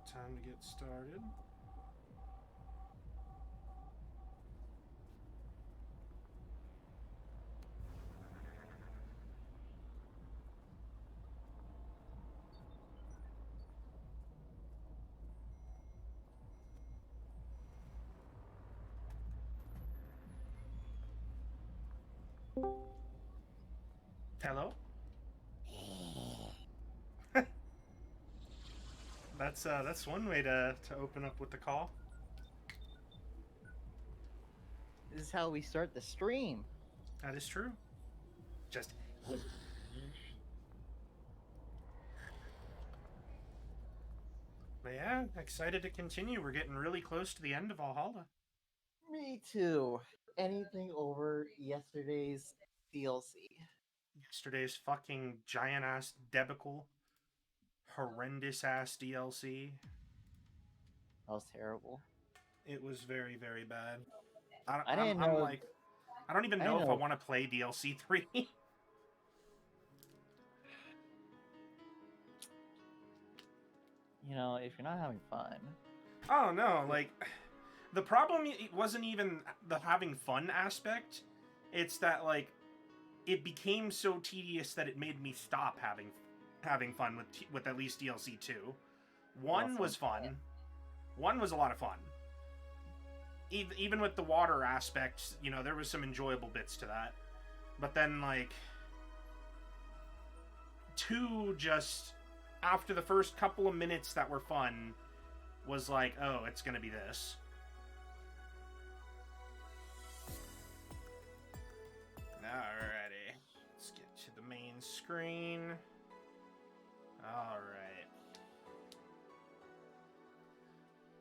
about time to get started. Hello? That's one way to open up with the call. This is how we start the stream. That is true. Just But yeah, excited to continue. We're getting really close to the end of Valhalla. Me too. Anything over yesterday's DLC. Yesterday's fucking giant ass debacle, horrendous ass DLC. That was terrible. It was very, very bad. I didn't I'm know. like, I don't even I know didn't if I know. want to play DLC 3. If you're not having fun. Oh no, like the problem wasn't even the having fun aspect. It's that like it became so tedious that it made me stop having fun with at least DLC 2. Well, One was sounds bad. fun. One was a lot of fun. Even with the water aspect, there was some enjoyable bits to that. But then like 2 just after the first couple of minutes that were fun was like, "Oh, it's going to be this." Alrighty. Let's get to the main screen. Alright.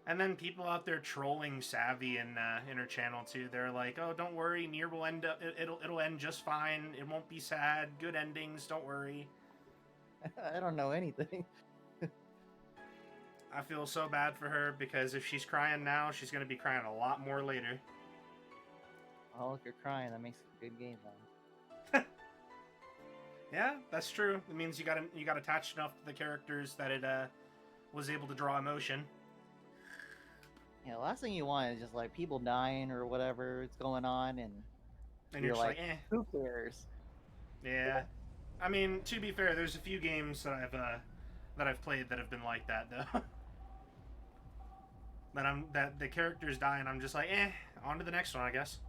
And then people out there trolling Savvy in her channel too. They're like, "Oh, don't worry, Nier will end up. It'll end just fine. It won't be sad. Good endings. Don't worry." I don't know anything. I feel so bad for her because if she's crying now, she's gonna be crying a lot more later. Oh, if you're crying, that makes it a good game then. Yeah, that's true. It means you got attached enough to the characters that it was able to draw emotion. Yeah, the last thing you want is just like people dying or whatever it's going on, and And you're you're just like, like, eh. who cares? Yeah. I mean, to be fair, there's a few games that I've played that have been like that though. that the characters die and I'm just like, eh, on to the next one, I guess.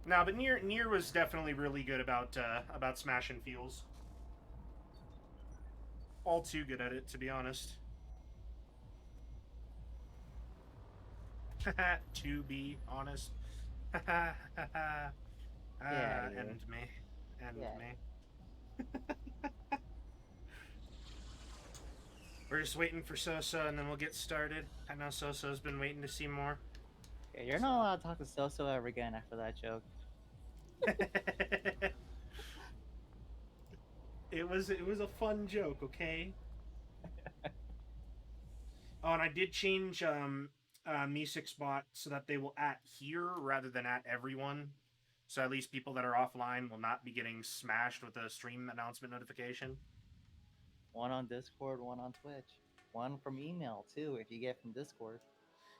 No, but Nier was definitely really good about smashing feels. All too good at it, to be honest. To be honest. Get out of here. End me. End Yeah. me. We're just waiting for Sosa and then we'll get started. I know Sosa's been waiting to see more. Yeah, you're not allowed to talk to Soso ever again after that joke. It was a fun joke, okay? Oh, and I did change Music Spot so that they will at here rather than at everyone. So at least people that are offline will not be getting smashed with a stream announcement notification. One on Discord, one on Twitch. One from email, too, if you get from Discord.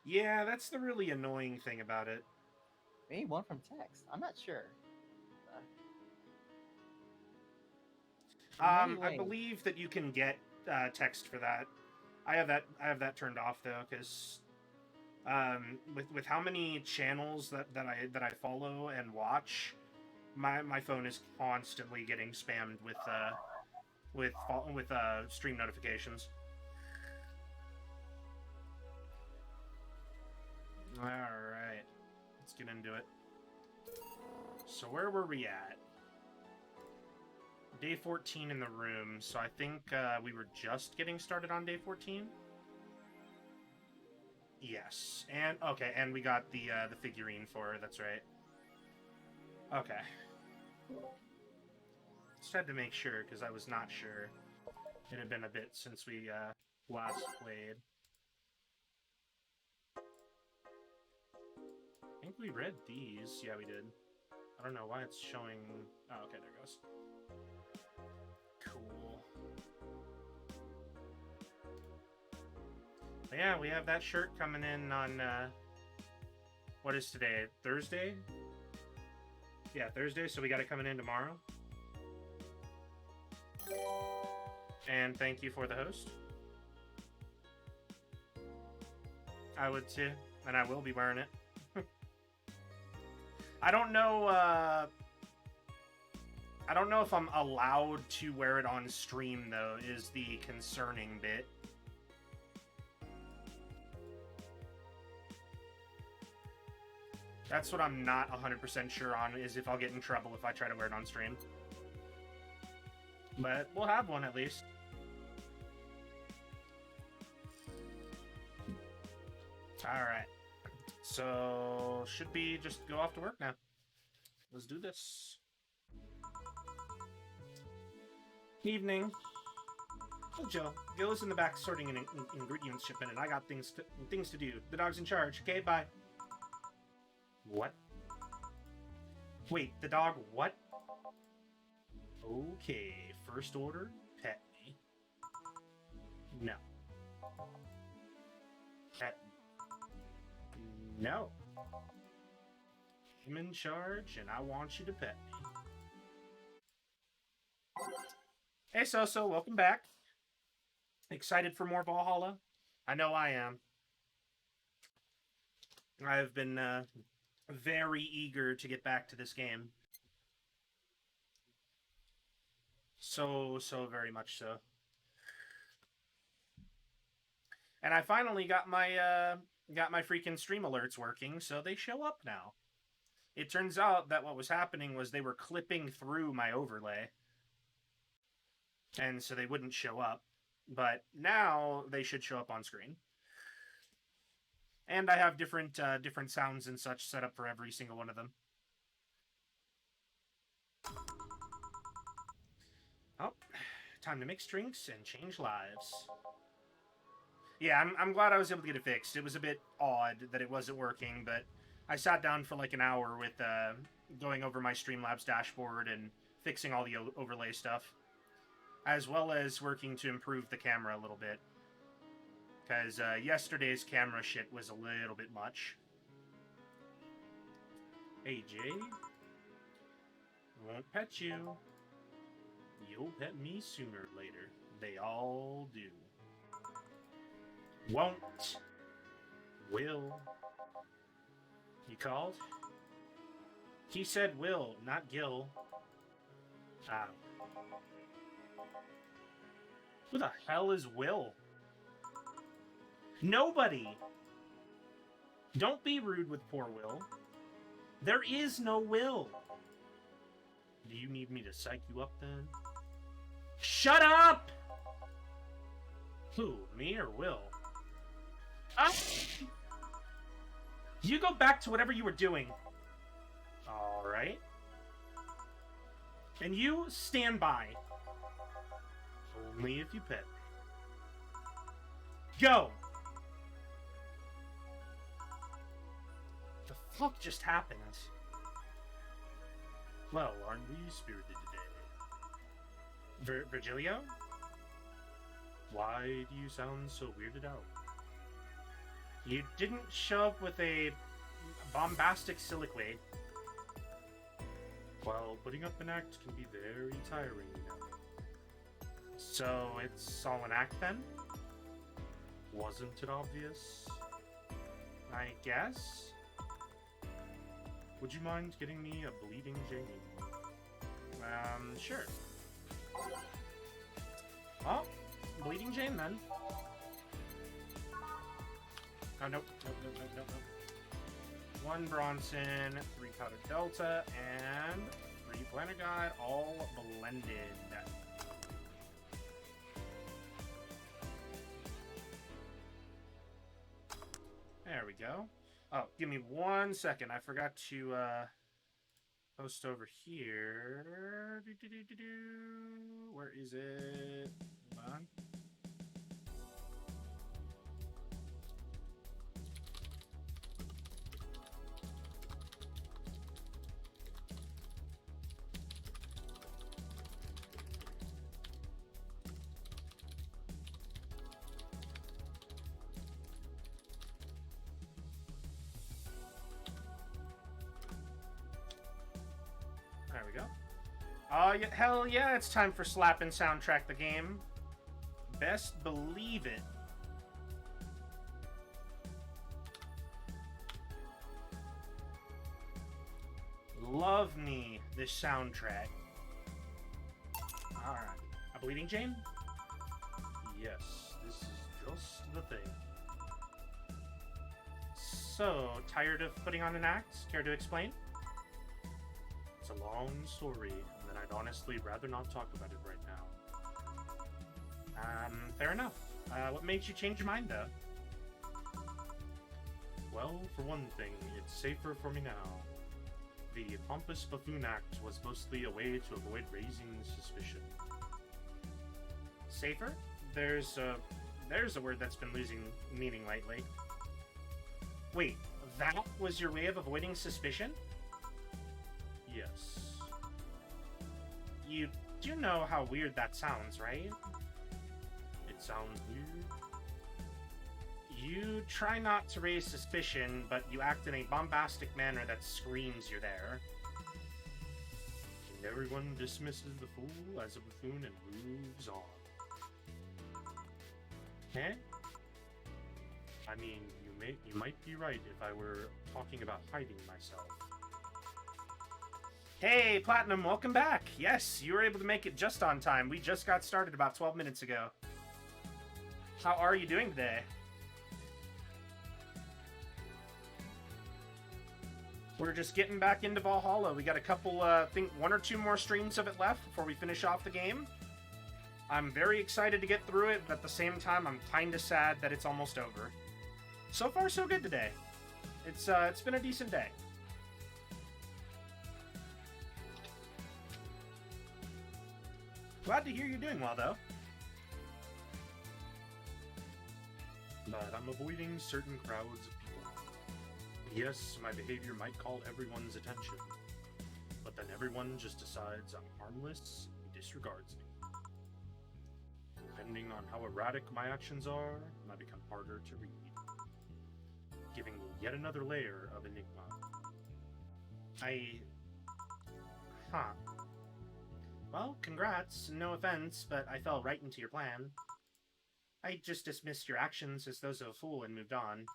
Yeah, that's the really annoying thing about it. Maybe one from text. I'm not sure. In many I ways. believe that you can get text for that. I have that turned off though, because with how many channels that I follow and watch, my phone is constantly getting spammed with stream notifications. All right, let's get into it. So where were we at? Day 14 in the room. So I think we were just getting started on day 14. Yes, and okay, and we got the figurine for her. That's right. Okay. Just had to make sure because I was not sure. It had been a bit since we last played. I think we read these. Yeah, we did. I don't know why it's showing. Oh, okay, there it goes. Cool. Yeah, we have that shirt coming in on, what is today? Thursday? Yeah, Thursday, so we got it coming in tomorrow. And thank you for the host. I would too, and I will be wearing it. I don't know if I'm allowed to wear it on stream, though, is the concerning bit. That's what I'm not 100% sure on, is if I'll get in trouble if I try to wear it on stream. But we'll have one at least. Alright. So, should be just go off to work now. Let's do this. Evening. Oh, Joe. Gil is in the back sorting an ingredients shipment, and I got things to do. The dog's in charge. Okay, bye. What? Wait, the dog what? Okay, first order, pet me. No. Pet me. No. I'm in charge, and I want you to pet me. Hey, Soso, welcome back. Excited for more Valhalla? I know I am. I've been very eager to get back to this game. So very much so. And I finally got my freaking stream alerts working, so they show up now. It turns out that what was happening was they were clipping through my overlay. And so they wouldn't show up. But now they should show up on screen. And I have different sounds and such set up for every single one of them. Oh, time to mix drinks and change lives. Yeah, I'm glad I was able to get it fixed. It was a bit odd that it wasn't working, but I sat down for like an hour with going over my Streamlabs dashboard and fixing all the overlay stuff, as well as working to improve the camera a little bit. Because yesterday's camera shit was a little bit much. Hey, Jay. Won't pet you. You'll pet me sooner or later. They all do. Won't. Will. You called? He said will, not Gil. Ah. Who the hell is Will? Nobody! Don't be rude with poor Will. There is no Will. Do you need me to psych you up then? Shut up! Who, me or Will? Ah! You go back to whatever you were doing. Alright. And you stand by. Only if you pet me. Go! The fuck just happened? Well, aren't we spirited today? Virgilio? Why do you sound so weirded out? You didn't show up with a bombastic soliloquy. Well, putting up an act can be very tiring, you know. So, it's all an act then? Wasn't it obvious? I guess? Would you mind getting me a bleeding Jane? Sure. Oh, bleeding Jane then. Oh, nope. Nope. 1 Bronson, 3 Powder Delta, and 3 Planner Guide, all blended. There we go. Oh, give me 1 second. I forgot to post over here. Where is it? Hold on. Oh, yeah, hell yeah, it's time for Slap and Soundtrack the game. Best believe it. Love me this soundtrack. Alright. A Bleeding Jane? Yes, this is just the thing. So, tired of putting on an act? Care to explain? It's a long story, and I'd honestly rather not talk about it right now. Fair enough. What made you change your mind, though? Well, for one thing, it's safer for me now. The Pompous Buffoon Act was mostly a way to avoid raising suspicion. Safer? There's a word that's been losing meaning lately. Wait, that was your way of avoiding suspicion? Yes. You do know how weird that sounds, right? It sounds weird. You try not to raise suspicion, but you act in a bombastic manner that screams you're there. And everyone dismisses the fool as a buffoon and moves on. Eh? I mean, you might be right if I were talking about hiding myself. Hey, Platinum, welcome back! Yes, you were able to make it just on time. We just got started about 12 minutes ago. How are you doing today? We're just getting back into Valhalla. We got a couple, I think 1 or 2 more streams of it left before we finish off the game. I'm very excited to get through it, but at the same time, I'm kinda sad that it's almost over. So far, so good today. It's been a decent day. Glad to hear you're doing well, though. But I'm avoiding certain crowds of people. Yes, my behavior might call everyone's attention, but then everyone just decides I'm harmless and disregards me. Depending on how erratic my actions are, I become harder to read, giving me yet another layer of enigma. Well, congrats, no offense, but I fell right into your plan. I just dismissed your actions as those of a fool and moved on.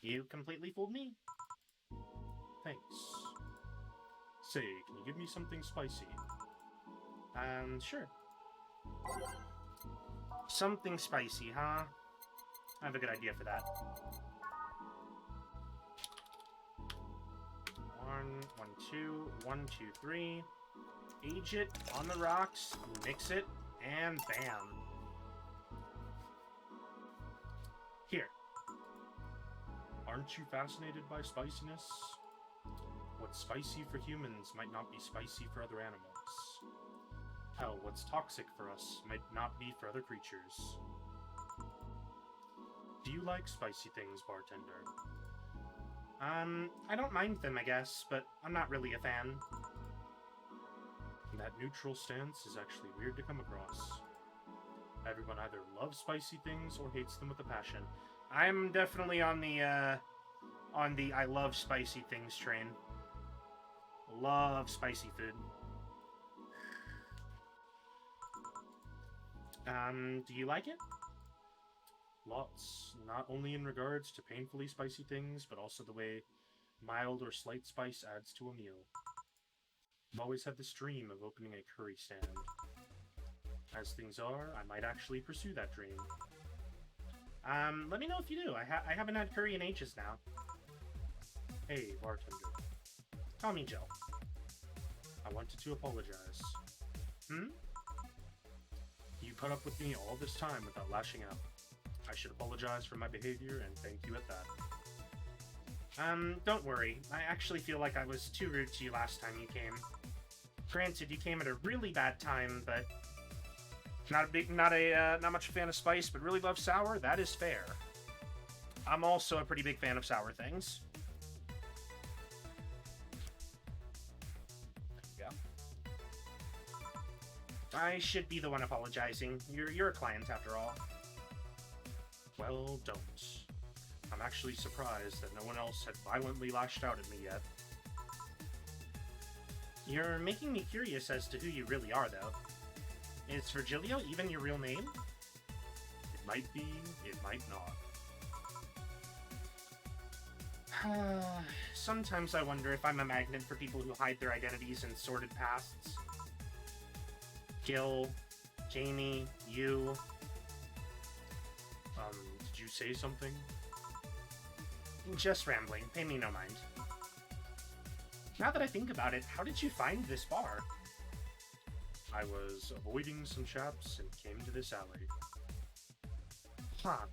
You completely fooled me. Thanks. Say, can you give me something spicy? Sure. Something spicy, huh? I have a good idea for that. 1, 1, 2, 1, 2, 3. Age it on the rocks, mix it, and bam. Here. Aren't you fascinated by spiciness? What's spicy for humans might not be spicy for other animals. Hell, what's toxic for us might not be for other creatures. Do you like spicy things, bartender? I don't mind them, I guess, but I'm not really a fan. That neutral stance is actually weird to come across. Everyone either loves spicy things or hates them with a passion. I'm definitely on the I love spicy things train. Love spicy food. Do you like it? Lots. Not only in regards to painfully spicy things, but also the way mild or slight spice adds to a meal. I've always had this dream of opening a curry stand. As things are, I might actually pursue that dream. Let me know if you do. I haven't had curry in ages now. Hey, bartender. Call me Joe. I wanted to apologize. You put up with me all this time without lashing out. I should apologize for my behavior and thank you at that. Don't worry. I actually feel like I was too rude to you last time you came. Granted, you came at a really bad time, but not much a fan of spice, but really love sour. That is fair. I'm also a pretty big fan of sour things. There we go. I should be the one apologizing. You're a client after all. Well, don't. I'm actually surprised that no one else had violently lashed out at me yet. You're making me curious as to who you really are, though. Is Virgilio even your real name? It might be, it might not. Sometimes I wonder if I'm a magnet for people who hide their identities in sordid pasts. Gil, Jamie, you. Did you say something? Just rambling. Pay me no mind. Now that I think about it, how did you find this bar? I was avoiding some chaps and came to this alley. Huh.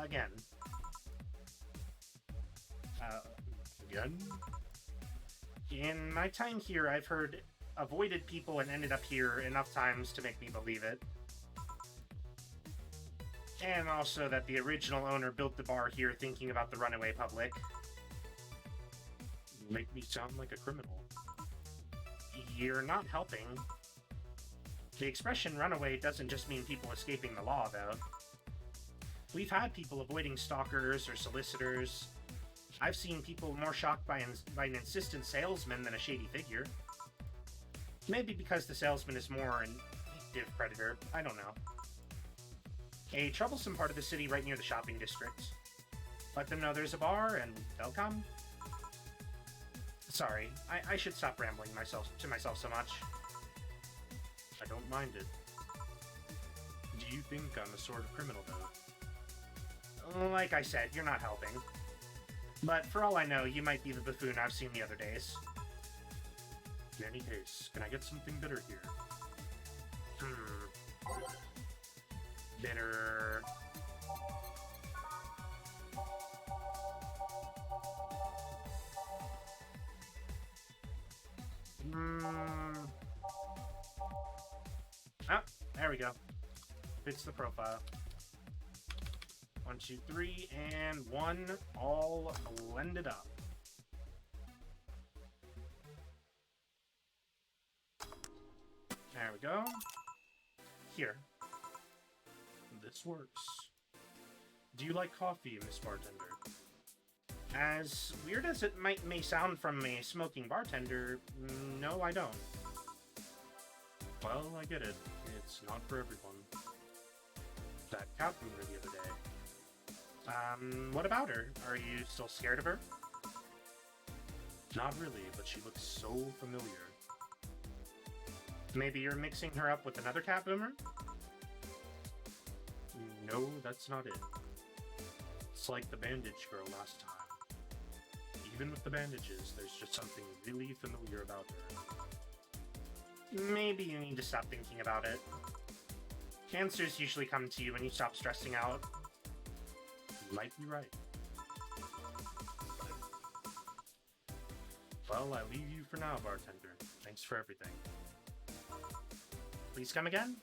Again. Again? In my time here, I've heard avoided people and ended up here enough times to make me believe it. And also that the original owner built the bar here thinking about the runaway public. Make me sound like a criminal. You're not helping. The expression runaway doesn't just mean people escaping the law, though. We've had people avoiding stalkers or solicitors. I've seen people more shocked by an insistent salesman than a shady figure. Maybe because the salesman is more an active predator. I don't know. A troublesome part of the city right near the shopping district. Let them know there's a bar and they'll come. Sorry, I should stop rambling to myself so much. I don't mind it. Do you think I'm a sort of criminal, though? Like I said, you're not helping. But for all I know, you might be the buffoon I've seen the other days. In any case, can I get something bitter here? Bitter... Ah, there we go. Fits the profile. 1, 2, 3, and 1, all blended up. There we go. Here. This works. Do you like coffee, Miss Bartender? As weird as it may sound from a smoking bartender, no, I don't. Well, I get it. It's not for everyone. That cat from her the other day. What about her? Are you still scared of her? Not really, but she looks so familiar. Maybe you're mixing her up with another cat boomer? No, that's not it. It's like the bandage girl last time. Even with the bandages, there's just something really familiar about her. Maybe you need to stop thinking about it. Answers usually come to you when you stop stressing out. You might be right. Well, I leave you for now, bartender. Thanks for everything. Please come again.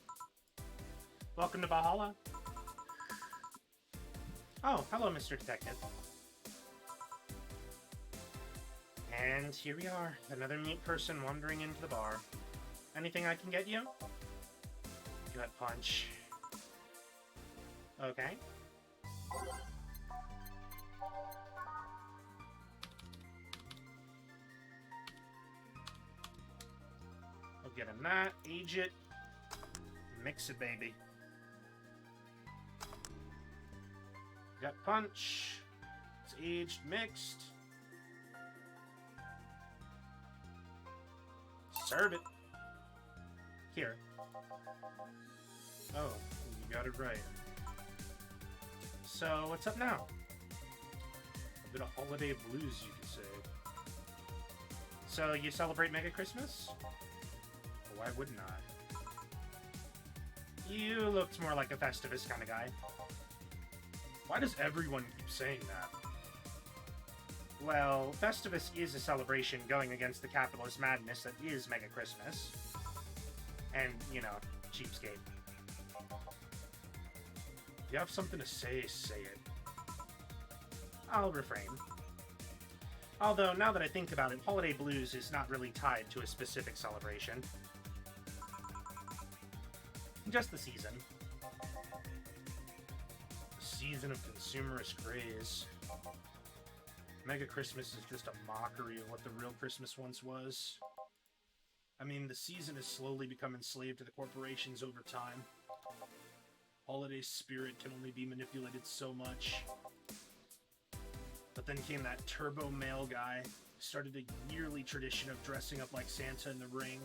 Welcome to Valhalla. Oh, hello, Mr. Detective. And here we are, another neat person wandering into the bar. Anything I can get you? Gut punch. Okay. I'll get him that, age it, mix it, baby. Gut punch. It's aged, mixed. Serve it. Here. Oh, you got it right. So, what's up now? A bit of holiday blues, you could say. So, you celebrate Mega Christmas? Why wouldn't I? You looked more like a Festivus kind of guy. Why does everyone keep saying that? Well, Festivus is a celebration going against the capitalist madness that is Mega Christmas. And, you know, cheapskate. If you have something to say, say it. I'll refrain. Although, now that I think about it, Holiday Blues is not really tied to a specific celebration. Just the season. The season of consumerist craze. Mega Christmas is just a mockery of what the real Christmas once was. I mean, the season is slowly becoming enslaved to the corporations over time. Holiday spirit can only be manipulated so much. But then came that turbo male guy, started a yearly tradition of dressing up like Santa in the ring.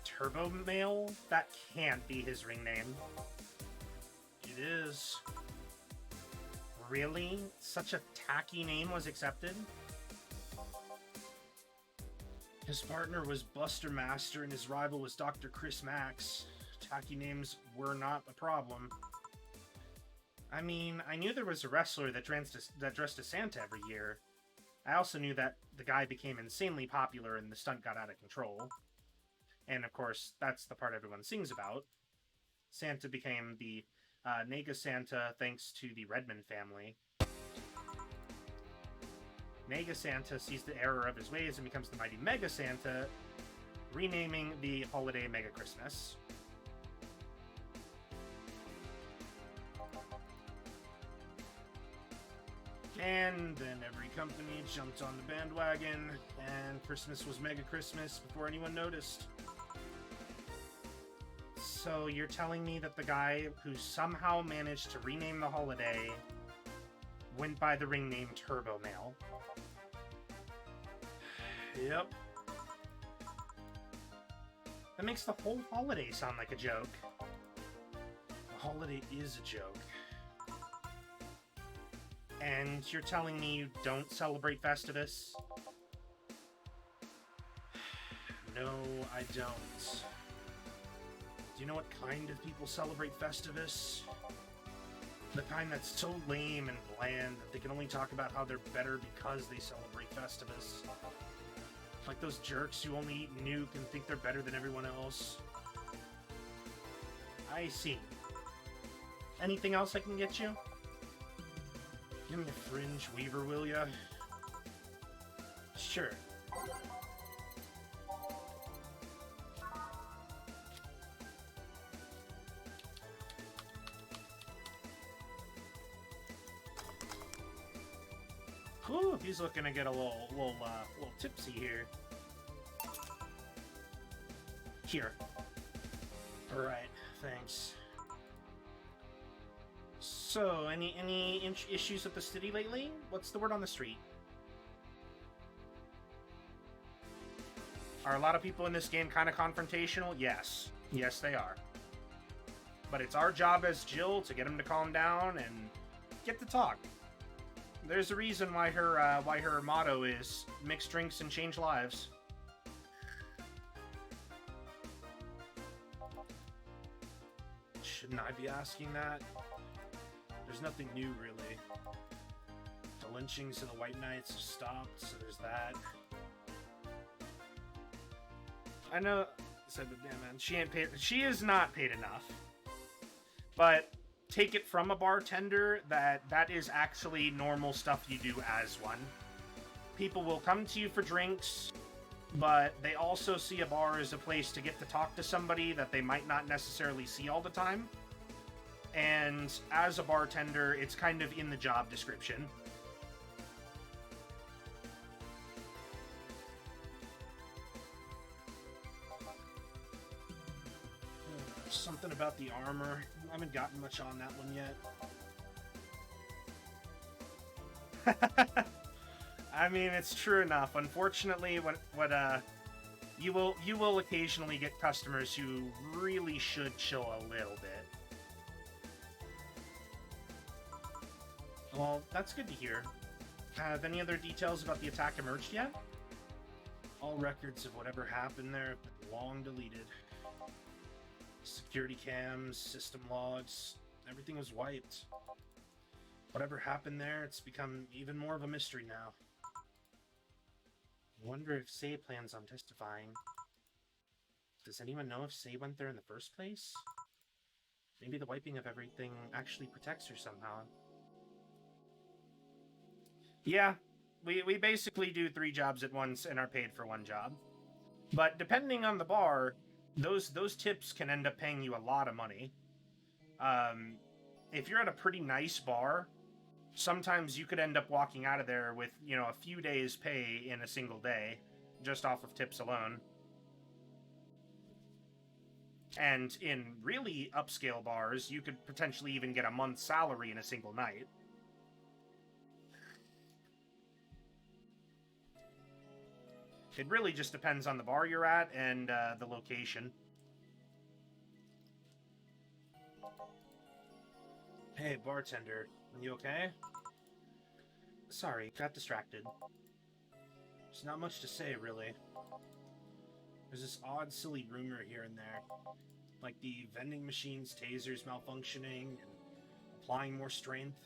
Turbo male? That can't be his ring name. It is. Really? Such a tacky name was accepted? His partner was Buster Master and his rival was Dr. Chris Max. Tacky names were not a problem. I mean, I knew there was a wrestler that dressed as Santa every year. I also knew that the guy became insanely popular and the stunt got out of control. And of course, that's the part everyone sings about. Santa became the Nega Santa thanks to the Redmond family. Nega Santa sees the error of his ways and becomes the mighty Mega Santa, renaming the holiday Mega Christmas. And then every company jumped on the bandwagon, and Christmas was Mega Christmas before anyone noticed. So you're telling me that the guy who somehow managed to rename the holiday went by the ring name Turbo Male? Yep. That makes the whole holiday sound like a joke. The holiday is a joke. And you're telling me you don't celebrate Festivus? No, I don't. Do you know what kind of people celebrate Festivus? The kind that's so lame and bland that they can only talk about how they're better because they celebrate Festivus. Like those jerks who only eat Nuke and think they're better than everyone else. I see. Anything else I can get you? Give me a fringe weaver, will ya? Sure. Whew, he's looking to get a little tipsy here. Here. Alright, thanks. So, any issues with the city lately? What's the word on the street? Are a lot of people in this game kind of confrontational? Yes. Yes, they are. But it's our job as Jill to get them to calm down and get to talk. There's a reason why her motto is mix drinks and change lives. Shouldn't I be asking that? There's nothing new, really. The lynchings of the White Knights have stopped, so there's that. I know, said the damn man. She ain't paid. She is not paid enough. But take it from a bartender that is actually normal stuff you do as one. People will come to you for drinks, but they also see a bar as a place to get to talk to somebody that they might not necessarily see all the time. And as a bartender, it's kind of in the job description. Something about the armor. I haven't gotten much on that one yet. I mean, it's true enough. Unfortunately, you will occasionally get customers who really should chill a little bit. Well, that's good to hear. Have any other details about the attack emerged yet? All records of whatever happened there have been long deleted. Security cams, system logs, everything was wiped. Whatever happened there, it's become even more of a mystery now. I wonder if Say plans on testifying. Does anyone know if Say went there in the first place? Maybe the wiping of everything actually protects her somehow. Yeah, we basically do 3 jobs at once and are paid for 1 job. But depending on the bar, those tips can end up paying you a lot of money. If you're at a pretty nice bar, sometimes you could end up walking out of there with, a few days' pay in a single day, just off of tips alone. And in really upscale bars, you could potentially even get a month's salary in a single night. It really just depends on the bar you're at and the location. Hey, bartender, you okay? Sorry, got distracted. There's not much to say, really. There's this odd, silly rumor here and there. Like the vending machine's tasers malfunctioning and applying more strength.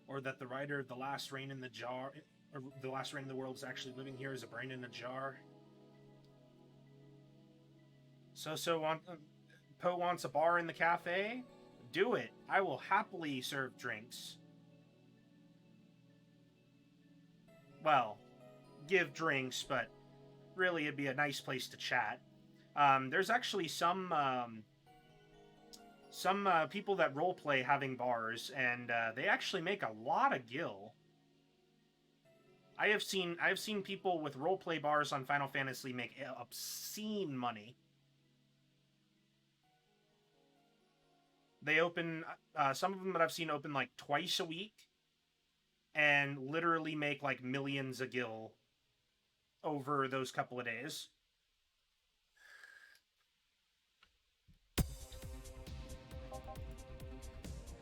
Or that the writer of The Last Rain in the Jar... or The Last Rain in the World is actually living here as a brain in a jar. Poe wants a bar in the cafe? Do it. I will happily serve drinks. Well, give drinks, but really it'd be a nice place to chat. There's actually some people that roleplay having bars, and they actually make a lot of gil. I've seen people with roleplay bars on Final Fantasy make obscene money. They open, some of them that I've seen open like twice a week, and literally make like millions of gil over those couple of days.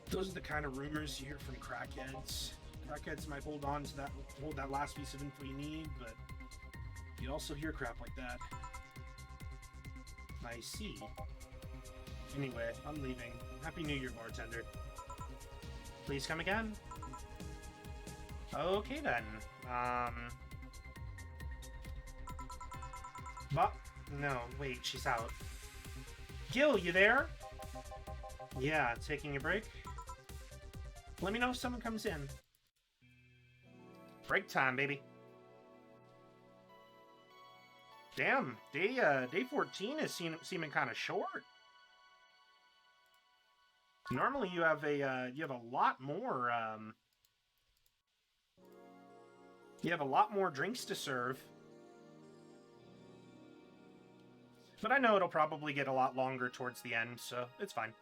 Those are the kind of rumors you hear from crackheads. Crackheads might hold that last piece of info you need, but you also hear crap like that. I see. Anyway, I'm leaving. Happy New Year, bartender. Please come again. Okay then. No, wait, she's out. Gil, you there? Yeah, taking a break? Let me know if someone comes in. Break time, baby. Damn, day 14 is seeming kind of short. Normally you have a lot more drinks to serve. But I know it'll probably get a lot longer towards the end, so it's fine.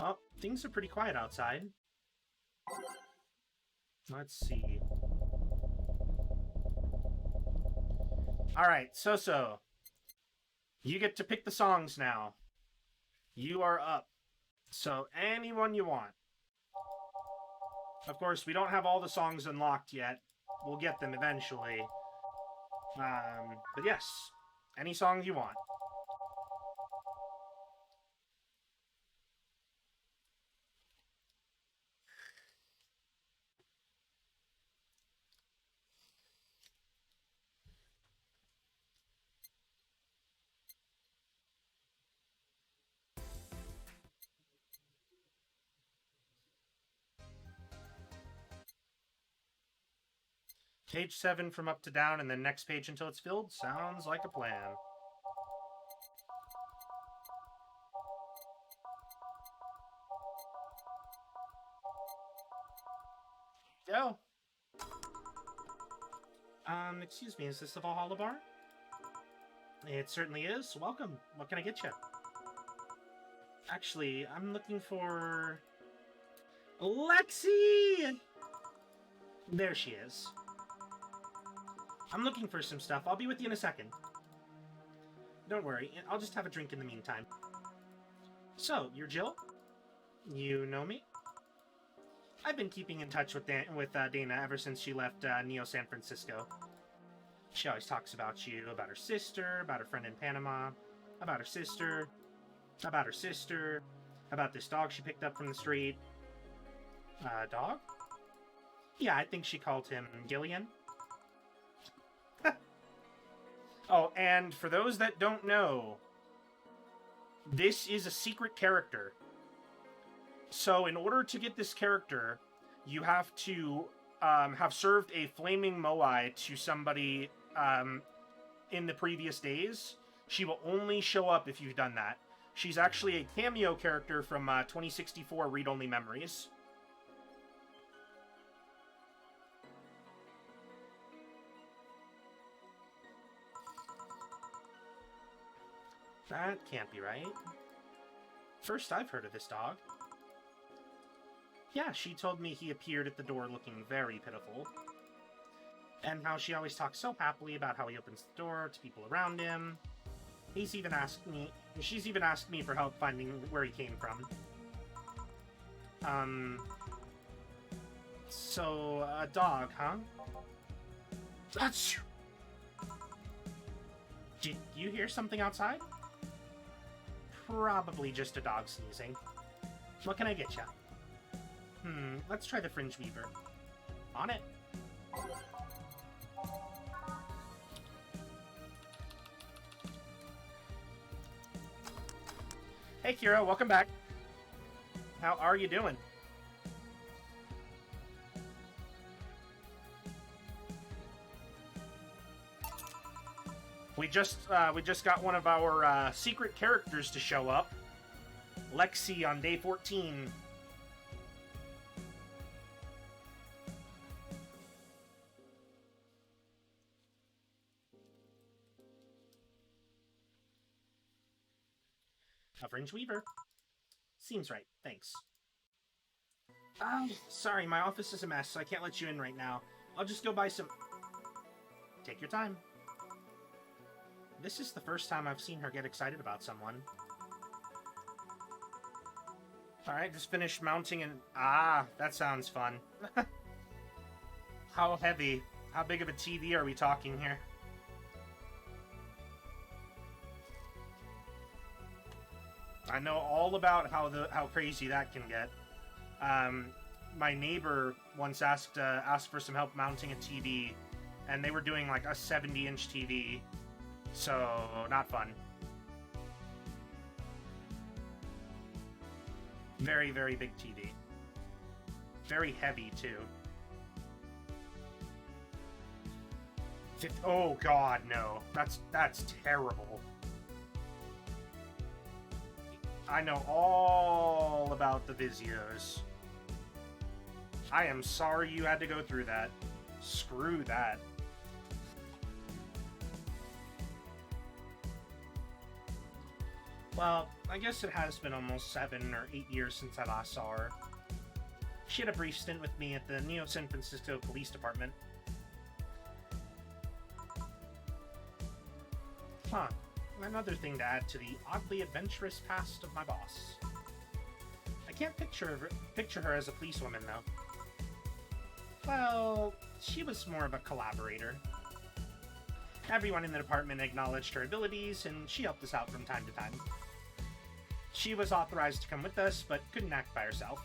Oh, things are pretty quiet outside. Let's see. Alright, so. You get to pick the songs now. You are up. So, anyone you want. Of course, we don't have all the songs unlocked yet. We'll get them eventually. But yes, any song you want. Page 7 from up to down, and then next page until it's filled. Sounds like a plan. Yo. Excuse me, is this the Valhalla Bar? It certainly is. Welcome. What can I get you? Actually, I'm looking for... Lexi! There she is. I'm looking for some stuff. I'll be with you in a second. Don't worry, I'll just have a drink in the meantime. So, you're Jill? You know me? I've been keeping in touch with Dana ever since she left Neo San Francisco. She always talks about you, about her sister, about her friend in Panama, about her sister, about this dog she picked up from the street. Dog? Yeah, I think she called him Gillian. Oh, and for those that don't know, this is a secret character. So in order to get this character, you have to have served a flaming moai to somebody in the previous days. She will only show up if you've done that. She's actually a cameo character from 2064 Read Only Memories. That can't be right. First I've heard of this dog. Yeah, she told me he appeared at the door looking very pitiful. And how she always talks so happily about how he opens the door to people around him. She's even asked me for help finding where he came from. So, a dog, huh? That's... Did you hear something outside? Probably just a dog sneezing. What can I get you? Let's try the Fringe Weaver. On it. Hey, Kira, welcome back. How are you doing? We just got one of our secret characters to show up. Lexi on day 14. A Fringe Weaver. Seems right, thanks. Sorry, my office is a mess, so I can't let you in right now. I'll just go buy some... Take your time. This is the first time I've seen her get excited about someone. Alright, just finished mounting and... Ah, that sounds fun. How heavy? How big of a TV are we talking here? I know all about how crazy that can get. My neighbor once asked for some help mounting a TV, and they were doing like a 70-inch TV, so not fun. Very, very big TV. Very heavy too. Oh God, no! That's terrible. I know all about the Vizios. I am sorry you had to go through that. Screw that. Well, I guess it has been almost 7 or 8 years since I last saw her. She had a brief stint with me at the Neo San Francisco Police Department. Huh. Another thing to add to the oddly adventurous past of my boss. I can't picture her as a policewoman, though. Well, she was more of a collaborator. Everyone in the department acknowledged her abilities, and she helped us out from time to time. She was authorized to come with us, but couldn't act by herself.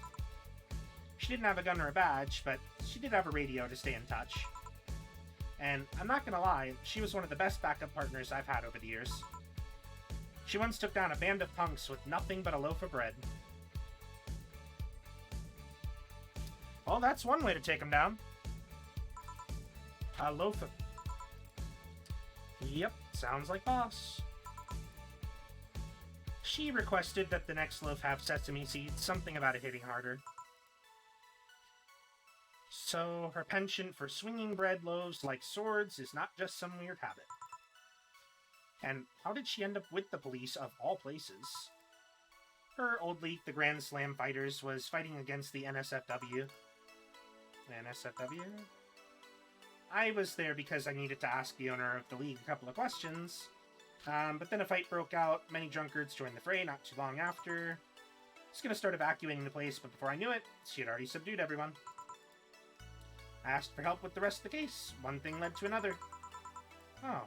She didn't have a gun or a badge, but she did have a radio to stay in touch. And I'm not gonna lie, she was one of the best backup partners I've had over the years. She once took down a band of punks with nothing but a loaf of bread. Well, that's one way to take them down. A loaf of... Yep, sounds like boss. She requested that the next loaf have sesame seeds, something about it hitting harder. So, her penchant for swinging bread loaves like swords is not just some weird habit. And how did she end up with the police of all places? Her old league, the Grand Slam Fighters, was fighting against the NSFW. NSFW? I was there because I needed to ask the owner of the league a couple of questions. But then a fight broke out, many drunkards joined the fray not too long after. I was going to start evacuating the place, but before I knew it, she had already subdued everyone. I asked for help with the rest of the case. One thing led to another. Oh.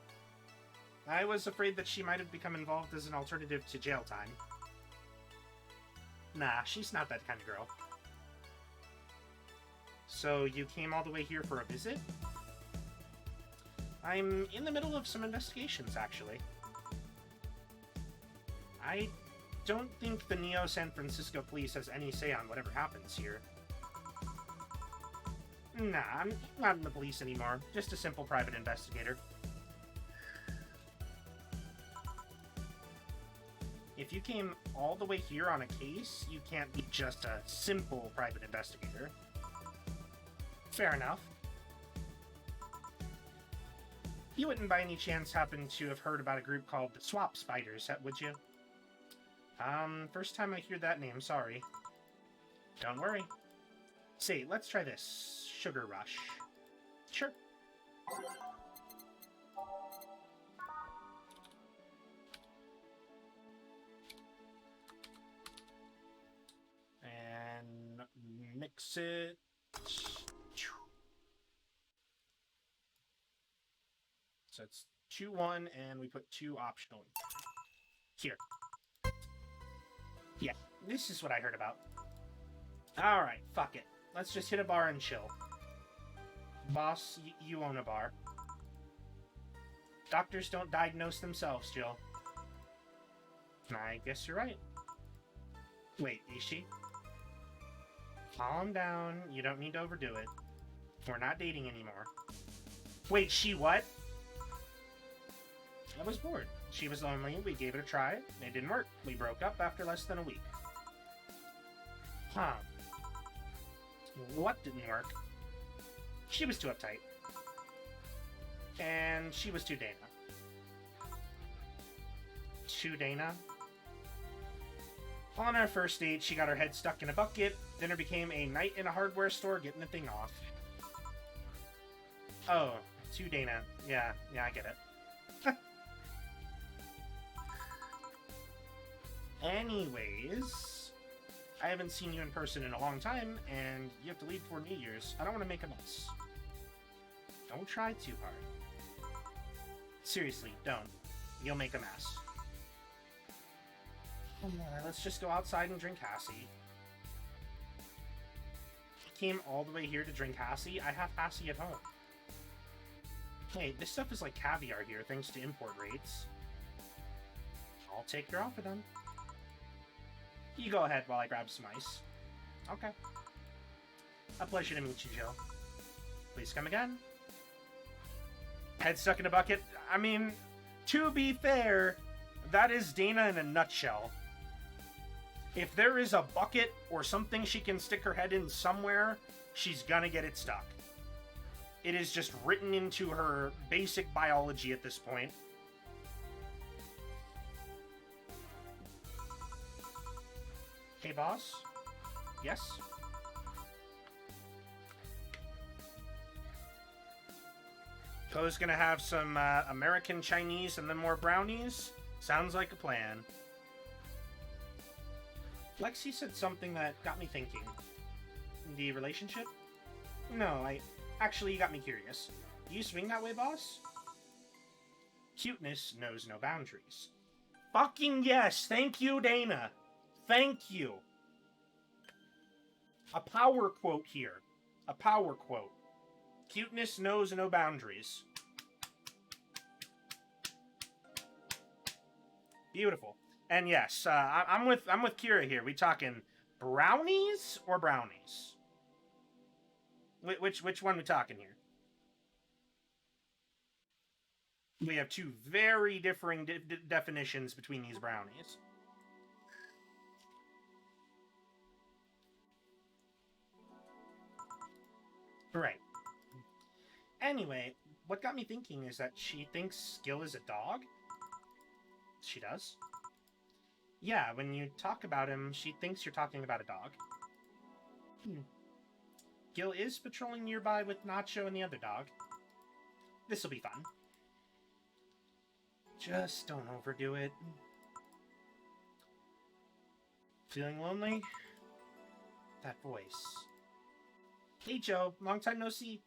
I was afraid that she might have become involved as an alternative to jail time. Nah, she's not that kind of girl. So, you came all the way here for a visit? I'm in the middle of some investigations, actually. I don't think the Neo San Francisco Police has any say on whatever happens here. Nah, I'm not in the police anymore. Just a simple private investigator. If you came all the way here on a case, you can't be just a simple private investigator. Fair enough. You wouldn't by any chance happen to have heard about a group called the Swap Spiders, would you? First time I hear that name, sorry. Don't worry. Say, let's try this. Sugar Rush. Sure. And mix it. So it's 2-1, and we put 2 optional. Here. Yeah, this is what I heard about. Alright, fuck it. Let's just hit a bar and chill. Boss, you own a bar. Doctors don't diagnose themselves, Jill. I guess you're right. Wait, is she? Calm down. You don't need to overdo it. We're not dating anymore. Wait, she what? I was bored. She was lonely. We gave it a try. It didn't work. We broke up after less than a week. Huh. What didn't work? She was too uptight. And she was too Dana. Too Dana? On our first date, she got her head stuck in a bucket. Dinner became a night in a hardware store getting the thing off. Oh, too Dana. Yeah, I get it. Anyways, I haven't seen you in person in a long time, and you have to leave for New Year's. I don't want to make a mess. Don't try too hard. Seriously, don't. You'll make a mess. Let's just go outside and drink Hassie. I came all the way here to drink Hassie. I have Hassie at home. Hey, this stuff is like caviar here, thanks to import rates. I'll take your offer then. You go ahead while I grab some ice. Okay. A pleasure to meet you, Jill. Please come again. Head stuck in a bucket? I mean, to be fair, that is Dana in a nutshell. If there is a bucket or something she can stick her head in somewhere, she's gonna get it stuck. It is just written into her basic biology at this point. Hey, boss? Yes? Co's gonna have some American Chinese and then more brownies? Sounds like a plan. Lexi said something that got me thinking. The relationship? No, actually, you got me curious. Do you swing that way, boss? Cuteness knows no boundaries. Fucking yes! Thank you, Dana! Thank you! A power quote here. A power quote. Cuteness knows no boundaries. Beautiful. And yes, I'm with Kira here. We talking brownies or brownies? Which one we talking here? We have two very differing definitions between these brownies. Right. Anyway, what got me thinking is that she thinks Gil is a dog? She does? Yeah, when you talk about him, she thinks you're talking about a dog. Gil is patrolling nearby with Nacho and the other dog. This'll be fun. Just don't overdo it. Feeling lonely? That voice. Hey, Joe. Long time no see.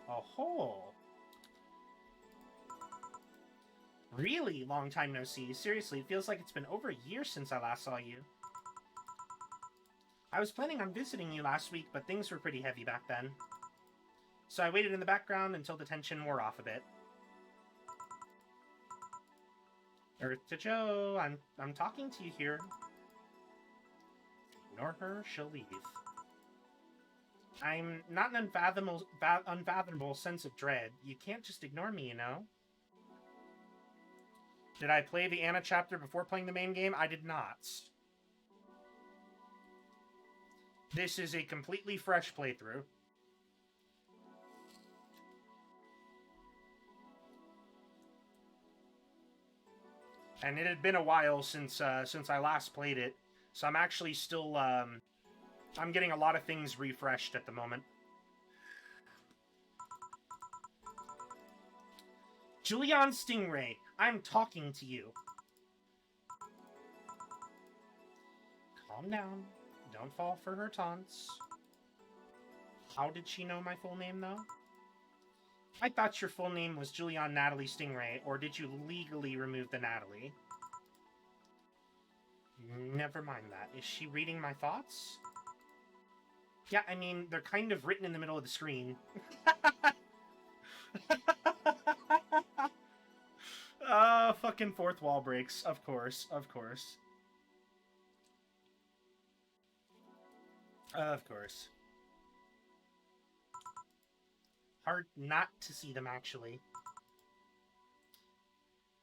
Oh-ho. Really long time no see. Seriously, it feels like it's been over a year since I last saw you. I was planning on visiting you last week, but things were pretty heavy back then. So I waited in the background until the tension wore off a bit. Earth to Joe, I'm talking to you here. Ignore her, she'll leave. I'm not an unfathomable sense of dread. You can't just ignore me, you know? Did I play the Anna chapter before playing the main game? I did not. This is a completely fresh playthrough. And it had been a while since I last played it, so I'm actually still I'm getting a lot of things refreshed at the moment. Julian Stingray, I'm talking to you. Calm down. Don't fall for her taunts. How did she know my full name, though? I thought your full name was Julian Natalie Stingray, or did you legally remove the Natalie? Never mind that. Is she reading my thoughts? Yeah, I mean, they're kind of written in the middle of the screen. Fucking fourth wall breaks. Of course, of course. Of course. Hard not to see them, actually.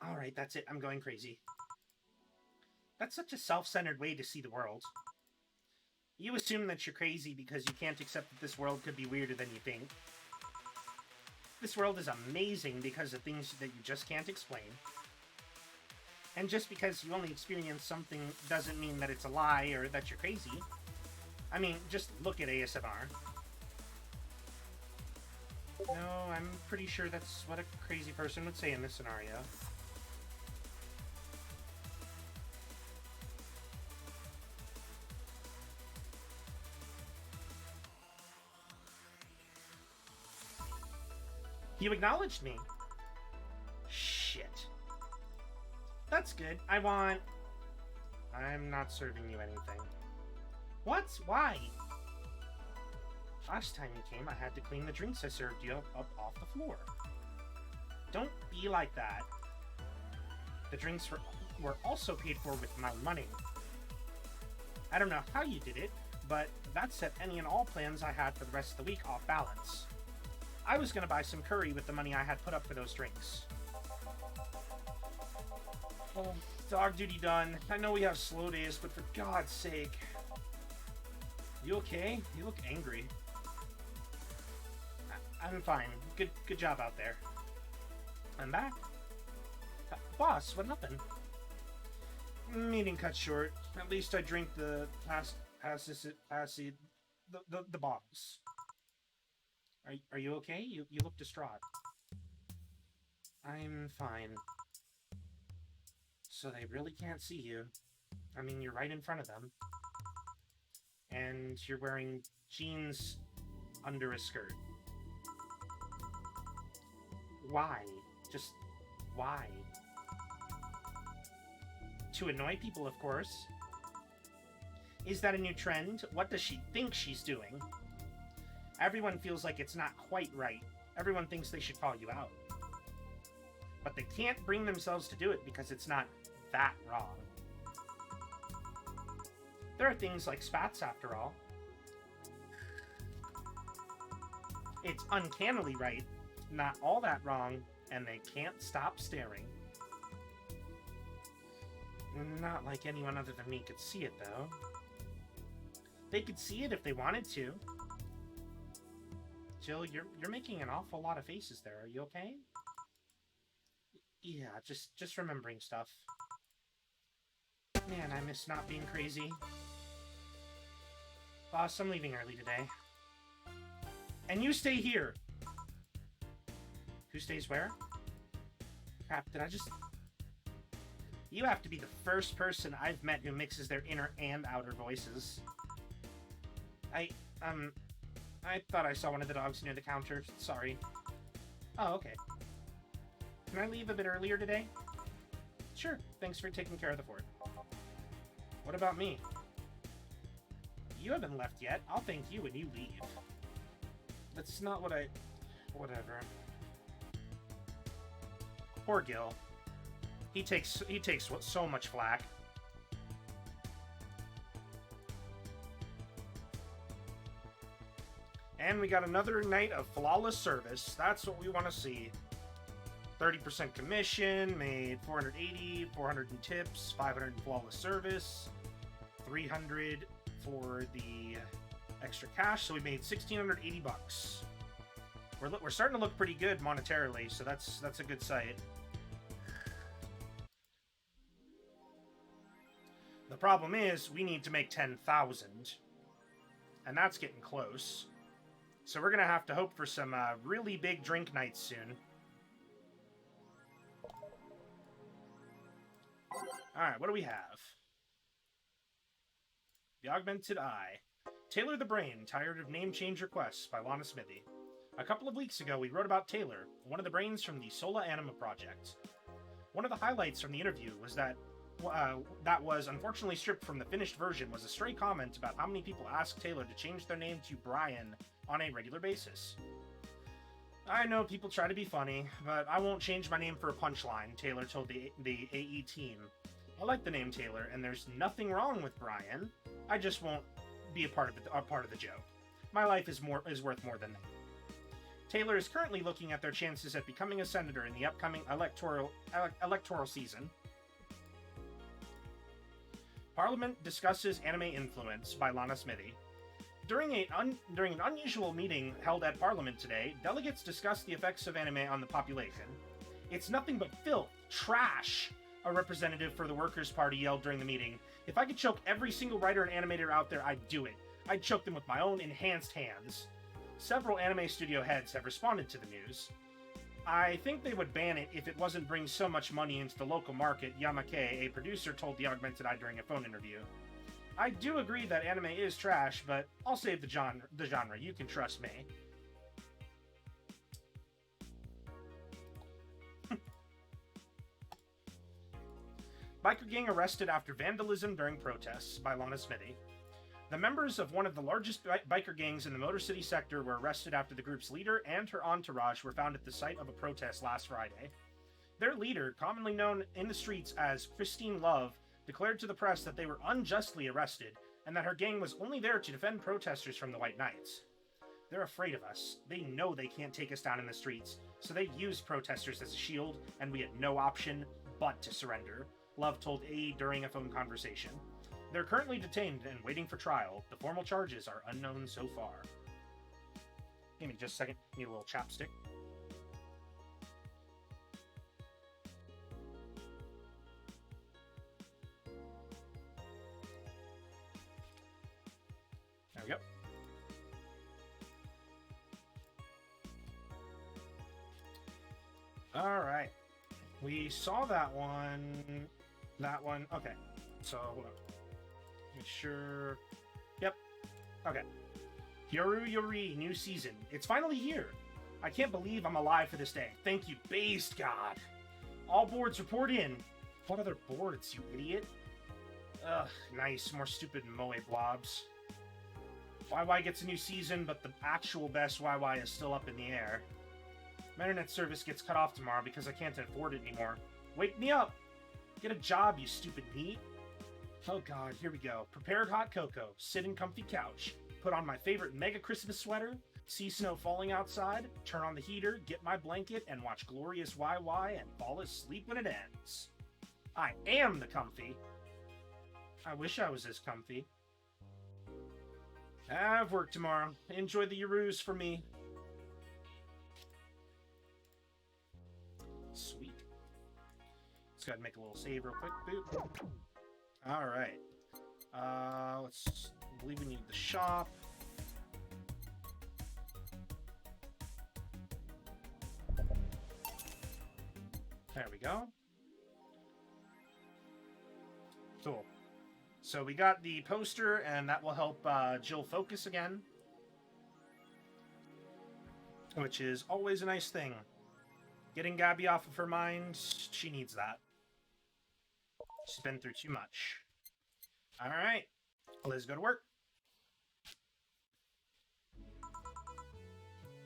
Alright, that's it. I'm going crazy. That's such a self-centered way to see the world. You assume that you're crazy because you can't accept that this world could be weirder than you think. This world is amazing because of things that you just can't explain. And just because you only experience something doesn't mean that it's a lie or that you're crazy. I mean, just look at ASMR. No, I'm pretty sure that's what a crazy person would say in this scenario. You acknowledged me. Shit. That's good. I'm not serving you anything. What? Why? Last time you came, I had to clean the drinks I served you up off the floor. Don't be like that. The drinks were also paid for with my money. I don't know how you did it, but that set any and all plans I had for the rest of the week off balance. I was gonna buy some curry with the money I had put up for those drinks. Oh, dog duty done. I know we have slow days, but for God's sake. You okay? You look angry. I'm fine. Good job out there. I'm back. Boss, what happened? Meeting cut short. At least I drank the acid, the bombs. Are you okay? You look distraught. I'm fine. So they really can't see you. I mean, you're right in front of them. And you're wearing jeans under a skirt. Why? Just why? To annoy people, of course. Is that a new trend? What does she think she's doing? Everyone feels like it's not quite right. Everyone thinks they should call you out. But they can't bring themselves to do it because it's not that wrong. There are things like spats, after all. It's uncannily right, not all that wrong, and they can't stop staring. Not like anyone other than me could see it, though. They could see it if they wanted to. Jill, you're making an awful lot of faces there. Are you okay? Yeah, just remembering stuff. Man, I miss not being crazy. Boss, I'm leaving early today. And you stay here! Who stays where? Crap, did I just... You have to be the first person I've met who mixes their inner and outer voices. I thought I saw one of the dogs near the counter. Sorry. Oh, okay. Can I leave a bit earlier today? Sure, thanks for taking care of the fort. What about me? You haven't left yet. I'll thank you when you leave. That's not what I... Whatever. Poor Gil. He takes so much flack. And we got another night of flawless service. That's what we want to see. 30% commission, made 480, 400 in tips, 500 in flawless service, 300 for the extra cash, so we made 1,680 bucks. We're starting to look pretty good monetarily, so that's a good sight. The problem is we need to make 10,000, and that's getting close. So we're gonna have to hope for some really big drink nights soon. Alright, what do we have? The Augmented Eye. Taylor the Brain, tired of name change requests by Lana Smithy. A couple of weeks ago, we wrote about Taylor, one of the brains from the Sola Anima project. One of the highlights from the interview was that was unfortunately stripped from the finished version was a stray comment about how many people ask Taylor to change their name to Brian on a regular basis. I know people try to be funny, but I won't change my name for a punchline, Taylor told the AE team. I like the name Taylor, and there's nothing wrong with Brian. I just won't be a part of the joke. My life is worth more than that. Taylor is currently looking at their chances at becoming a senator in the upcoming electoral season. Parliament discusses anime influence by Lana Smithy. During an unusual meeting held at Parliament today, delegates discussed the effects of anime on the population. It's nothing but filth, trash, a representative for the Workers' Party yelled during the meeting. If I could choke every single writer and animator out there, I'd do it. I'd choke them with my own enhanced hands. Several anime studio heads have responded to the news. I think they would ban it if it wasn't bringing so much money into the local market, Yamake, a producer, told the Augmented Eye during a phone interview. I do agree that anime is trash, but I'll save the genre. You can trust me. Biker gang arrested after vandalism during protests by Lana Smithy. The members of one of the largest biker gangs in the Motor City sector were arrested after the group's leader and her entourage were found at the site of a protest last Friday. Their leader, commonly known in the streets as Christine Love, declared to the press that they were unjustly arrested and that her gang was only there to defend protesters from the White Knights. They're afraid of us. They know they can't take us down in the streets, so they used protesters as a shield, and we had no option but to surrender, Love told AE during a phone conversation. They're currently detained and waiting for trial. The formal charges are unknown so far. Give me just a second. Need a little chapstick. There we go. All right. We saw that one. That one. Okay. So, hold on. Make sure. Yep. Okay. Yoru Yori, new season. It's finally here. I can't believe I'm alive for this day. Thank you, based God. All boards report in. What other boards, you idiot? Ugh, nice. More stupid Moe blobs. YY gets a new season, but the actual best YY is still up in the air. My internet service gets cut off tomorrow because I can't afford it anymore. Wake me up! Get a job, you stupid meat. Oh god, here we go. Prepared hot cocoa, sit in comfy couch, put on my favorite mega Christmas sweater, see snow falling outside, turn on the heater, get my blanket, and watch glorious YY and fall asleep when it ends. I am the comfy. I wish I was as comfy. I have work tomorrow. Enjoy the Yarus for me. Sweet. Let's go ahead and make a little save real quick. Boop. Alright. I believe we need the shop. There we go. Cool. So we got the poster, and that will help Jill focus again. Which is always a nice thing. Getting Gabby off of her mind, she needs that. She's been through too much. Alright, let's go to work.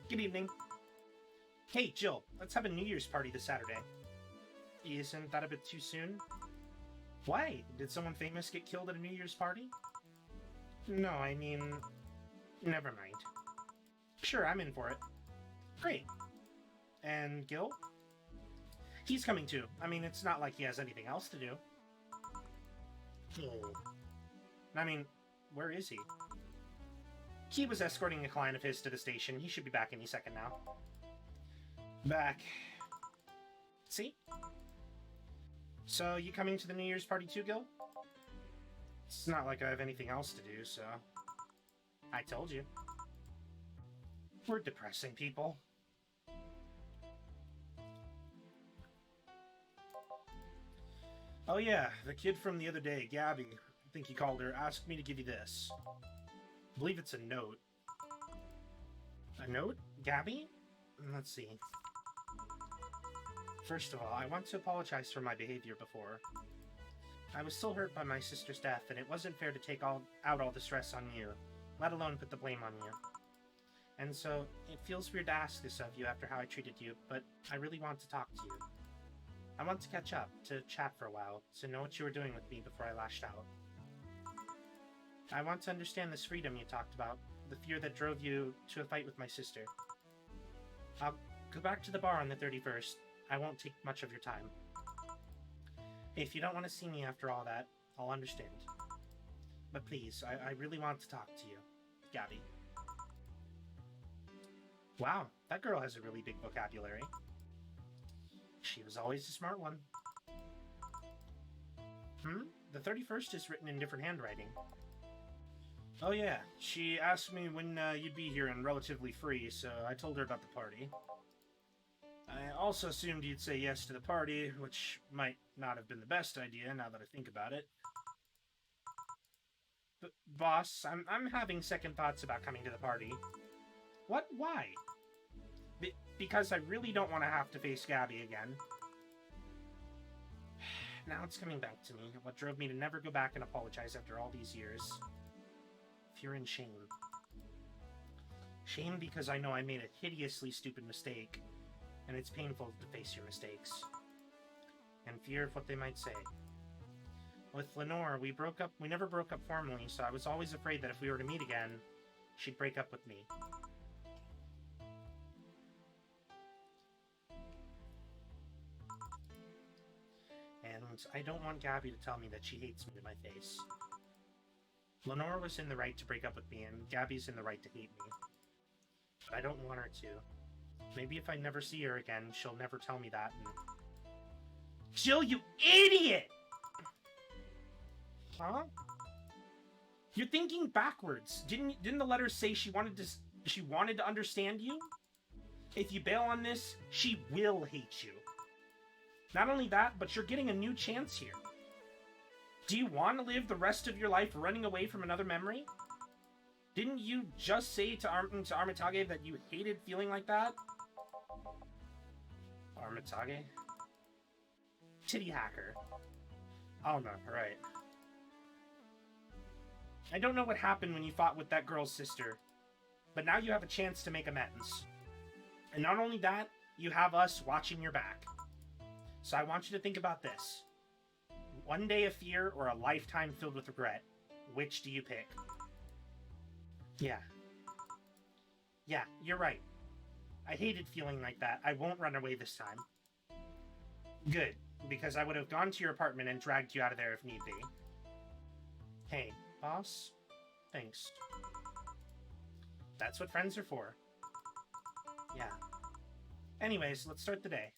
Good evening. Hey, Jill, let's have a New Year's party this Saturday. Isn't that a bit too soon? Why? Did someone famous get killed at a New Year's party? No, I mean... Never mind. Sure, I'm in for it. Great. And Gil? He's coming too. I mean, it's not like he has anything else to do. I mean, where is he? He was escorting a client of his to the station. He should be back any second now. Back. See? So, you coming to the New Year's party too, Gil? It's not like I have anything else to do, so... I told you. We're depressing people. Oh yeah, the kid from the other day, Gabby, I think you called her, asked me to give you this. I believe it's a note. A note? Gabby? Let's see. First of all, I want to apologize for my behavior before. I was still hurt by my sister's death, and it wasn't fair to take out all the stress on you, let alone put the blame on you. And so, it feels weird to ask this of you after how I treated you, but I really want to talk to you. I want to catch up, to chat for a while, to know what you were doing with me before I lashed out. I want to understand this freedom you talked about, the fear that drove you to a fight with my sister. I'll go back to the bar on the 31st. I won't take much of your time. If you don't want to see me after all that, I'll understand. But please, I really want to talk to you, Gabby. Wow, that girl has a really big vocabulary. She was always a smart one. The 31st is written in different handwriting. Oh yeah, she asked me when you'd be here and relatively free, so I told her about the party. I also assumed you'd say yes to the party, which might not have been the best idea now that I think about it. But, boss, I'm having second thoughts about coming to the party. What? Why? Because I really don't want to have to face Gabby again. Now it's coming back to me, what drove me to never go back and apologize after all these years. Fear and shame. Shame because I know I made a hideously stupid mistake, and it's painful to face your mistakes. And fear of what they might say. With Lenore, we never broke up formally, so I was always afraid that if we were to meet again, she'd break up with me. And I don't want Gabby to tell me that she hates me to my face. Lenore was in the right to break up with me, and Gabby's in the right to hate me. But I don't want her to. Maybe if I never see her again, she'll never tell me that, and... Jill, you idiot! Huh? You're thinking backwards. Didn't the letter say she wanted to understand you? If you bail on this, she will hate you. Not only that, but you're getting a new chance here. Do you want to live the rest of your life running away from another memory? Didn't you just say to Armitage that you hated feeling like that? Armitage? Titty hacker. Oh no, right. I don't know what happened when you fought with that girl's sister, but now you have a chance to make amends. And not only that, you have us watching your back. So I want you to think about this. One day of fear or a lifetime filled with regret. Which do you pick? Yeah. Yeah, you're right. I hated feeling like that. I won't run away this time. Good, because I would have gone to your apartment and dragged you out of there if need be. Hey, boss? Thanks. That's what friends are for. Yeah. Anyways, let's start the day.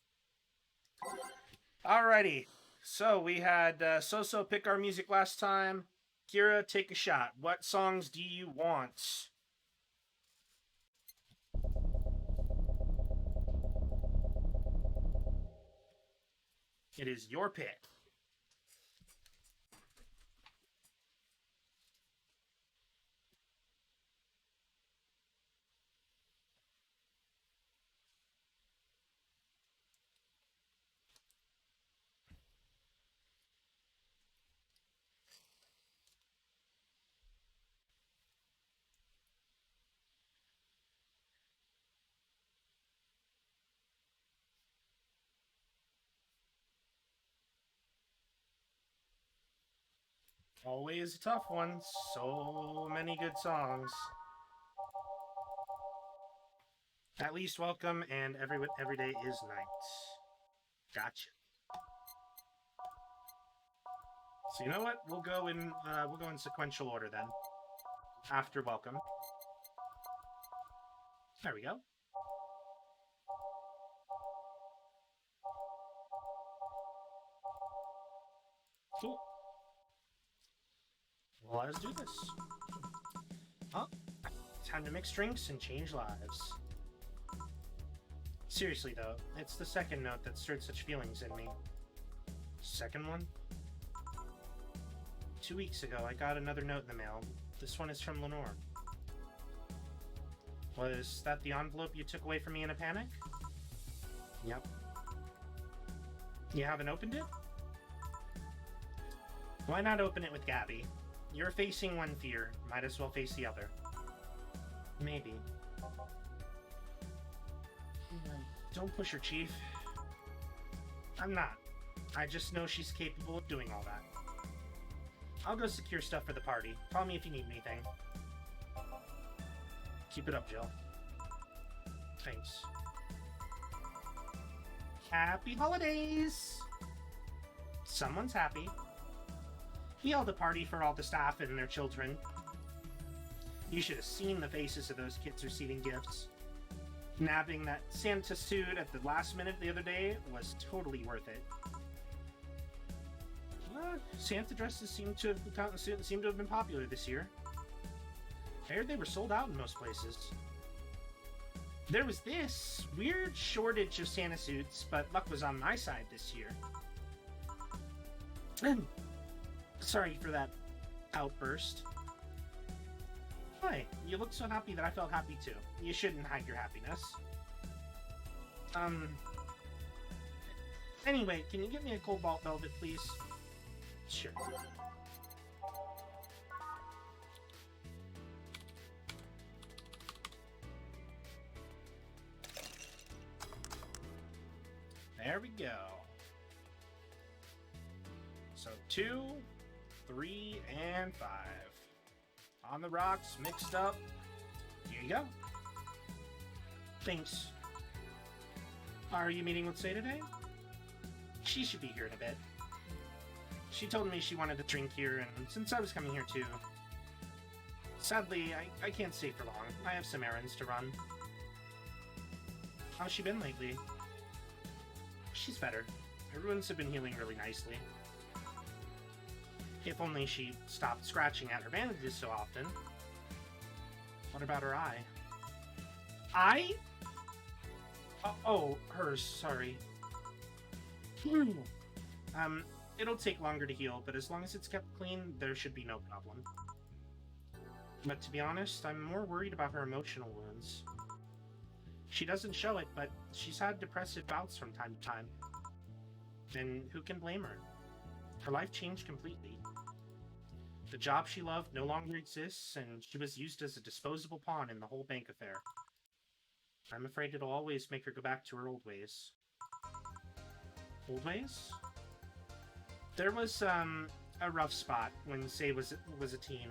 Alrighty. So, we had Soso pick our music last time. Kira, take a shot. What songs do you want? It is your pick. Always a tough one. So many good songs. At least welcome and every day is night. Gotcha. So you know what? We'll go in sequential order then. After welcome. There we go. Cool. Well, let's do this. Huh? Time to mix drinks and change lives. Seriously though, it's the second note that stirred such feelings in me. Second one? 2 weeks ago, I got another note in the mail. This one is from Lenore. Was that the envelope you took away from me in a panic? Yep. You haven't opened it? Why not open it with Gabby? You're facing one fear, might as well face the other. Maybe. Don't push her, Chief. I'm not. I just know she's capable of doing all that. I'll go secure stuff for the party. Call me if you need anything. Keep it up, Jill. Thanks. Happy holidays! Someone's happy. We held a party for all the staff and their children. You should have seen the faces of those kids receiving gifts. Nabbing that Santa suit at the last minute the other day was totally worth it. Santa dresses seem to have been popular this year. I heard they were sold out in most places. There was this weird shortage of Santa suits, but luck was on my side this year. Sorry for that outburst. Why? You looked so happy that I felt happy too. You shouldn't hide your happiness. Anyway, can you get me a cobalt velvet, please? Sure. There we go. So 2, 3, and 5. On the rocks, mixed up. Here you go. Thanks. Are you meeting with Say today? She should be here in a bit. She told me she wanted to drink here, and since I was coming here too. Sadly, I can't stay for long. I have some errands to run. How's she been lately? She's better. Her wounds have been healing really nicely. If only she stopped scratching at her bandages so often. What about her eye? Eye? Oh, hers, sorry. It'll take longer to heal, but as long as it's kept clean, there should be no problem. But to be honest, I'm more worried about her emotional wounds. She doesn't show it, but she's had depressive bouts from time to time. And who can blame her? Her life changed completely. The job she loved no longer exists, and she was used as a disposable pawn in the whole bank affair. I'm afraid it'll always make her go back to her old ways. Old ways? There was, a rough spot when Say was a teen.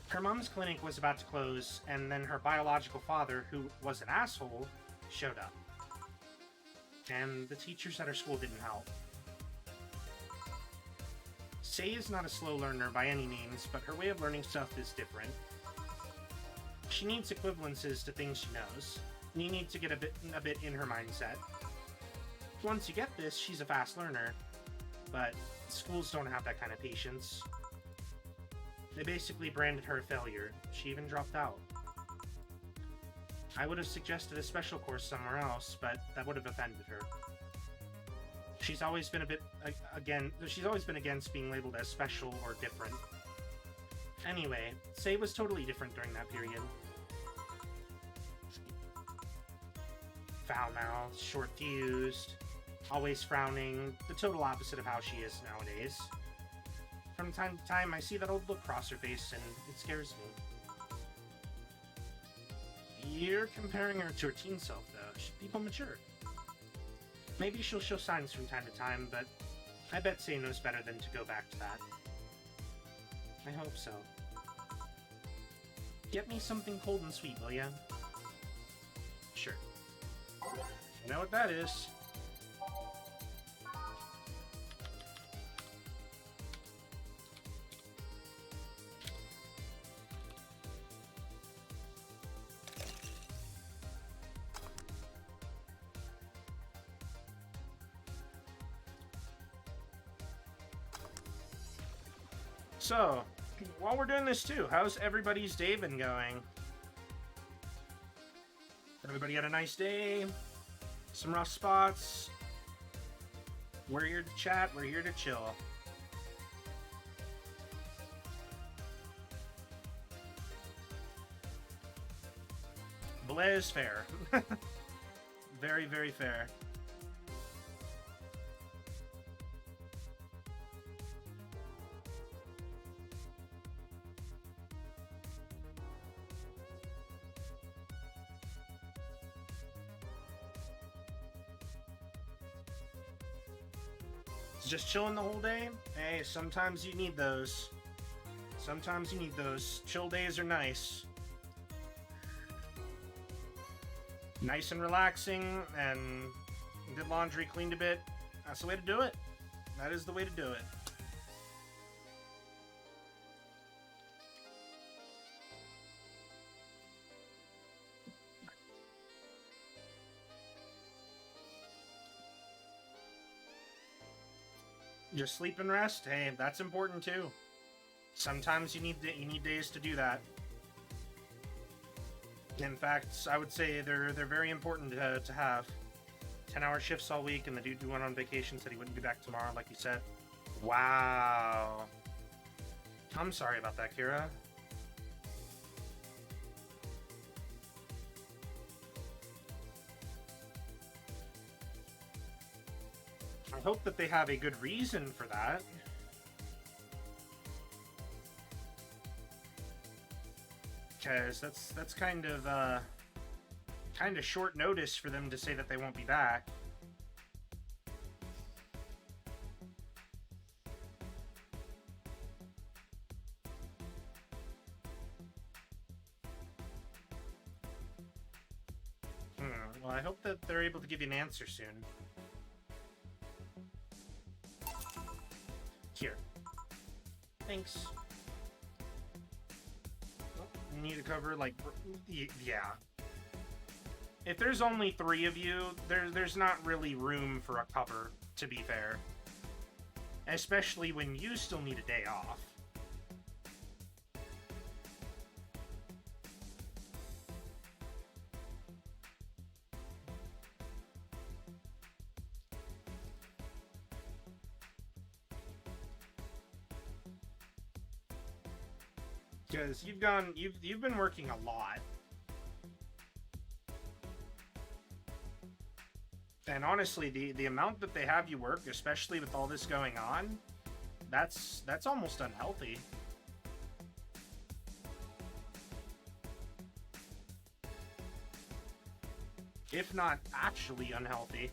Her mom's clinic was about to close, and then her biological father, who was an asshole, showed up. And the teachers at her school didn't help. Say is not a slow learner by any means, but her way of learning stuff is different. She needs equivalences to things she knows. You need to get a bit in her mindset. Once you get this, she's a fast learner, but schools don't have that kind of patience. They basically branded her a failure. She even dropped out. I would have suggested a special course somewhere else, but that would have offended her. She's always been against being labeled as special or different. Anyway, Say was totally different during that period. Foul-mouthed, short-fused, always frowning, the total opposite of how she is nowadays. From time to time, I see that old look cross her face, and it scares me. You're comparing her to her teen self, though. People mature. Maybe she'll show signs from time to time, but I bet Say knows better than to go back to that. I hope so. Get me something cold and sweet, will ya? Sure. You know what that is. So, while we're doing this too, how's everybody's day been going? Everybody had a nice day? Some rough spots? We're here to chat, we're here to chill. Blaze fair. Very, very fair. Just chilling the whole day? Hey, sometimes you need those. Sometimes you need those. Chill days are nice. Nice and relaxing, and did laundry, cleaned a bit. That's the way to do it. That is the way to do it. Just sleep and rest. Hey, that's important too. Sometimes you need days to do that. In fact, I would say they're very important to have. 10-hour shifts all week, and the dude who went on vacation said he wouldn't be back tomorrow, like you said. Wow. I'm sorry about that, Kira. I hope that they have a good reason for that. Because that's kind of short notice for them to say that they won't be back. Well, I hope that they're able to give you an answer soon. Here. Thanks. You need to cover, like, yeah. If there's only 3 of you, there's not really room for a cover, to be fair. Especially when you still need a day off. Because you've been working a lot. And honestly, the amount that they have you work, especially with all this going on, that's almost unhealthy. If not actually unhealthy.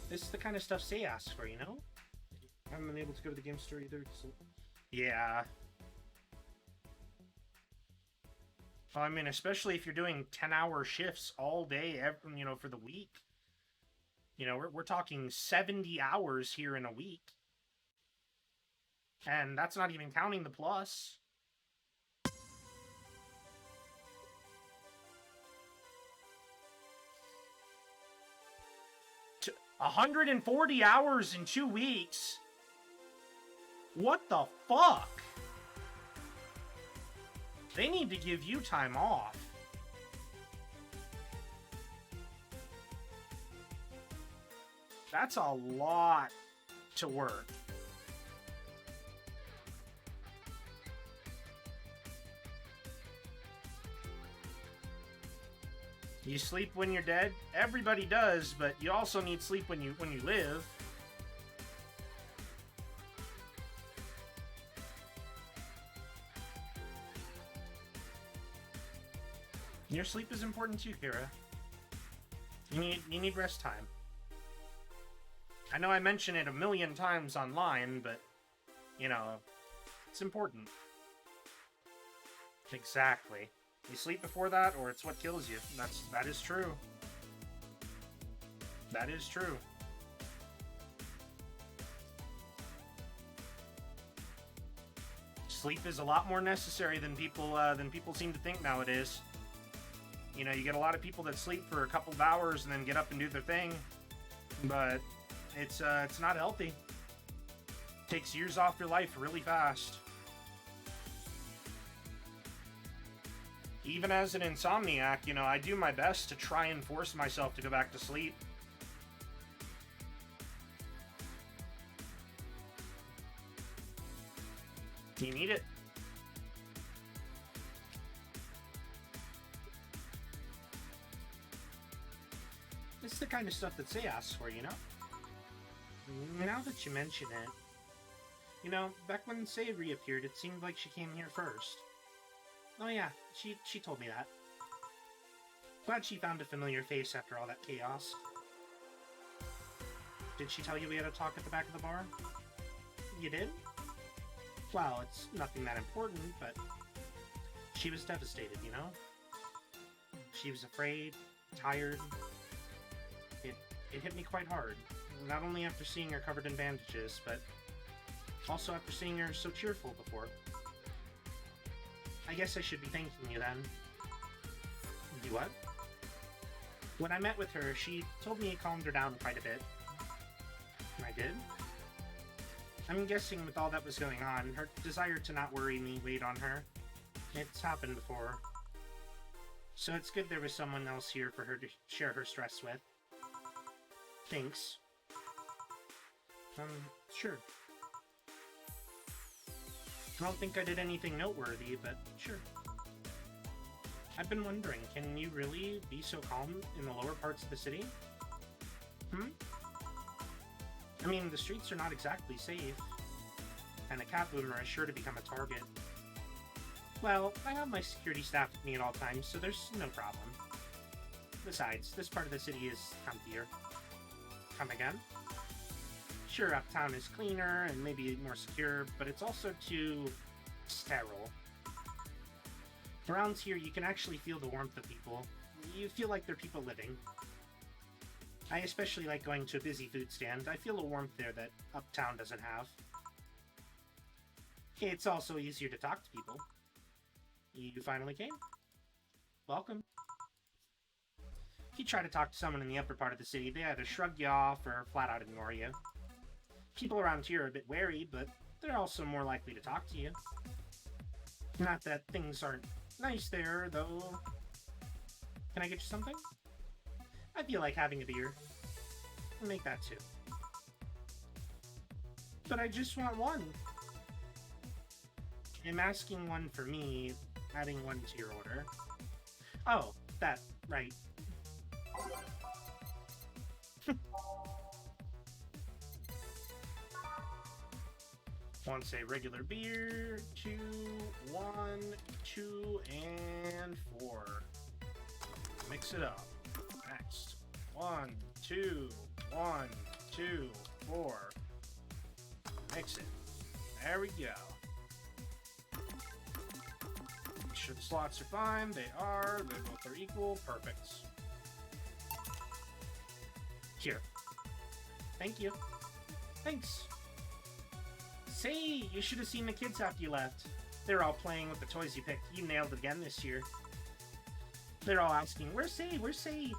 This is the kind of stuff Say asks for, you know? I haven't been able to go to the game store either, so... Yeah. Well, I mean, especially if you're doing 10-hour shifts all day, you know, for the week. You know, we're talking 70 hours here in a week. And that's not even counting the plus. To 140 hours in 2 weeks? What the fuck? They need to give you time off. That's a lot to work. You sleep when you're dead? Everybody does, but you also need sleep when you live. Your sleep is important too, Kira. You need rest time. I know I mention it a million times online, but, you know, It's important. Exactly. You sleep before that, or it's what kills you. That is true. That is true. Sleep is a lot more necessary than people seem to think nowadays. You know, you get a lot of people that sleep for a couple of hours and then get up and do their thing, but it's not healthy. It takes years off your life really fast. Even as an insomniac, you know, I do my best to try and force myself to go back to sleep. You need it. This is the kind of stuff that Say asks for, you know? Now that you mention it, you know, back when Say reappeared, it seemed like she came here first. Oh yeah, she told me that. Glad she found a familiar face after all that chaos. Did she tell you we had a talk at the back of the bar? You did? Well, it's nothing that important, but she was devastated, you know? She was afraid, tired. It hit me quite hard. Not only after seeing her covered in bandages, but also after seeing her so cheerful before. I guess I should be thanking you then. You what? When I met with her, she told me it calmed her down quite a bit. I did? I'm guessing with all that was going on, her desire to not worry me weighed on her. It's happened before. So it's good there was someone else here for her to share her stress with. Thanks. Sure. I don't think I did anything noteworthy, but sure. I've been wondering, can you really be so calm in the lower parts of the city? I mean, the streets are not exactly safe, and a cat boomer is sure to become a target. Well, I have my security staff with me at all times, so there's no problem. Besides, this part of the city is comfier. Come again? Sure, uptown is cleaner and maybe more secure, but it's also too sterile. Around here, you can actually feel the warmth of people. You feel like they're people living. I especially like going to a busy food stand. I feel a warmth there that uptown doesn't have. It's also easier to talk to people. You finally came? Welcome. If you try to talk to someone in the upper part of the city, they either shrug you off or flat out ignore you. People around here are a bit wary, but they're also more likely to talk to you. Not that things aren't nice there, though. Can I get you something? I feel like having a beer. I'll make that too. But I just want one. I'm asking one for me, adding one to your order. Oh, that, right. Wants a regular beer, 2, 1, 2, and 4. Mix it up. Next. 1, 2, 1, 2, 4. Mix it. There we go. Make sure the slots are fine. They are. They both are equal. Perfect. Here. Thank you. Thanks. Say, you should have seen the kids after you left. They're all playing with the toys you picked. You nailed it again this year. They're all asking, where's Say? Where's Say?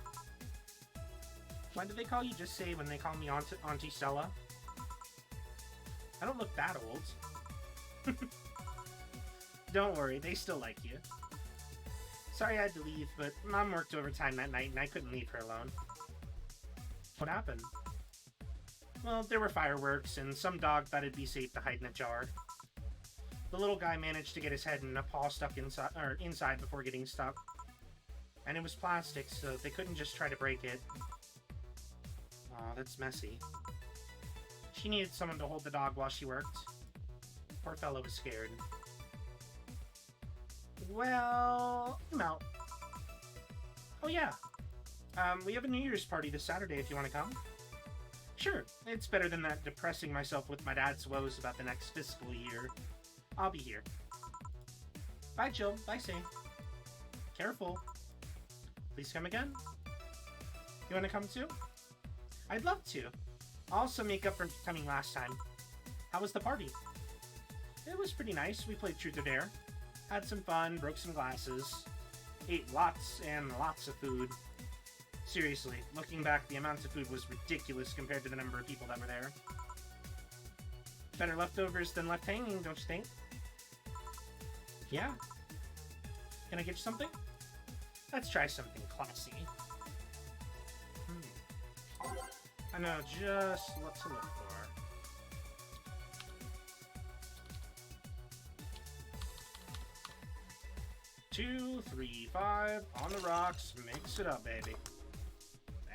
Why do they call you just Say when they call me Auntie Stella? I don't look that old. Don't worry, they still like you. Sorry I had to leave, but Mom worked overtime that night and I couldn't leave her alone. What happened? Well, there were fireworks, and some dog thought it'd be safe to hide in a jar. The little guy managed to get his head and a paw stuck inside before getting stuck. And it was plastic, so they couldn't just try to break it. Oh, that's messy. She needed someone to hold the dog while she worked. Poor fellow was scared. Well, I'm out. Oh yeah. We have a New Year's party this Saturday if you want to come. Sure, it's better than that depressing myself with my dad's woes about the next fiscal year. I'll be here. Bye, Jill. Bye, Sam. Careful. Please come again. You want to come too? I'd love to. I'll also make up for coming last time. How was the party? It was pretty nice. We played Truth or Dare. Had some fun, broke some glasses. Ate lots and lots of food. Seriously, looking back, the amount of food was ridiculous compared to the number of people that were there. Better leftovers than left hanging, don't you think? Yeah. Can I get you something? Let's try something classy. I know just what to look for. Two, three, five, on the rocks, mix it up, baby.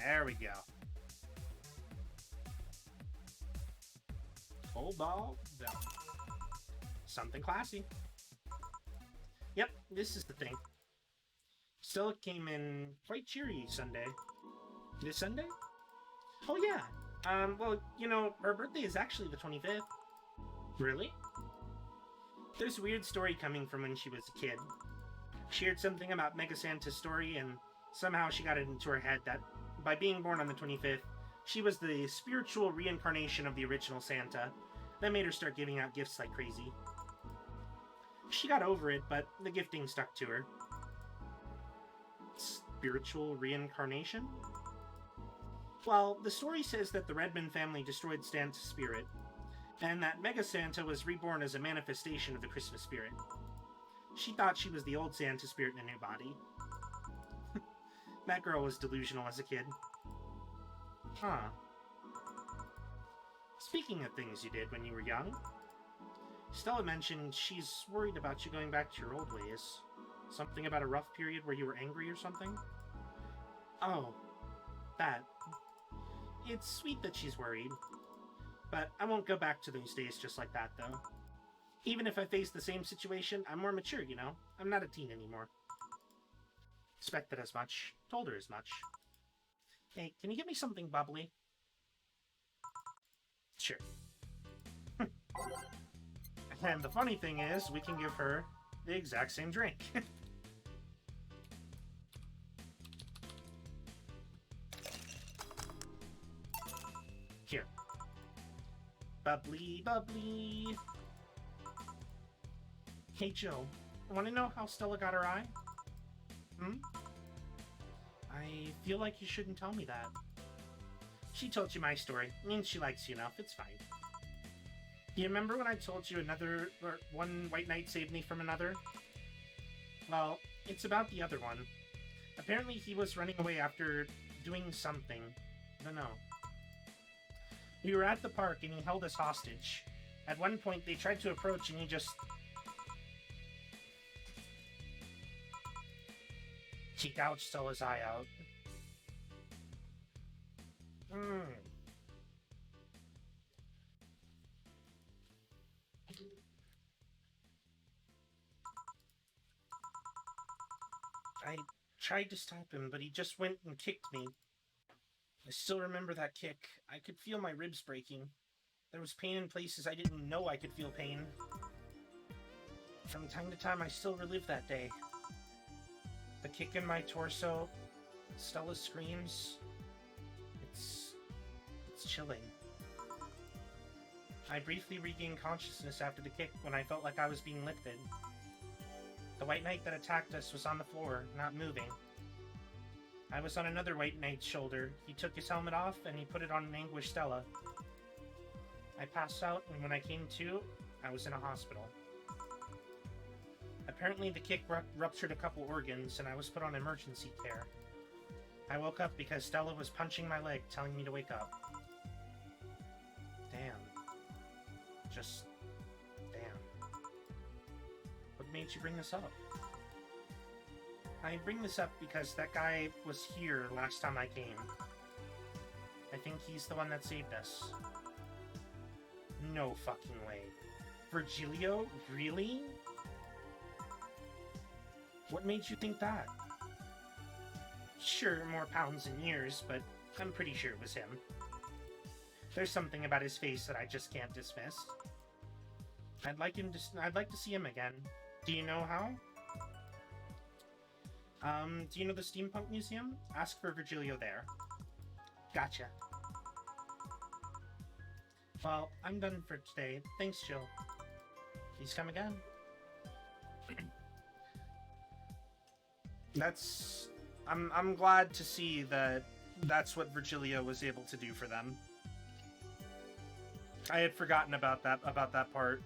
There we go. Cold ball, bell. Something classy. Yep, this is the thing. Stella came in quite cheery Sunday. This Sunday? Oh yeah. Well, you know, her birthday is actually the 25th. Really? There's a weird story coming from when she was a kid. She heard something about Mega Santa's story, and somehow she got it into her head that by being born on the 25th, she was the spiritual reincarnation of the original Santa. That made her start giving out gifts like crazy. She got over it, but the gifting stuck to her. Spiritual reincarnation? Well, the story says that the Redmond family destroyed Santa's spirit, and that Mega Santa was reborn as a manifestation of the Christmas spirit. She thought she was the old Santa spirit in a new body. That girl was delusional as a kid. Huh. Speaking of things you did when you were young, Stella mentioned she's worried about you going back to your old ways. Something about a rough period where you were angry or something? Oh, that. It's sweet that she's worried, but I won't go back to those days just like that, though. Even if I face the same situation, I'm more mature, you know? I'm not a teen anymore. Expected as much. Told her as much. Hey, can you get me something bubbly? Sure. And the funny thing is, we can give her the exact same drink. Here. Bubbly, bubbly. Hey, Joe. Want to know how Stella got her eye? I feel like you shouldn't tell me that. She told you my story. Means she likes you enough. It's fine. Do you remember when I told you one white knight saved me from another? Well, it's about the other one. Apparently he was running away after doing something. I don't know. We were at the park and he held us hostage. At one point they tried to approach and he just... She gouged Stella's eye out. I tried to stop him, but he just went and kicked me. I still remember that kick. I could feel my ribs breaking. There was pain in places I didn't know I could feel pain. From time to time, I still relive that day. The kick in my torso, Stella's screams. It's chilling. I briefly regained consciousness after the kick when I felt like I was being lifted. The white knight that attacked us was on the floor, not moving. I was on another white knight's shoulder. He took his helmet off and he put it on an anguished Stella. I passed out, and when I came to, I was in a hospital. Apparently the kick ruptured a couple organs and I was put on emergency care. I woke up because Stella was punching my leg, telling me to wake up. Damn. Just... damn. What made you bring this up? I bring this up because that guy was here last time I came. I think he's the one that saved us. No fucking way. Virgilio? Really? What made you think that? Sure, more pounds and years, but I'm pretty sure it was him. There's something about his face that I just can't dismiss. I'd like to see him again. Do you know how? Do you know the Steampunk Museum? Ask for Virgilio there. Gotcha. Well, I'm done for today. Thanks, Jill. Please come again. I'm glad to see that that's what Virgilio was able to do for them. I had forgotten about that part.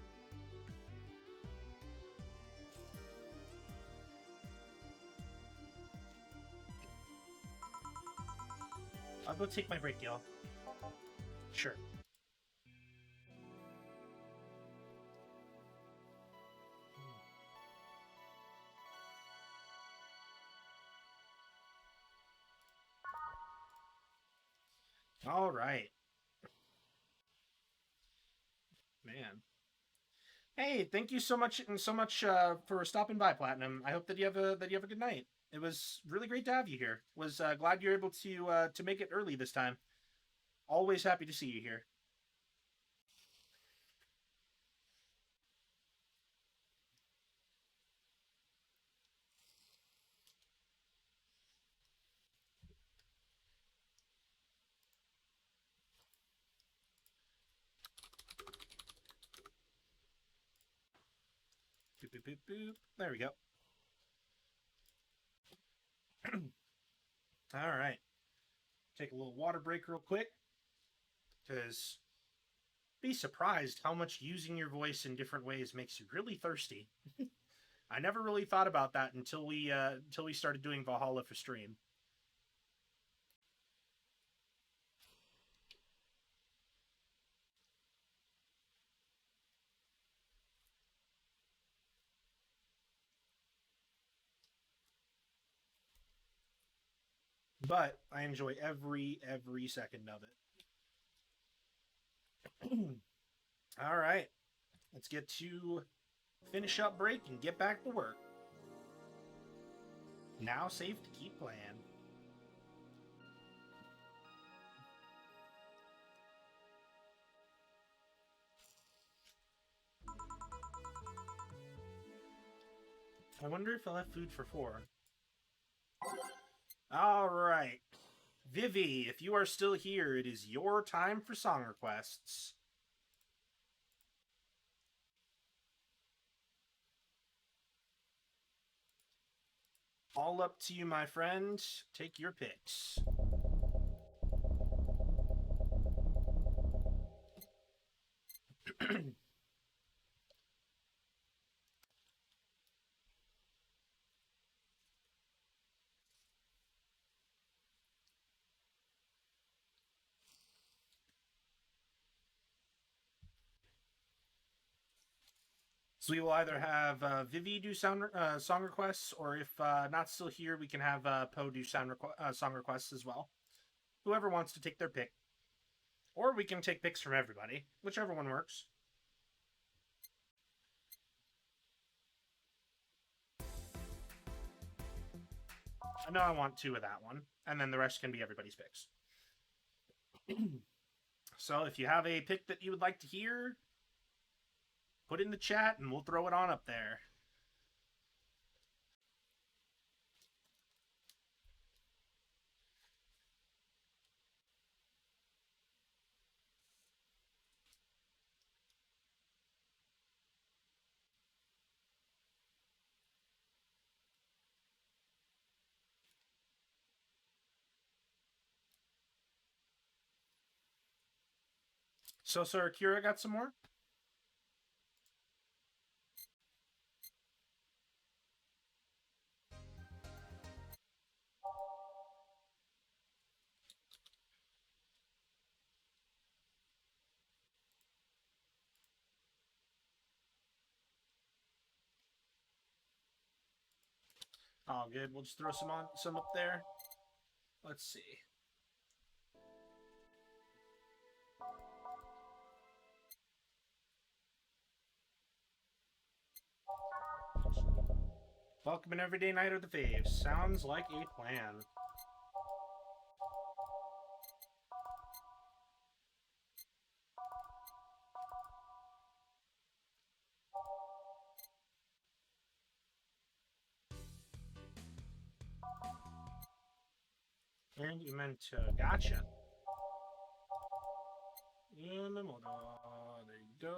I'll go take my break, y'all. Sure. All right. Man. Hey, thank you so much for stopping by, Platinum. I hope that you have a good night. It was really great to have you here. Was glad you're able to make it early this time. Always happy to see you here. Boop, boop, boop, boop. There we go. All right. Take a little water break real quick, because be surprised how much using your voice in different ways makes you really thirsty. I never really thought about that until we started doing Valhalla for stream. But I enjoy every second of it. All right, let's get to finish up break and get back to work. Now safe to keep playing. I wonder if I'll have food for 4. All right. Vivi, if you are still here, it is your time for song requests. All up to you, my friend. Take your picks. So we will either have Vivi do song requests, or if not still here, we can have Poe do song requests as well. Whoever wants to take their pick. Or we can take picks from everybody. Whichever one works. I know I want 2 of that one, and then the rest can be everybody's picks. So if you have a pick that you would like to hear, put it in the chat and we'll throw it on up there. So, Akira got some more? Oh, good. We'll just throw some up there. Let's see. Welcome an everyday night of the faves. Sounds like a plan. And you meant to. Gotcha. Yamamoto. There you go.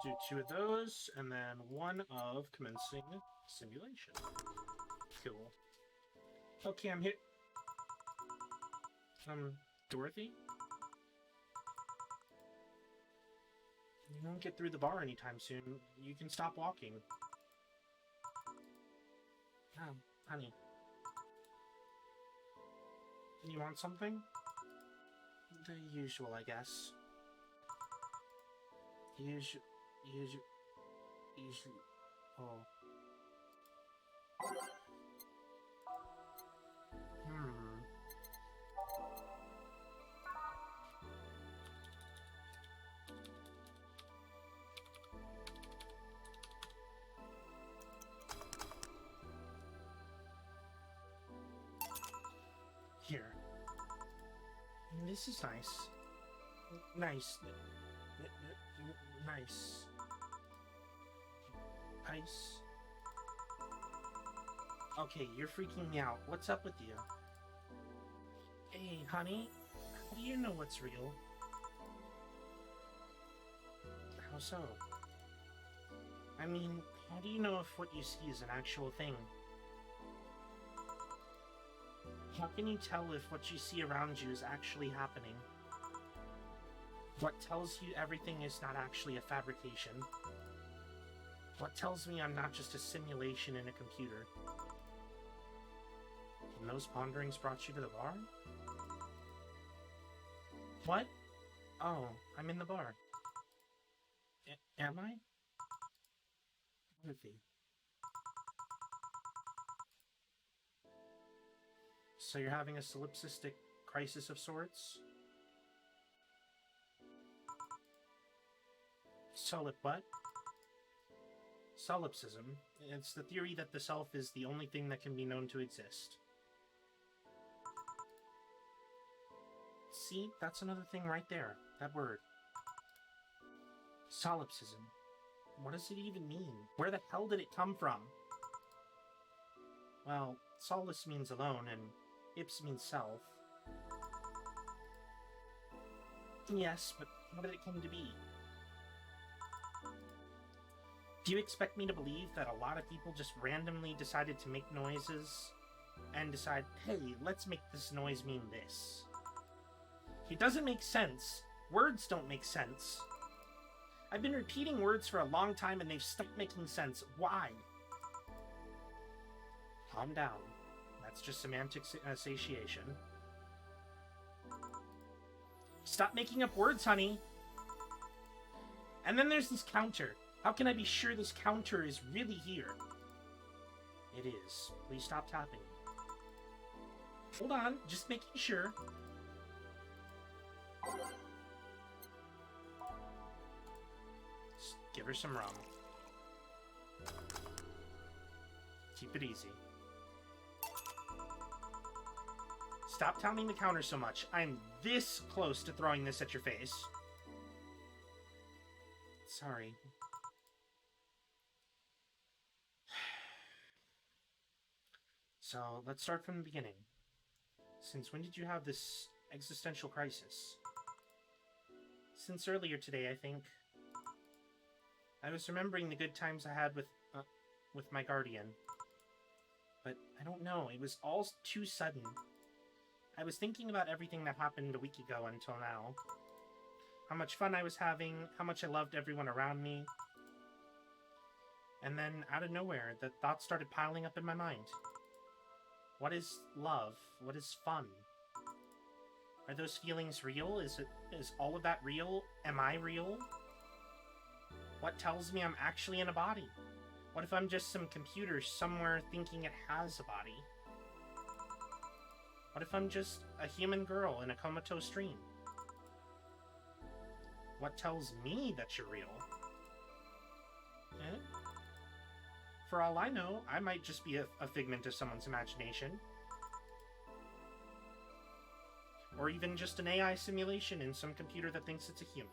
Do 2 of those, and then 1 of commencing simulation. Cool. Okay, I'm here. Dorothy? You won't get through the bar anytime soon. You can stop walking. Oh, honey. You want something? The usual, I guess. Usual. Oh. Here. This is nice. Nice. Nice. Ice. Okay, you're freaking me out. What's up with you? Hey, honey. How do you know what's real? How so? I mean, how do you know if what you see is an actual thing? How can you tell if what you see around you is actually happening? What tells you everything is not actually a fabrication? What tells me I'm not just a simulation in a computer? And those ponderings brought you to the bar? What? Oh, I'm in the bar. Am I? Dorothy. So you're having a solipsistic crisis of sorts? Solip what? Solipsism. It's the theory that the self is the only thing that can be known to exist. See? That's another thing right there. That word. Solipsism. What does it even mean? Where the hell did it come from? Well, solus means alone, and ips means self. Yes, but how did it come to be? Do you expect me to believe that a lot of people just randomly decided to make noises and decide, hey, let's make this noise mean this? It doesn't make sense. Words don't make sense. I've been repeating words for a long time and they've stopped making sense. Why? Calm down. That's just semantic satiation. Stop making up words, honey. And then there's this counter. How can I be sure this counter is really here? It is. Please stop tapping. Hold on, just making sure. Just give her some rum. Keep it easy. Stop pounding the counter so much. I'm this close to throwing this at your face. Sorry. So, let's start from the beginning. Since when did you have this existential crisis? Since earlier today, I think. I was remembering the good times I had with my guardian. But I don't know, it was all too sudden. I was thinking about everything that happened a week ago until now. How much fun I was having, how much I loved everyone around me. And then, out of nowhere, the thoughts started piling up in my mind. What is love? What is fun? Are those feelings real? Is all of that real? Am I real? What tells me I'm actually in a body? What if I'm just some computer somewhere thinking it has a body? What if I'm just a human girl in a comatose dream? What tells me that you're real? Eh? For all I know, I might just be a figment of someone's imagination. Or even just an AI simulation in some computer that thinks it's a human.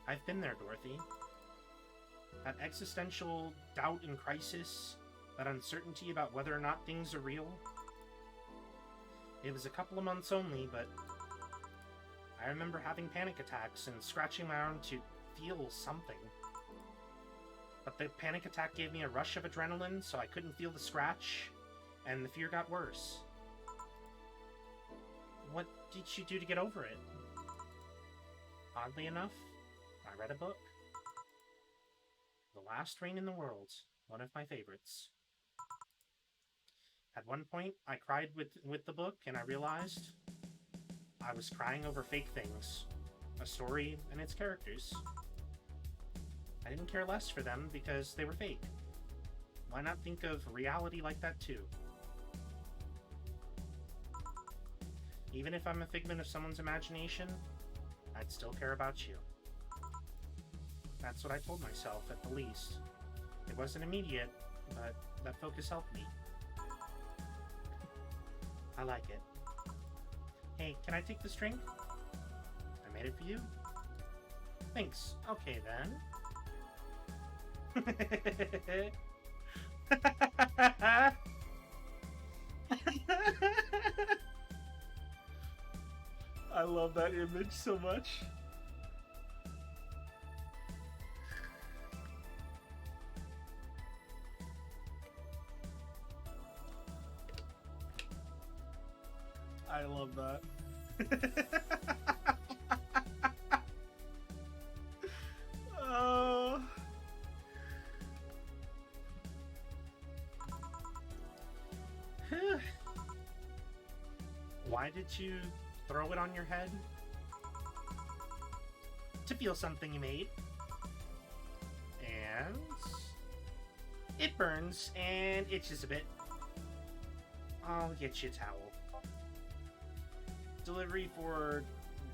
I've been there, Dorothy. That existential doubt and crisis, That uncertainty about whether or not things are real. It was a couple of months only, but I remember having panic attacks and scratching my arm to feel something. But the panic attack gave me a rush of adrenaline, so I couldn't feel the scratch, and the fear got worse. What did you do to get over it? Oddly enough, I read a book. The Last Rain in the World, one of my favorites. At one point, I cried with the book, and I realized I was crying over fake things, a story and its characters. I didn't care less for them because they were fake. Why not think of reality like that too? Even if I'm a figment of someone's imagination, I'd still care about you. That's what I told myself, at the least. It wasn't immediate, but that focus helped me. I like it. Hey, can I take this drink? I made it for you. Thanks. Okay, then. I love that image so much. I love that. Oh. Why did you throw it on your head? To feel something you made. And it burns and itches a bit. I'll get you a towel. Delivery for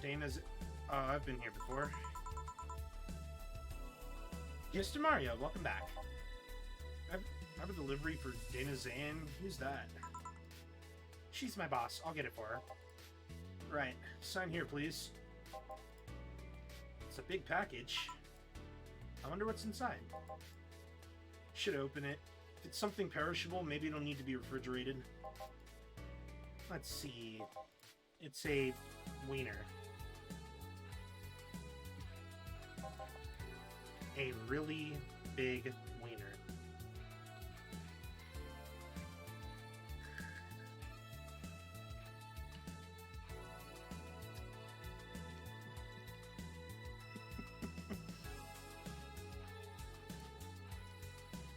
Dana's... Oh, I've been here before. Mr. Mario, welcome back. I have a delivery for Dana Zan. Who's that? She's my boss. I'll get it for her. Right. Sign here, please. It's a big package. I wonder what's inside. Should open it. If it's something perishable, maybe it'll need to be refrigerated. Let's see. It's a wiener. A really big wiener.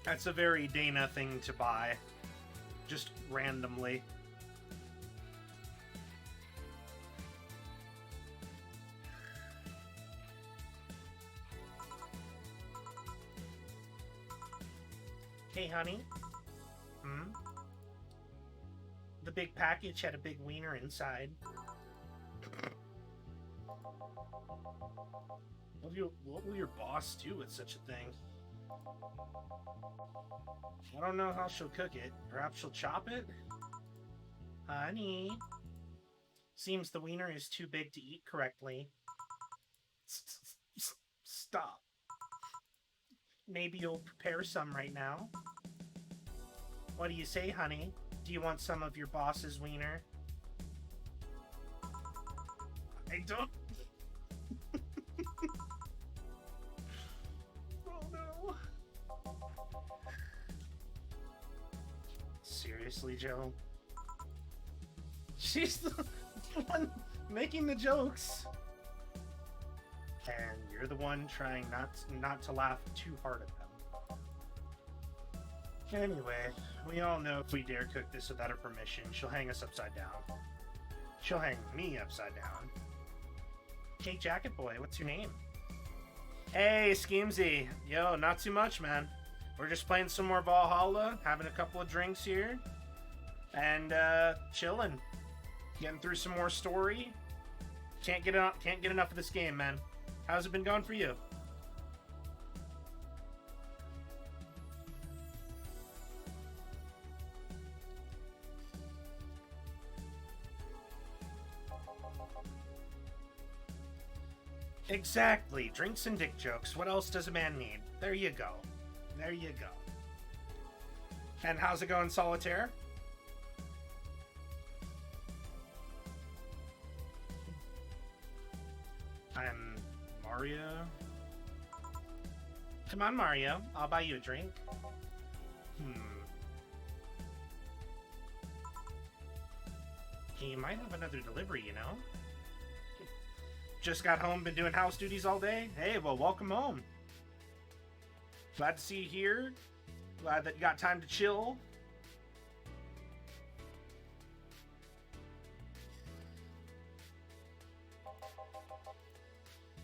That's a very Dana thing to buy. Just randomly. Hey, honey. The big package had a big wiener inside. What will your boss do with such a thing? I don't know how she'll cook it. Perhaps she'll chop it? Honey. Seems the wiener is too big to eat correctly. Stop. Maybe you'll prepare some right now. What do you say, honey? Do you want some of your boss's wiener? I don't... Oh no. Seriously, Joe? She's the one making the jokes. And you're the one trying not to laugh too hard at them. Anyway, we all know if we dare cook this without her permission, she'll hang us upside down. She'll hang me upside down. Hey, Jacket Boy, what's your name? Hey, Schemesy. Yo, not too much, man. We're just playing some more Valhalla, having a couple of drinks here, and chilling. Getting through some more story. Can't get enough of this game, man. How's it been going for you? Exactly. Drinks and dick jokes. What else does a man need? There you go. There you go. And how's it going, Solitaire? I'm Mario. Come on, Mario. I'll buy you a drink. He might have another delivery, you know? Just got home, been doing house duties all day? Hey, well, welcome home. Glad to see you here. Glad that you got time to chill.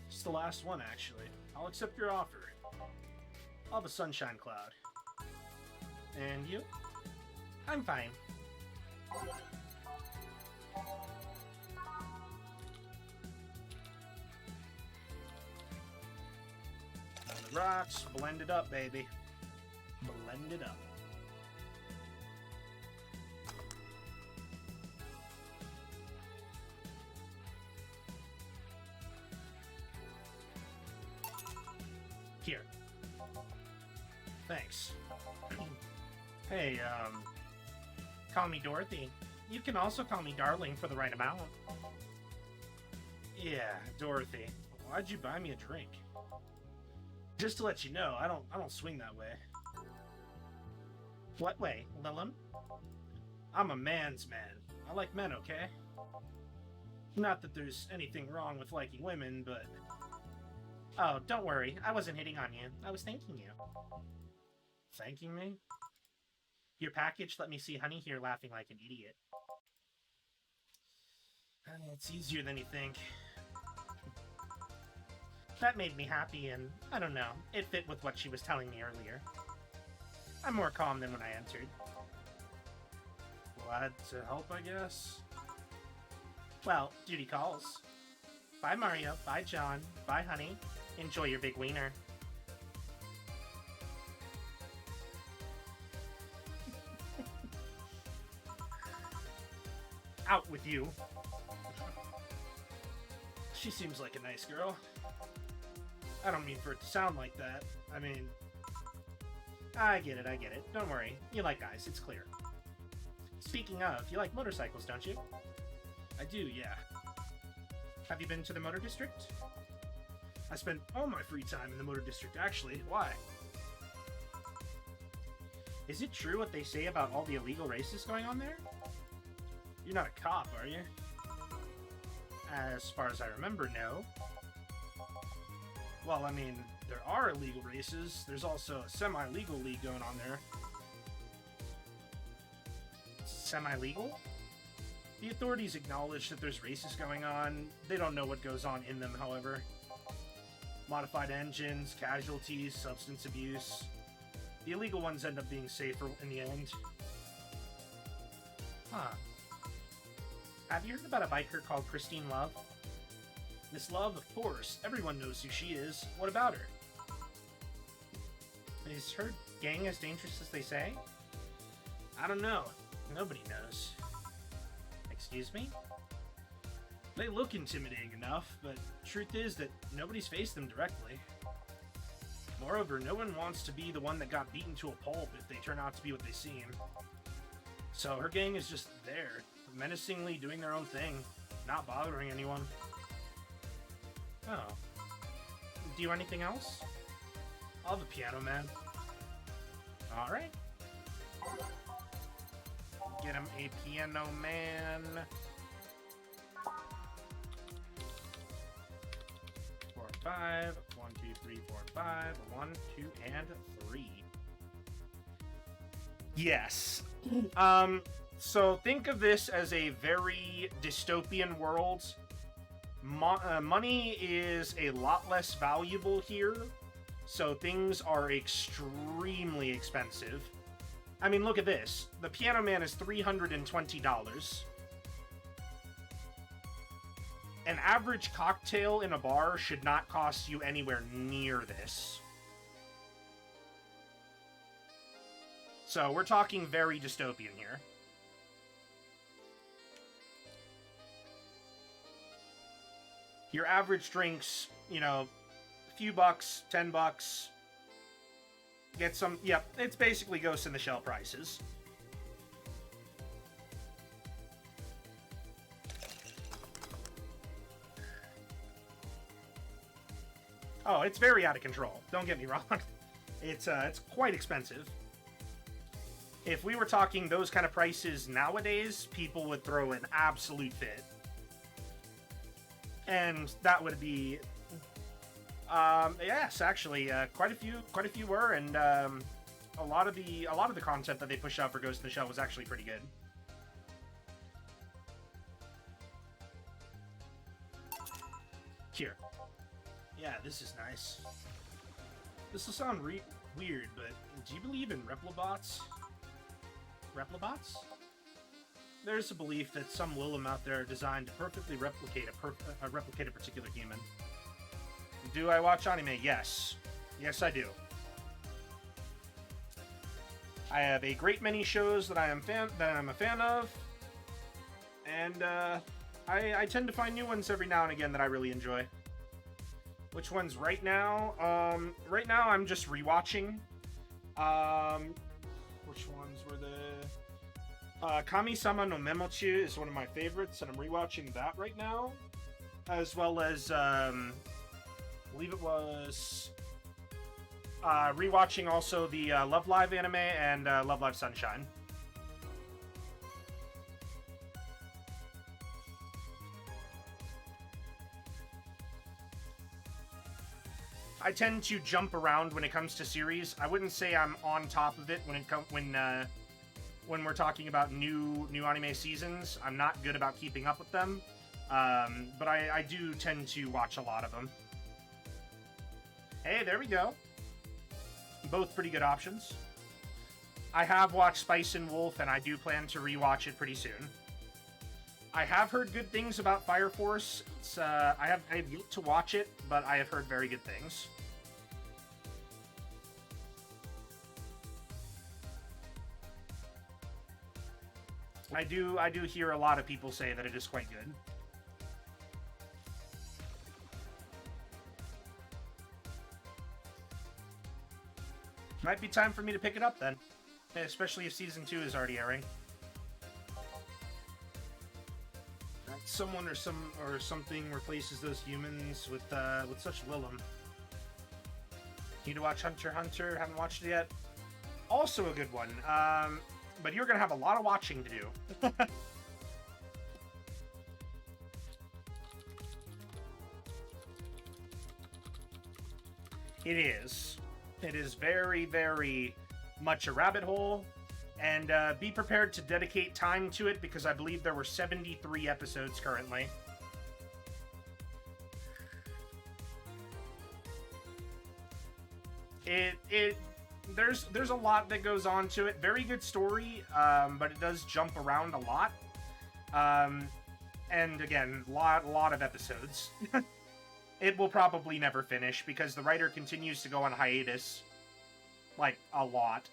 It's the last one, actually. I'll accept your offer. I'll have a sunshine cloud. And you? I'm fine. On the rocks, blend it up, baby. Blend it up. Here. Thanks. Hey, call me Dorothy. You can also call me Darling for the right amount. Yeah, Dorothy. Why'd you buy me a drink? Just to let you know, I don't swing that way. What way, Lillum? I'm a man's man. I like men, okay? Not that there's anything wrong with liking women, but... Oh, don't worry. I wasn't hitting on you. I was thanking you. Thanking me? Your package let me see Honey here laughing like an idiot. It's easier than you think. That made me happy and, I don't know, it fit with what she was telling me earlier. I'm more calm than when I entered. Glad to help, I guess? Well, duty calls. Bye, Mario. Bye, John. Bye, Honey. Enjoy your big wiener. Out with you. She seems like a nice girl. I don't mean for it to sound like that. I mean... I get it, I get it. Don't worry. You like guys, it's clear. Speaking of, you like motorcycles, don't you? I do, yeah. Have you been to the Motor District? I spend all my free time in the Motor District, actually. Why? Is it true what they say about all the illegal races going on there? You're not a cop, are you? As far as I remember, no. Well, I mean, there are illegal races. There's also a semi-legal league going on there. Semi-legal? The authorities acknowledge that there's races going on. They don't know what goes on in them, however. Modified engines, casualties, substance abuse. The illegal ones end up being safer in the end. Huh. Have you heard about a biker called Christine Love? Miss Love, of course. Everyone knows who she is. What about her? Is her gang as dangerous as they say? I don't know. Nobody knows. Excuse me? They look intimidating enough, but truth is that nobody's faced them directly. Moreover, no one wants to be the one that got beaten to a pulp if they turn out to be what they seem. So her gang is just there, menacingly doing their own thing, not bothering anyone. Oh. Do you want anything else? I'll have a piano man. Alright. Get him a piano man. 4, 5. 1, 2, 3, 4, 5. 1, 2, and 3. Yes. So think of this as a very dystopian world. Money is a lot less valuable here, so things are extremely expensive. I mean, look at this. The Piano Man is $320. An average cocktail in a bar should not cost you anywhere near this. So we're talking very dystopian here. Your average drinks, you know, a few bucks, $10. Get some, yep, it's basically Ghost in the Shell prices. Oh, it's very out of control. Don't get me wrong. It's quite expensive. If we were talking those kind of prices nowadays, people would throw an absolute fit. And that would be, yes, actually, quite a few were, and a lot of the content that they pushed out for Ghost in the Shell was actually pretty good. Here. Yeah, this is nice. This will sound weird, but do you believe in replibots? Replibots? There's a belief that some Willem out there are designed to perfectly replicate a particular human. Do I watch anime? Yes. Yes, I do. I have a great many shows that I'm a fan of, and I tend to find new ones every now and again that I really enjoy. Which ones right now? Right now I'm just rewatching. Which ones were the? Kami-sama no Memochu is one of my favorites, and I'm rewatching that right now, as well as I believe it was rewatching also the Love Live anime and Love Live Sunshine. I tend to jump around when it comes to series. I wouldn't say I'm on top of it when we're talking about new anime seasons. I'm not good about keeping up with them, but I do tend to watch a lot of them. Hey, there we go. Both pretty good options. I have watched Spice and Wolf, and I do plan to rewatch it pretty soon. I have heard good things about Fire Force. I have yet to watch it, but I have heard very good things. I do hear a lot of people say that it is quite good. Might be time for me to pick it up then, especially if Season 2 is already airing. Someone or something replaces those humans with such Willem. Need to watch Hunter x Hunter. Haven't watched it yet. Also a good one. But you're gonna have a lot of watching to do. It is. It is very, very much a rabbit hole. And be prepared to dedicate time to it, because I believe there were 73 episodes currently. There's a lot that goes on to it. Very good story, but it does jump around a lot. And again, lot of episodes. It will probably never finish, because the writer continues to go on hiatus, like, a lot.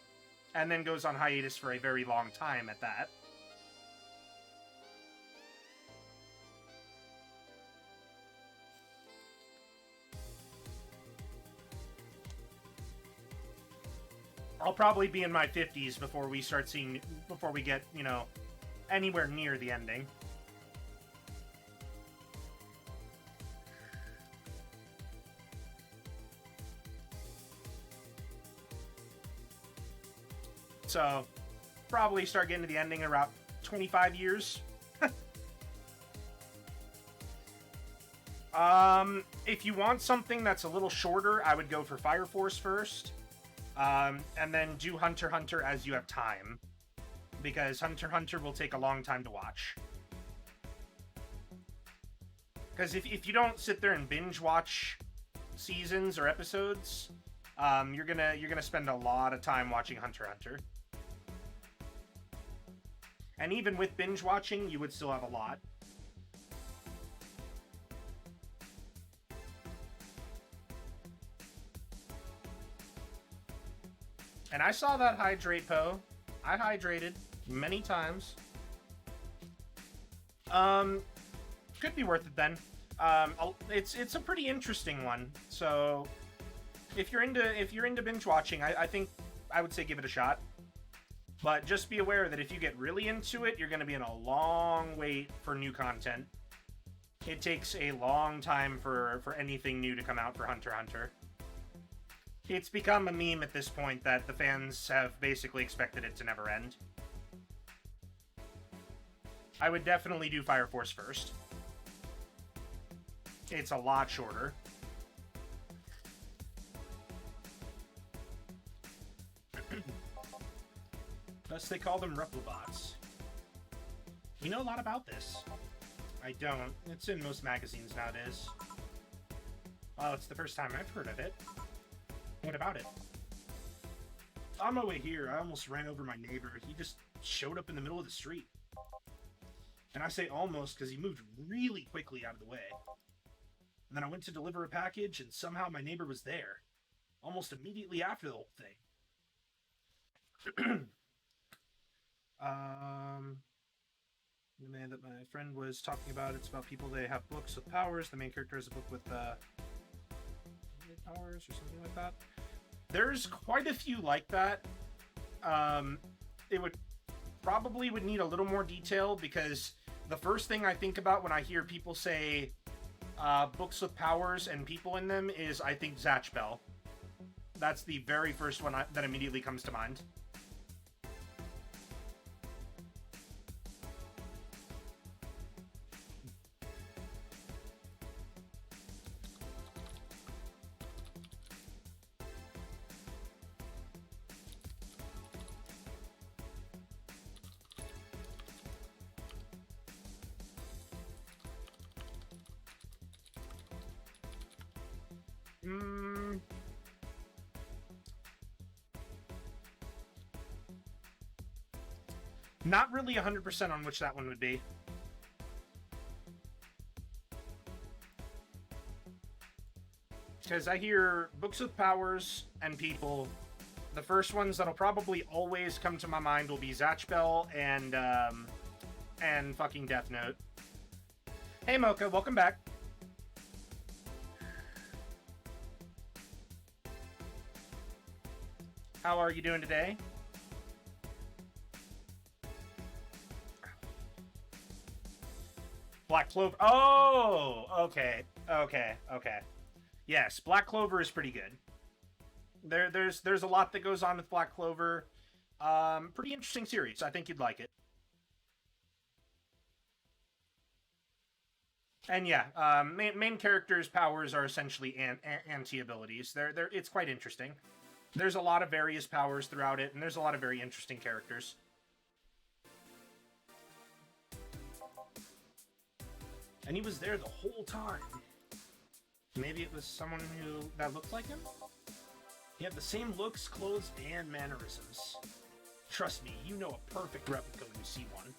And then goes on hiatus for a very long time at that. I'll probably be in my 50s before we get, anywhere near the ending. So, probably start getting to the ending in about 25 years. If you want something that's a little shorter, I would go for Fire Force first. And then do Hunter x Hunter as you have time. Because Hunter x Hunter will take a long time to watch. Because if you don't sit there and binge watch seasons or episodes, you're gonna spend a lot of time watching Hunter x Hunter. And even with binge watching, you would still have a lot. And I saw that hydrate, Poe. I hydrated many times. Could be worth it then. It's a pretty interesting one. So if you're into binge watching, I think I would say give it a shot. But just be aware that if you get really into it, you're going to be in a long wait for new content. It takes a long time for anything new to come out for Hunter x Hunter. It's become a meme at this point that the fans have basically expected it to never end. I would definitely do Fire Force first. It's a lot shorter. Thus they call them Replibots. You know a lot about this. I don't. It's in most magazines nowadays. Well, it's the first time I've heard of it. What about it? On my way here, I almost ran over my neighbor. He just showed up in the middle of the street. And I say almost because he moved really quickly out of the way. And then I went to deliver a package, and somehow my neighbor was there. Almost immediately after the whole thing. The man that my friend was talking about, it's about people, they have books with powers. The main character has a book with powers or something like that. There's quite a few like that. It would probably need a little more detail, because the first thing I think about when I hear people say books with powers and people in them is, I think, Zatch Bell. That's the very first one that immediately comes to mind. Not really 100% on which that one would be. Because I hear books with powers and people. The first ones that'll probably always come to my mind will be Zatch Bell and fucking Death Note. Hey Mocha, welcome back. How are you doing today? Black Clover. Oh, okay. Yes, Black Clover is pretty good. There's a lot that goes on with Black Clover. Pretty interesting series. I think you'd like it. And yeah, main characters' powers are essentially anti-abilities. It's quite interesting. There's a lot of various powers throughout it, and there's a lot of very interesting characters. And he was there the whole time. Maybe it was someone that looked like him? He had the same looks, clothes, and mannerisms. Trust me, you know a perfect replica when you see one.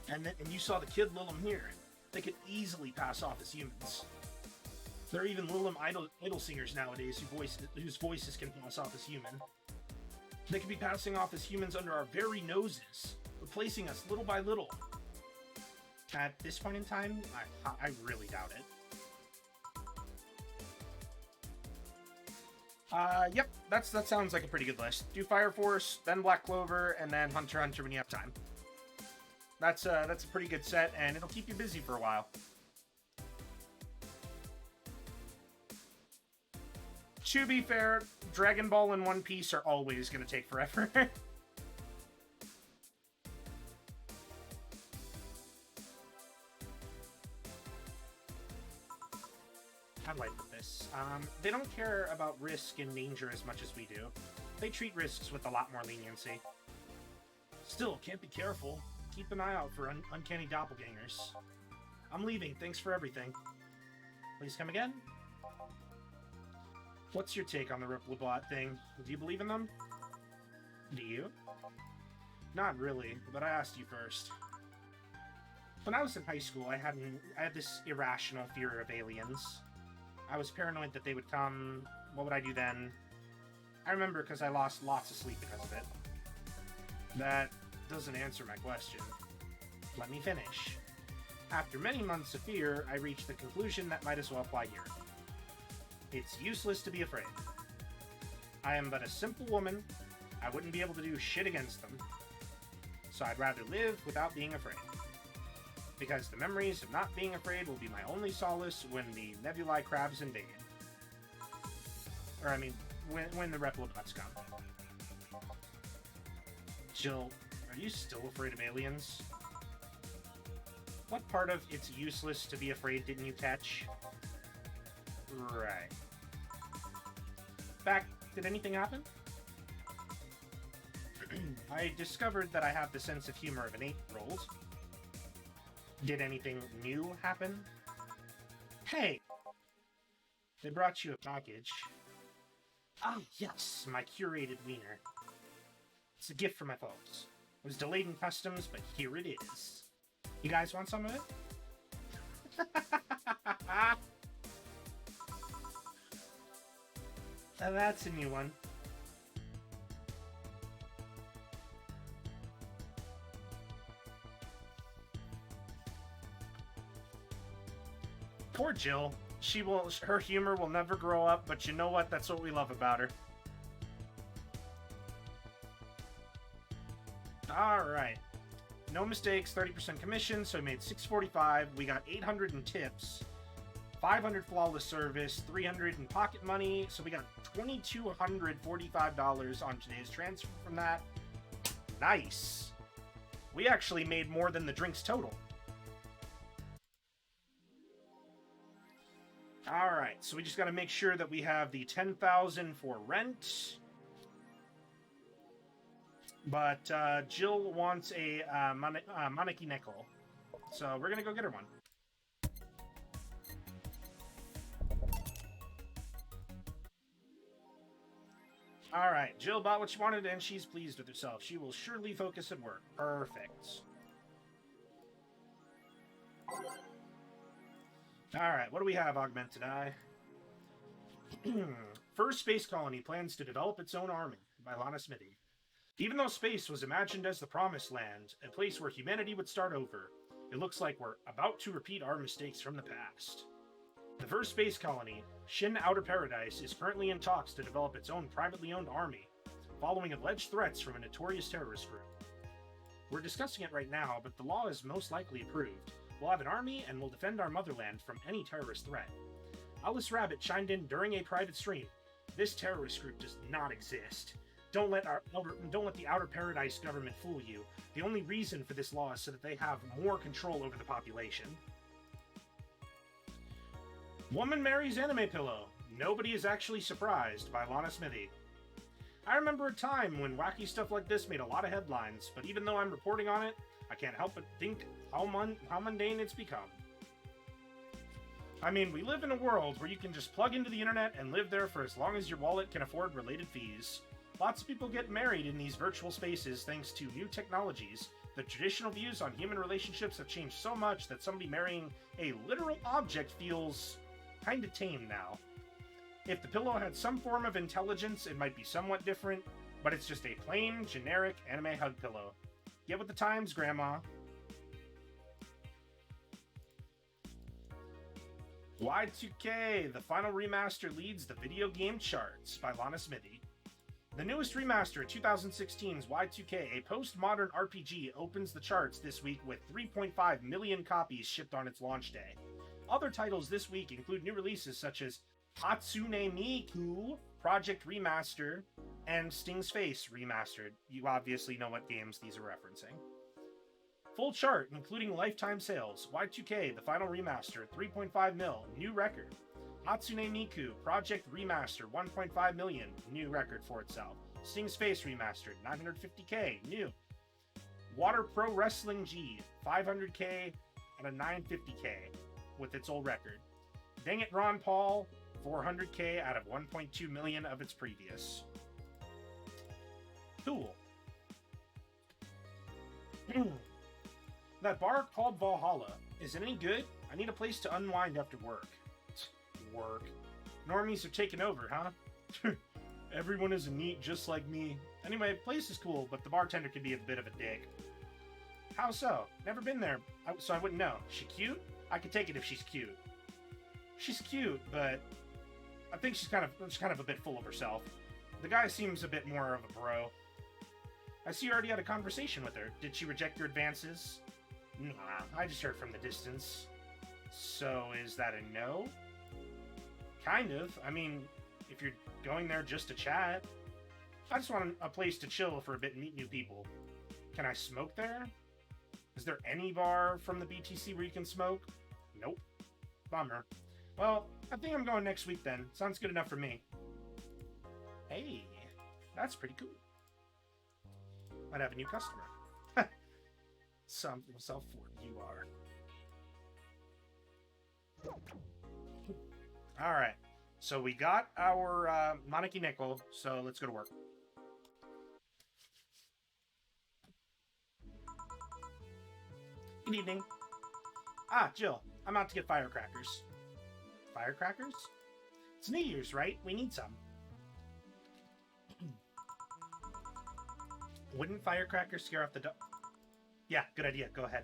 And you saw the Kid Lilum here. They could easily pass off as humans. There are even Lilum idol singers nowadays whose voices can pass off as human. They could be passing off as humans under our very noses, replacing us little by little. At this point in time, I really doubt it. Yep, that sounds like a pretty good list. Do Fire Force, then Black Clover, and then Hunter x Hunter when you have time. That's a pretty good set, and it'll keep you busy for a while. To be fair, Dragon Ball and One Piece are always going to take forever. How do I put this? They don't care about risk and danger as much as we do. They treat risks with a lot more leniency. Still, can't be careful. Keep an eye out for uncanny doppelgangers. I'm leaving. Thanks for everything. Please come again? What's your take on the Replibot thing? Do you believe in them? Do you? Not really, but I asked you first. When I was in high school, I had this irrational fear of aliens. I was paranoid that they would come. What would I do then? I remember because I lost lots of sleep because of it. That doesn't answer my question. Let me finish. After many months of fear, I reached the conclusion that might as well apply here. It's useless to be afraid. I am but a simple woman. I wouldn't be able to do shit against them. So I'd rather live without being afraid. Because the memories of not being afraid will be my only solace when the nebulae crabs invade. Or, I mean, when the replibots come. Jill, are you still afraid of aliens? What part of it's useless to be afraid didn't you catch? Right. Back, did anything happen? I discovered that I have the sense of humor of an 8-year-old. Did anything new happen? Hey! They brought you a package. Ah, yes, my curated wiener. It's a gift for my folks. It was delayed in customs, but here it is. You guys want some of it? Now that's a new one. Poor Jill. Her humor will never grow up, but you know what? That's what we love about her. Alright. No mistakes, 30% commission, so we made $645. We got 800 in tips, 500 flawless service, 300 in pocket money, so we got $2,245 on today's transfer from that. Nice. We actually made more than the drinks total. Alright, so we just got to make sure that we have the $10,000 for rent. But Jill wants a Maneki Nickel. So we're going to go get her one. Alright, Jill bought what she wanted and she's pleased with herself. She will surely focus at work. Perfect. Alright, what do we have, Augmented Eye? First space colony plans to develop its own army, by Lana Smithy. Even though space was imagined as the promised land, a place where humanity would start over, it looks like we're about to repeat our mistakes from the past. The first space colony, Shin Outer Paradise, is currently in talks to develop its own privately owned army, following alleged threats from a notorious terrorist group. We're discussing it right now, but the law is most likely approved. We'll have an army, and we'll defend our motherland from any terrorist threat. Alice Rabbit chimed in during a private stream. This terrorist group does not exist. Don't let the Outer Paradise government fool you. The only reason for this law is so that they have more control over the population. Woman marries anime pillow. Nobody is actually surprised, by Lana Smithy. I remember a time when wacky stuff like this made a lot of headlines, but even though I'm reporting on it, I can't help but think how mundane it's become. I mean, we live in a world where you can just plug into the internet and live there for as long as your wallet can afford related fees. Lots of people get married in these virtual spaces thanks to new technologies. The traditional views on human relationships have changed so much that somebody marrying a literal object feels kinda tame now. If the pillow had some form of intelligence, it might be somewhat different, but it's just a plain, generic anime hug pillow. Get with the times, Grandma. Y2K, the final remaster leads the video game charts, by Lana Smithy. The newest remaster, 2016's Y2K, a postmodern RPG, opens the charts this week with 3.5 million copies shipped on its launch day. Other titles this week include new releases such as Hatsune Miku Project Remaster and Sting's Face Remastered. You obviously know what games these are referencing. Full chart, including lifetime sales. Y2K, the final remaster, 3.5 mil, new record. Hatsune Miku Project Remaster, 1.5 million, new record for itself. Sting's Face Remastered, 950k, new. Water Pro Wrestling G, 500k and a 950k with its old record. Dang It Ron Paul, 400k out of 1.2 million of its previous. Cool. That bar called Valhalla, is it any good? I need a place to unwind after work. Work. Normies are taking over, huh? Everyone is neat just like me. Anyway, the place is cool, but the bartender can be a bit of a dick. How so? Never been there, so I wouldn't know. She cute? I could take it if she's cute. She's cute, but I think she's kind of a bit full of herself. The guy seems a bit more of a bro. I see you already had a conversation with her. Did she reject your advances? Nah, I just heard from the distance. So is that a no? Kind of. I mean, if you're going there just to chat, I just want a place to chill for a bit and meet new people. Can I smoke there? Is there any bar from the BTC where you can smoke? Nope. Bummer. Well, I think I'm going next week then. Sounds good enough for me. Hey, that's pretty cool. Might have a new customer. Something self-forward you are. Alright. So we got our Monarchy Nickel, so let's go to work. Good evening. Ah, Jill. I'm out to get firecrackers. Firecrackers? It's New Year's, right? We need some. Wouldn't firecrackers scare off the dog? Yeah, good idea. Go ahead.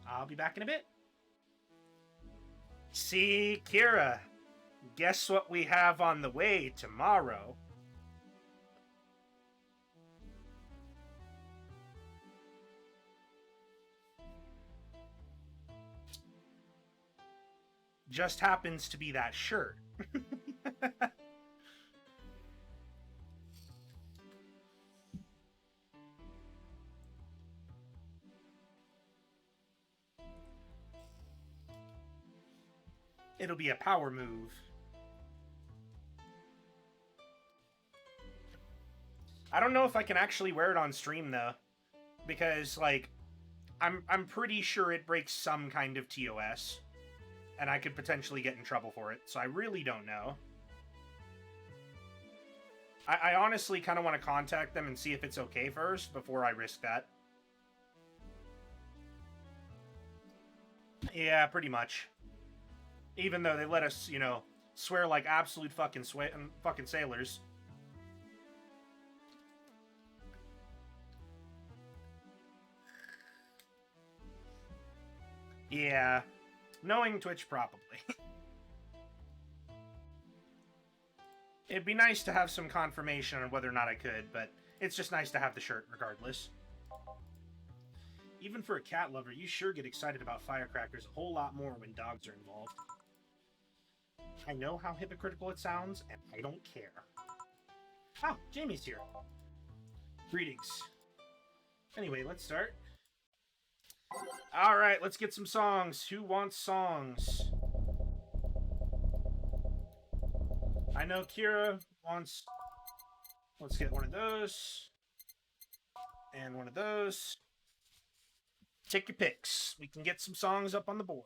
I'll be back in a bit. See, Kira. Guess what we have on the way tomorrow? Just happens to be that shirt. It'll be a power move. I don't know if I can actually wear it on stream though, because like I'm pretty sure it breaks some kind of TOS, and I could potentially get in trouble for it. So I really don't know. I honestly kind of want to contact them and see if it's okay first before I risk that. Yeah, pretty much. Even though they let us, you know, swear like absolute fucking sailors. Yeah, knowing Twitch, probably. It'd be nice to have some confirmation on whether or not I could, but it's just nice to have the shirt regardless. Even for a cat lover, you sure get excited about firecrackers a whole lot more when dogs are involved. I know how hypocritical it sounds, and I don't care. Oh, Jamie's here. Greetings. Anyway, let's start. Alright, let's get some songs. Who wants songs? I know Kira wants... Let's get one of those. And one of those. Take your picks. We can get some songs up on the board.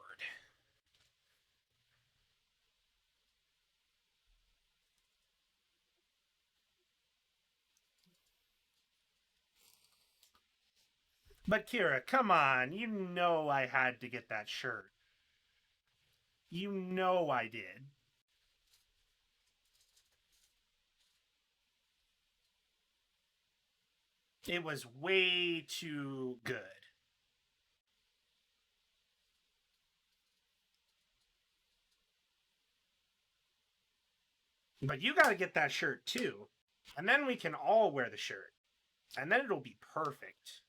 But Kira, come on. You know I had to get that shirt. You know I did. It was way too good. But you gotta get that shirt too. And then we can all wear the shirt. And then it'll be perfect.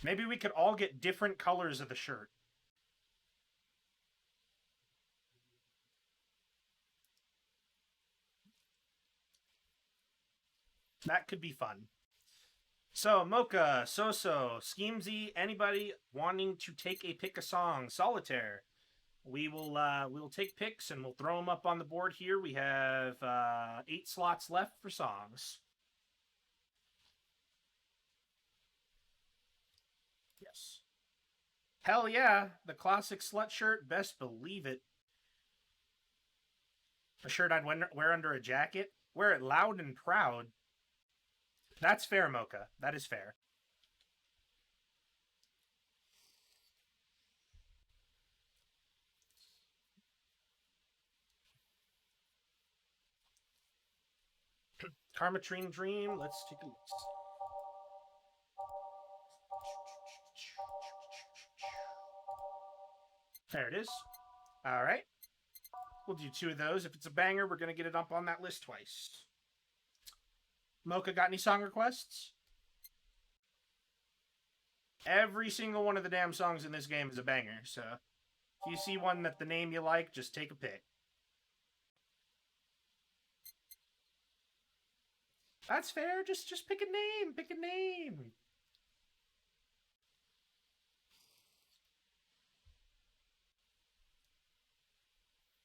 Maybe we could all get different colors of the shirt. That could be fun. So, Mocha, Soso, Schemesy, anybody wanting to take a pick a song, Solitaire. We'll take picks and we'll throw them up on the board here. We have 8 slots left for songs. Yes. Hell yeah, the classic slut shirt, best believe it. A shirt I'd wear under a jacket. Wear it loud and proud. That's fair, Mocha. That is fair. Karmatrine Dream. Let's take a look. There it is. All right. We'll do 2 of those. If it's a banger, we're going to get it up on that list twice. Mocha, got any song requests? Every single one of the damn songs in this game is a banger, so if you see one that the name you like, just take a pick. That's fair. Just pick a name. Pick a name.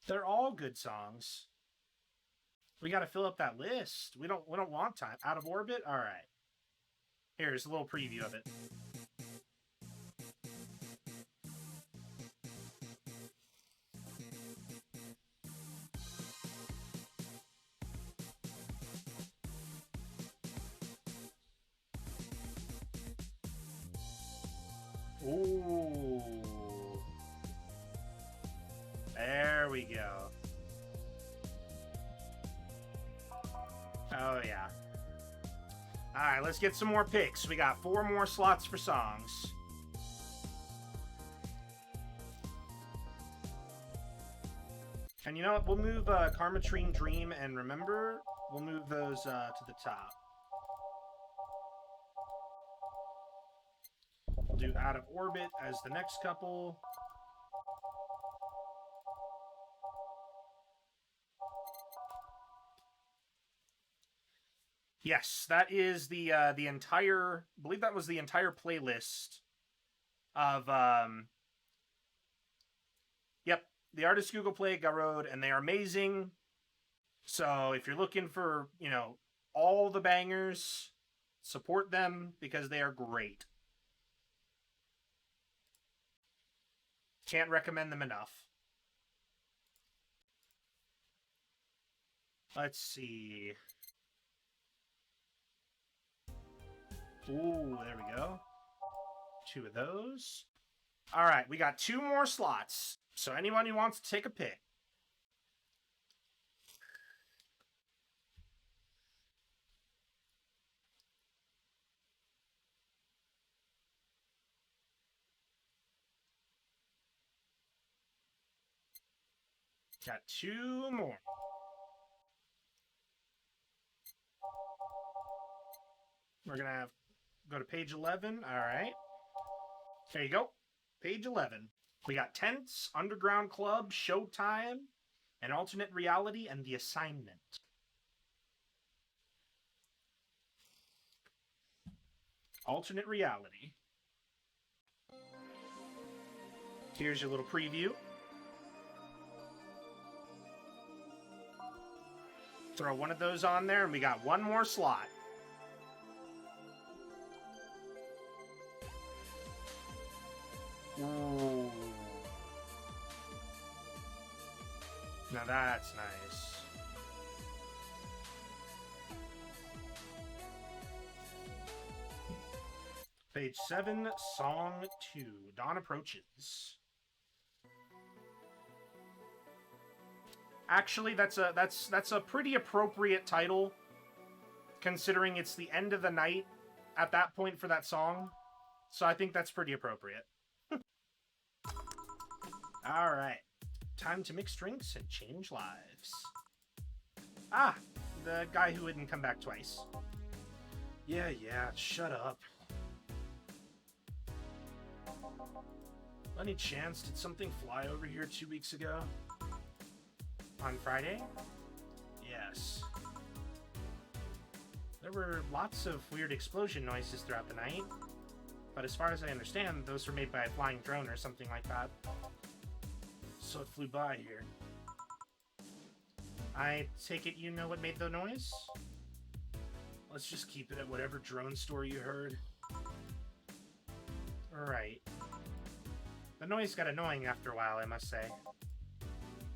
They're all good songs. We got to fill up that list. We don't want time. Out of Orbit? All right. Here's a little preview of it. Ooh. There we go. Oh, yeah. Alright, let's get some more picks. We got 4 more slots for songs. And you know what? We'll move Karmatrine Dream and Remember. We'll move those to the top. We'll do Out of Orbit as the next couple. Yes, that is the entire. I believe that was the entire playlist of. Yep, the artists Google Play Garrod, and they are amazing. So if you're looking for all the bangers, support them because they are great. Can't recommend them enough. Let's see. Ooh, there we go. 2 of those. All right, we got 2 more slots. So anyone who wants to take a pick. Got 2 more. We're going to go to page 11. All right. There you go. Page 11. We got Tents, Underground Club, Showtime, An Alternate Reality, and The Assignment. Alternate Reality. Here's your little preview. Throw one of those on there, and we got 1 more slot. Ooh. Now that's nice. Page 7, Song 2, Dawn Approaches. Actually, that's a pretty appropriate title, considering it's the end of the night at that point for that song. So I think that's pretty appropriate. All right, time to mix drinks and change lives. Ah, the guy who wouldn't come back twice. Yeah, shut up. Any chance did something fly over here 2 weeks ago? On Friday? Yes. There were lots of weird explosion noises throughout the night, but as far as I understand, those were made by a flying drone or something like that. So it flew by here. I take it you know what made the noise? Let's just keep it at whatever drone story you heard. Right. The noise got annoying after a while, I must say.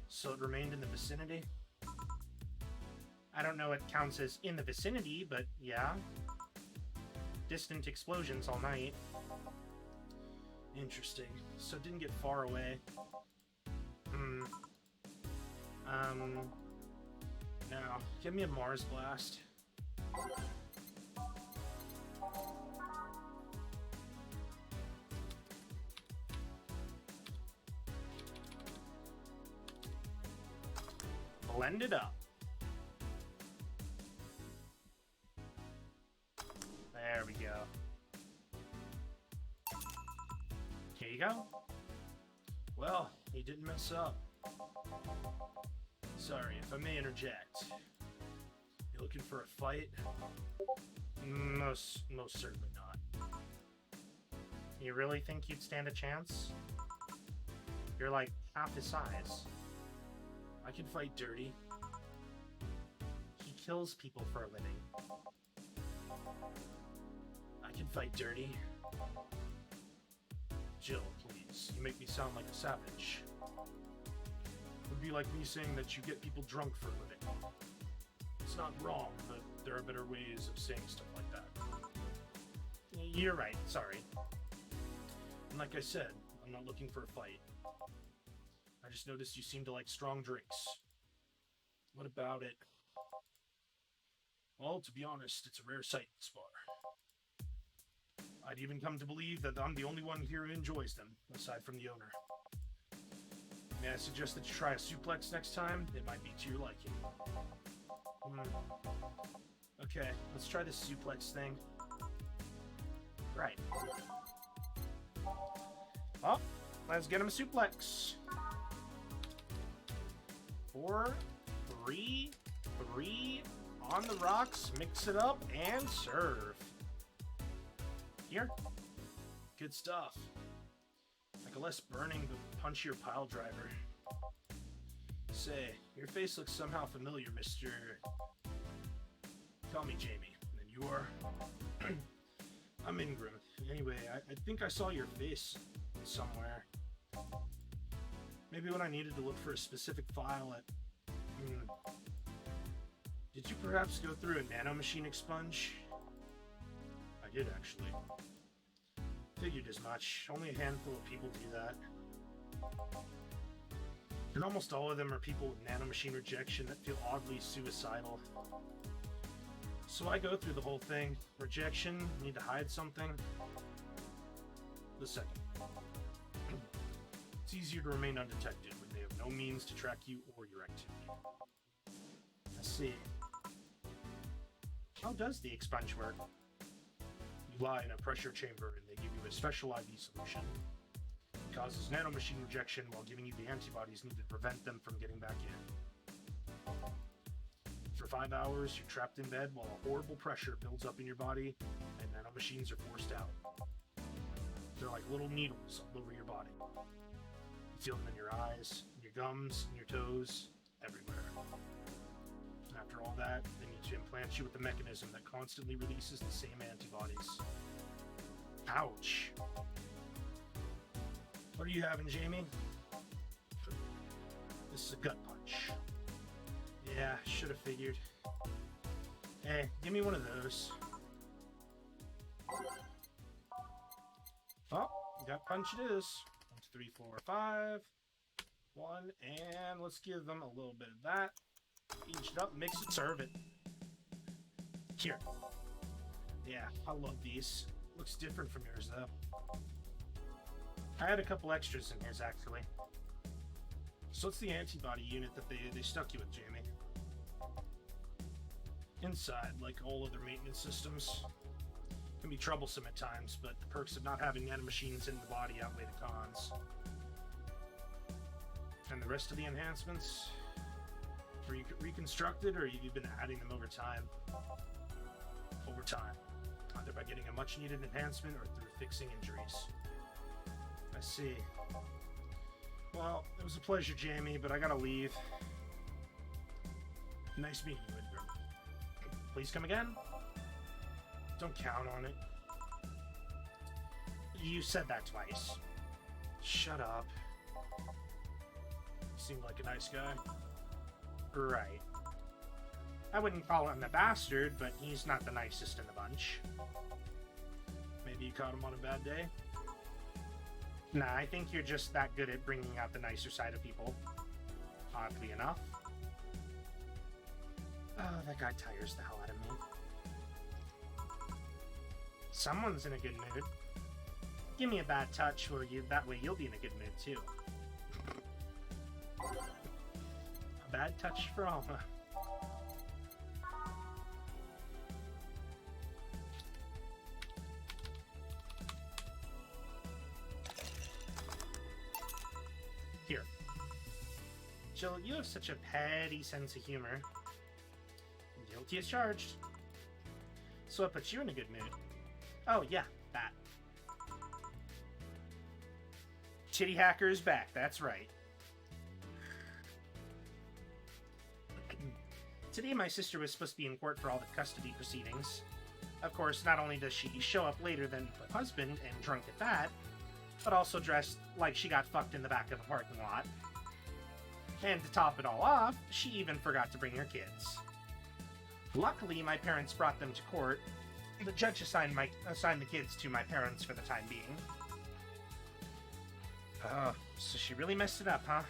So it remained in the vicinity? I don't know what counts as in the vicinity, but yeah. Distant explosions all night. Interesting. So it didn't get far away. Now, give me a Mars Blast. blend it up. There we go. Here you go. Well, you didn't mess up. Sorry, if I may interject. You looking for a fight? Most certainly not. You really think you'd stand a chance? You're like half his size. I can fight dirty. He kills people for a living. I can fight dirty. Jill, please. You make me sound like a savage. It would be like me saying that you get people drunk for a living. It's not wrong, but there are better ways of saying stuff like that. You're right, sorry. And like I said, I'm not looking for a fight. I just noticed you seem to like strong drinks. What about it? Well, to be honest, it's a rare sight in this bar. I'd even come to believe that I'm the only one here who enjoys them, aside from the owner. May I suggest that you try a suplex next time? It might be to your liking. Okay, let's try this suplex thing. Right. Oh, let's get him a suplex. 4, 3, 3, on the rocks, mix it up, and serve. Here. Good stuff. Like a less burning but punchier pile driver. Say, your face looks somehow familiar, Mr. Call me Jamie. And you are? I'm Ingram. Anyway, I think I saw your face somewhere. Maybe when I needed to look for a specific file at... Did you perhaps go through a nanomachine expunge? I did, actually. Figured as much. Only a handful of people do that. And almost all of them are people with nanomachine rejection that feel oddly suicidal. So I go through the whole thing. Rejection, need to hide something. The second. It's easier to remain undetected when they have no means to track you or your activity. I see. How does the expunge work? You lie in a pressure chamber and they give you a special IV solution. It causes nanomachine rejection while giving you the antibodies needed to prevent them from getting back in. For 5 hours, you're trapped in bed while a horrible pressure builds up in your body and nanomachines are forced out. They're like little needles all over your body. You feel them in your eyes, in your gums, in your toes, everywhere. And after all that, they need to implant you with a mechanism that constantly releases the same antibodies. Ouch. What are you having, Jamie? This is a gut punch. Yeah, should have figured. Hey, give me one of those. Oh, gut punch it is. 1, 2, 3, 4, 5. 1, and let's give them a little bit of that. Each it up, mix it, serve it. Here. Yeah, I love these. Looks different from yours, though. I had a couple extras in his, actually. So what's the antibody unit that they stuck you with, Jamie? Inside, like all other maintenance systems, can be troublesome at times, but the perks of not having nanomachines in the body outweigh the cons. And the rest of the enhancements? Were you reconstructed, or you've been adding them over time? Over time. Either by getting a much-needed enhancement or through fixing injuries. I see. Well, it was a pleasure, Jamie, but I gotta leave. Nice meeting you, Ingram. Please come again? Don't count on it. You said that twice. Shut up. You seem like a nice guy. Right. I wouldn't call him a bastard, but he's not the nicest in the bunch. Maybe you caught him on a bad day? Nah, I think you're just that good at bringing out the nicer side of people. Oddly enough. Oh, that guy tires the hell out of me. Someone's in a good mood. Give me a bad touch, will you? That way you'll be in a good mood, too. A bad touch for Alma. Here. Jill, you have such a petty sense of humor. Guilty as charged. So what puts you in a good mood? Oh, yeah, that. Titty Hacker is back, that's right. Today my sister was supposed to be in court for all the custody proceedings. Of course, not only does she show up later than her husband and drunk at that, but also dressed like she got fucked in the back of a parking lot. And to top it all off, she even forgot to bring her kids. Luckily, my parents brought them to court. The judge assigned the kids to my parents for the time being. Oh, so she really messed it up, huh?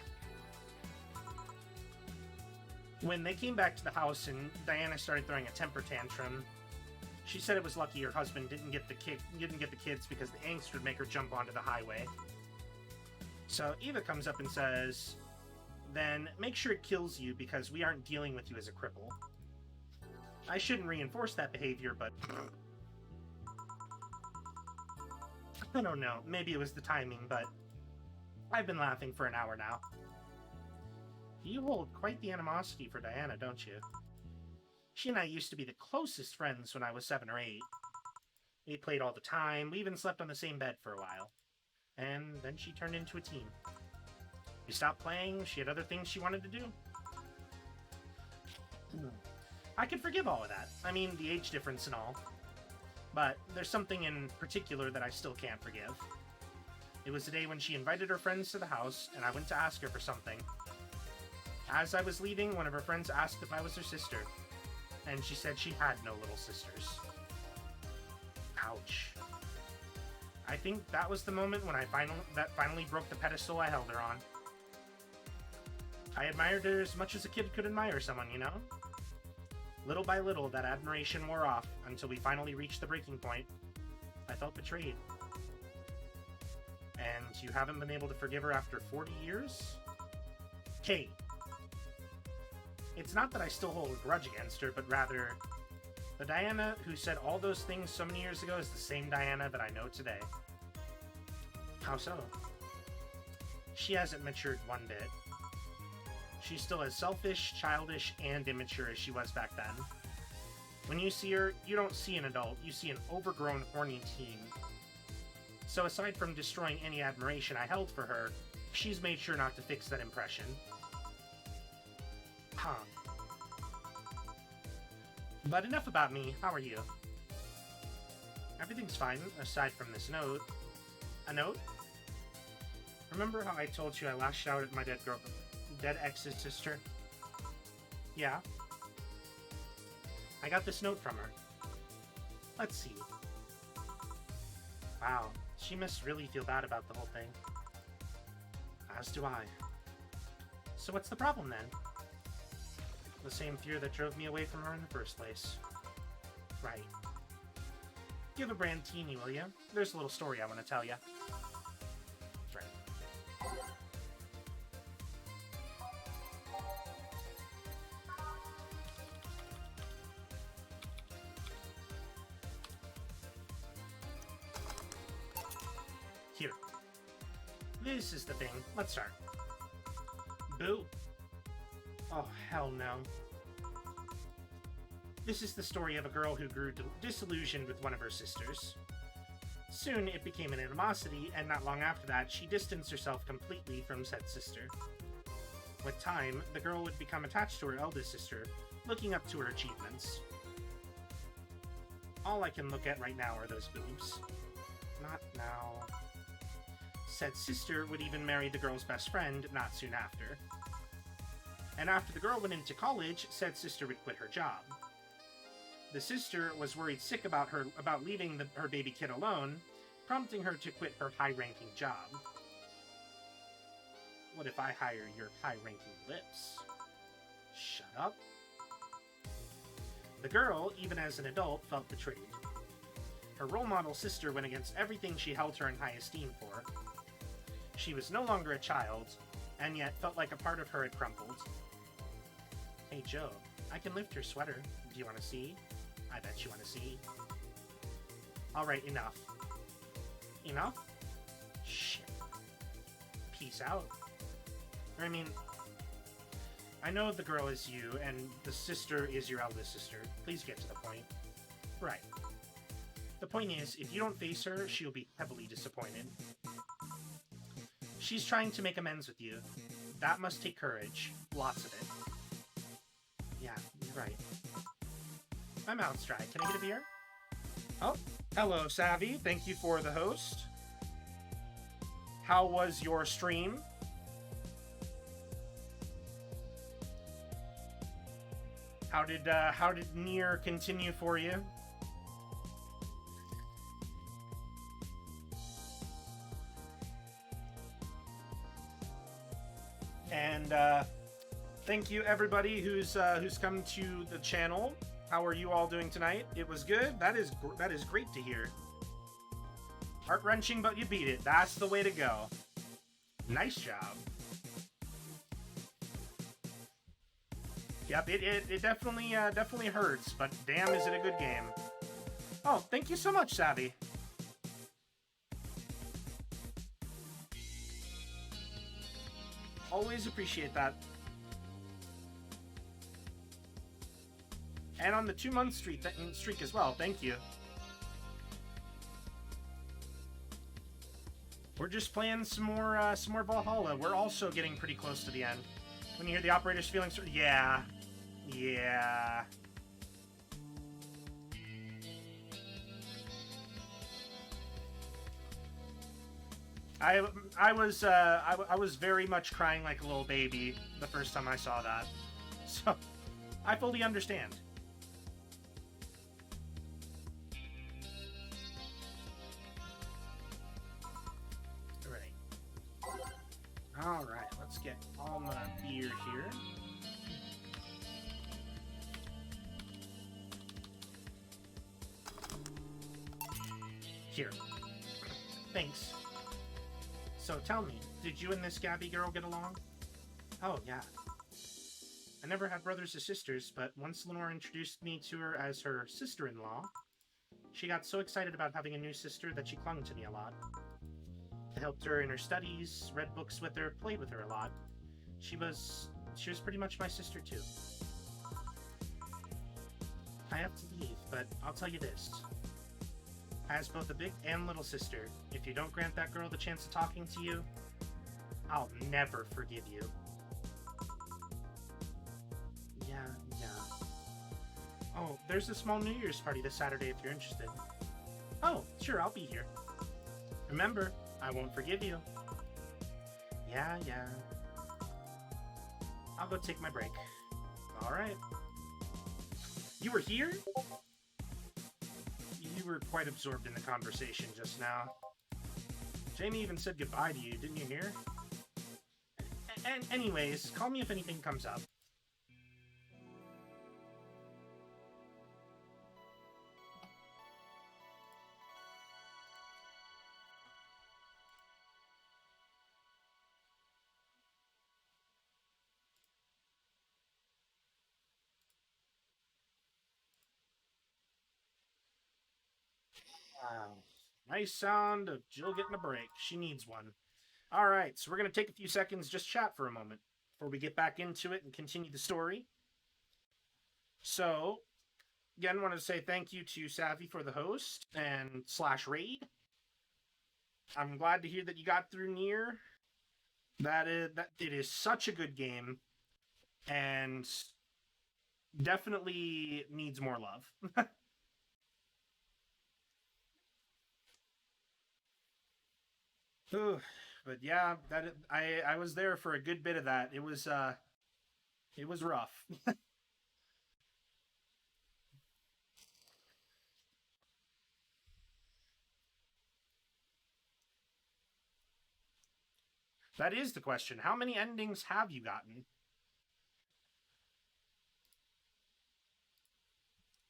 When they came back to the house and Diana started throwing a temper tantrum, she said it was lucky her husband didn't get the kids because the angst would make her jump onto the highway. So Eva comes up and says, "Then make sure it kills you because we aren't dealing with you as a cripple." I shouldn't reinforce that behavior, but I don't know. Maybe it was the timing, but I've been laughing for an hour now. You hold quite the animosity for Diana, don't you? She and I used to be the closest friends when I was 7 or 8. We played all the time, we even slept on the same bed for a while. And then she turned into a teen. We stopped playing, she had other things she wanted to do. I could forgive all of that. I mean, the age difference and all. But there's something in particular that I still can't forgive. It was the day when she invited her friends to the house, and I went to ask her for something. As I was leaving, one of her friends asked if I was her sister, and she said she had no little sisters. Ouch. I think that was the moment when that finally broke the pedestal I held her on. I admired her as much as a kid could admire someone, you know? Little by little, that admiration wore off until we finally reached the breaking point. I felt betrayed. And you haven't been able to forgive her after 40 years? Kate. It's not that I still hold a grudge against her, but rather, the Diana who said all those things so many years ago is the same Diana that I know today. How so? She hasn't matured one bit. She's still as selfish, childish, and immature as she was back then. When you see her, you don't see an adult, you see an overgrown, horny teen. So aside from destroying any admiration I held for her, she's made sure not to fix that impression. Huh. But enough about me, how are you? Everything's fine, aside from this note. A note? Remember how I told you I lashed out at my dead ex's sister? Yeah. I got this note from her. Let's see. Wow, she must really feel bad about the whole thing. As do I. So what's the problem then? The same fear that drove me away from her in the first place. Right. Give a brand teeny, will you? There's a little story I want to tell you. That's right. Here. This is the thing. Let's start. Boo. Oh, hell no. This is the story of a girl who grew disillusioned with one of her sisters. Soon it became an animosity, and not long after that, she distanced herself completely from said sister. With time, the girl would become attached to her eldest sister, looking up to her achievements. All I can look at right now are those boobs. Not now. Said sister would even marry the girl's best friend not soon after. And after the girl went into college, said sister would quit her job. The sister was worried sick about leaving her baby kid alone, prompting her to quit her high-ranking job. What if I hire your high-ranking lips? Shut up. The girl, even as an adult, felt betrayed. Her role model sister went against everything she held her in high esteem for. She was no longer a child, and yet felt like a part of her had crumbled. Hey, Joe, I can lift your sweater. Do you want to see? I bet you want to see. Alright, enough. Enough? Shit. Peace out. I mean, I know the girl is you, and the sister is your eldest sister. Please get to the point. Right. The point is, if you don't face her, she'll be heavily disappointed. She's trying to make amends with you. That must take courage. Lots of it. Yeah, you're right. My mouth's dry. Can I get a beer? Oh, hello, Savvy. Thank you for the host. How was your stream? How did Nier continue for you? And thank you everybody who's come to the channel. How are you all doing tonight? It was good. That is great to hear. Heart-wrenching, but you beat it. That's the way to go. Nice job. Yep, it definitely hurts, but damn, is it a good game. Oh, thank you so much, Savvy. Always appreciate that. And on the 2-month streak as well. Thank you. We're just playing some more Valhalla. We're also getting pretty close to the end. When you hear the operator's feelings, yeah. I was very much crying like a little baby the first time I saw that, so I fully understand. All right, let's get all my beer here. Here. Thanks. So tell me, did you and this Gabby girl get along? Oh, yeah. I never had brothers or sisters, but once Lenore introduced me to her as her sister-in-law, she got so excited about having a new sister that she clung to me a lot. I helped her in her studies, read books with her, played with her a lot. She was pretty much my sister too. I have to leave, but I'll tell you this. As both a big and little sister, if you don't grant that girl the chance of talking to you, I'll never forgive you. Yeah. Oh, there's a small New Year's party this Saturday if you're interested. Oh, sure, I'll be here. Remember, I won't forgive you. Yeah. I'll go take my break. Alright. You were here? You were quite absorbed in the conversation just now. Jamie even said goodbye to you, didn't you hear? And anyways, call me if anything comes up. Wow. Nice sound of Jill getting a break. She needs one. Alright, so we're going to take a few seconds, just chat for a moment, before we get back into it and continue the story. So, again, want to say thank you to Savvy for the host and /raid. I'm glad to hear that you got through Nier. It is such a good game, and definitely needs more love. Ooh, but yeah, I was there for a good bit of that. It was rough. That is the question. How many endings have you gotten?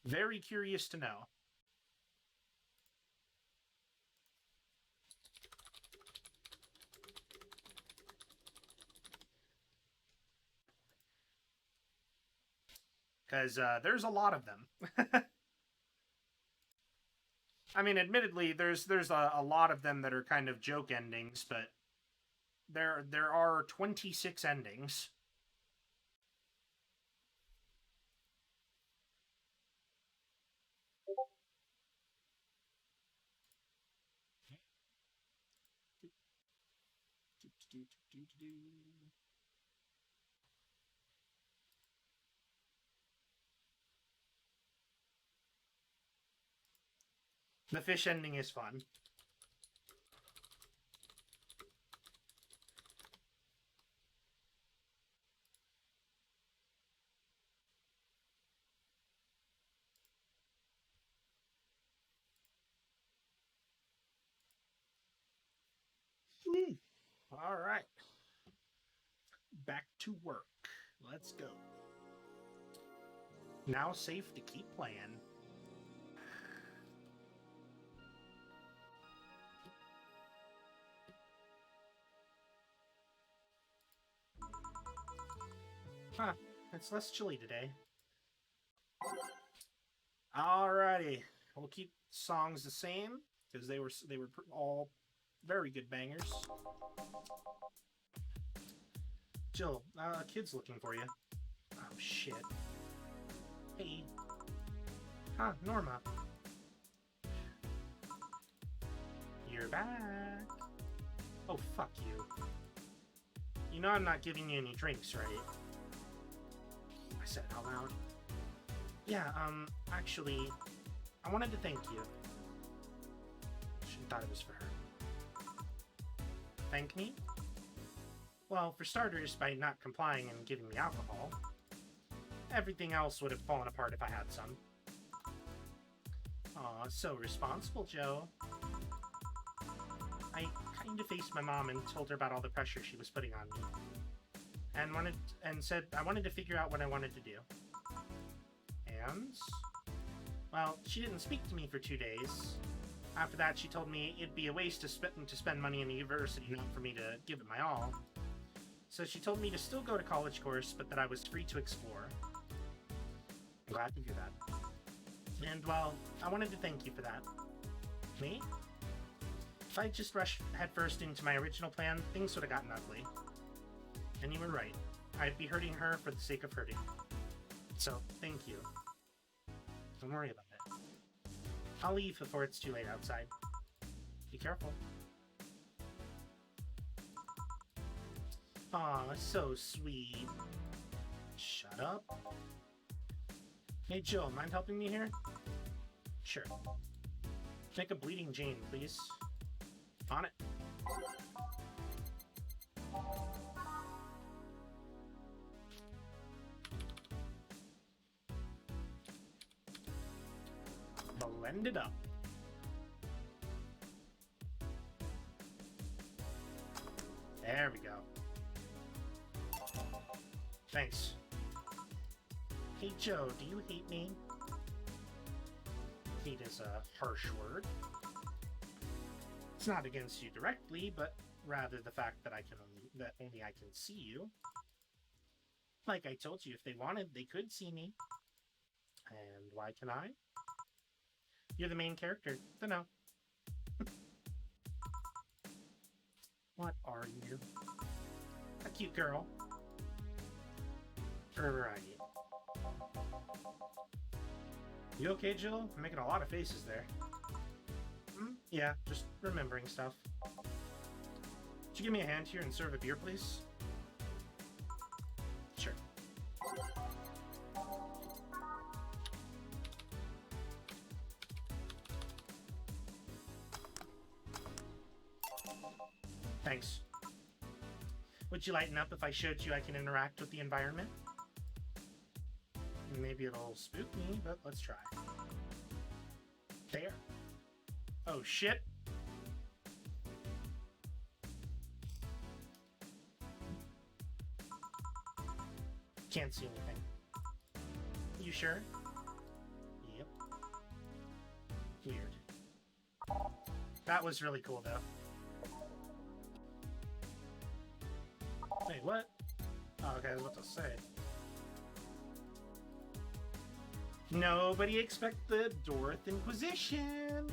Very curious to know. because there's a lot of them. I mean, admittedly, there's a lot of them that are kind of joke endings, but there are 26 endings. The fish ending is fun. All right. Back to work. Let's go. Now safe to keep playing. Huh, it's less chilly today. Alrighty, we'll keep songs the same because they were all very good bangers. Jill, kid's looking for you. Oh shit. Hey. Huh, Norma. You're back. Oh, fuck you. You know I'm not giving you any drinks, right? I said it out loud. Yeah, actually, I wanted to thank you. She thought it was for her. Thank me? Well, for starters, by not complying and giving me alcohol. Everything else would have fallen apart if I had some. Aw, so responsible, Joe. I kind of faced my mom and told her about all the pressure she was putting on me. And said I wanted to figure out what I wanted to do. And, well, she didn't speak to me for 2 days. After that, she told me it'd be a waste to spend money in the university, not for me to give it my all. So she told me to still go to college course, but that I was free to explore. I'm glad to hear that. And, well, I wanted to thank you for that. Me? If I just rushed headfirst into my original plan, things would have gotten ugly. And you were right. I'd be hurting her for the sake of hurting. So, thank you. Don't worry about it. I'll leave before it's too late outside. Be careful. Aw, so sweet. Shut up. Hey, Jill, mind helping me here? Sure. Make a bleeding Jane, please. On it. Blend it up. There we go. Thanks. Hey Joe, do you hate me? Hate is a harsh word. It's not against you directly, but rather the fact that only I can see you. Like I told you, if they wanted, they could see me. And why can I? You're the main character. Dunno. What are you? A cute girl. Right. You okay, Jill? I'm making a lot of faces there. Yeah, just remembering stuff. Could you give me a hand here and serve a beer, please? Sure. Thanks. Would you lighten up if I showed you I can interact with the environment? Maybe it'll spook me, but let's try. There. Oh, shit. Can't see anything. You sure? Yep. Weird. That was really cool, though. Wait, what? Oh, okay, I was about to say. Nobody expect the Dorth Inquisition.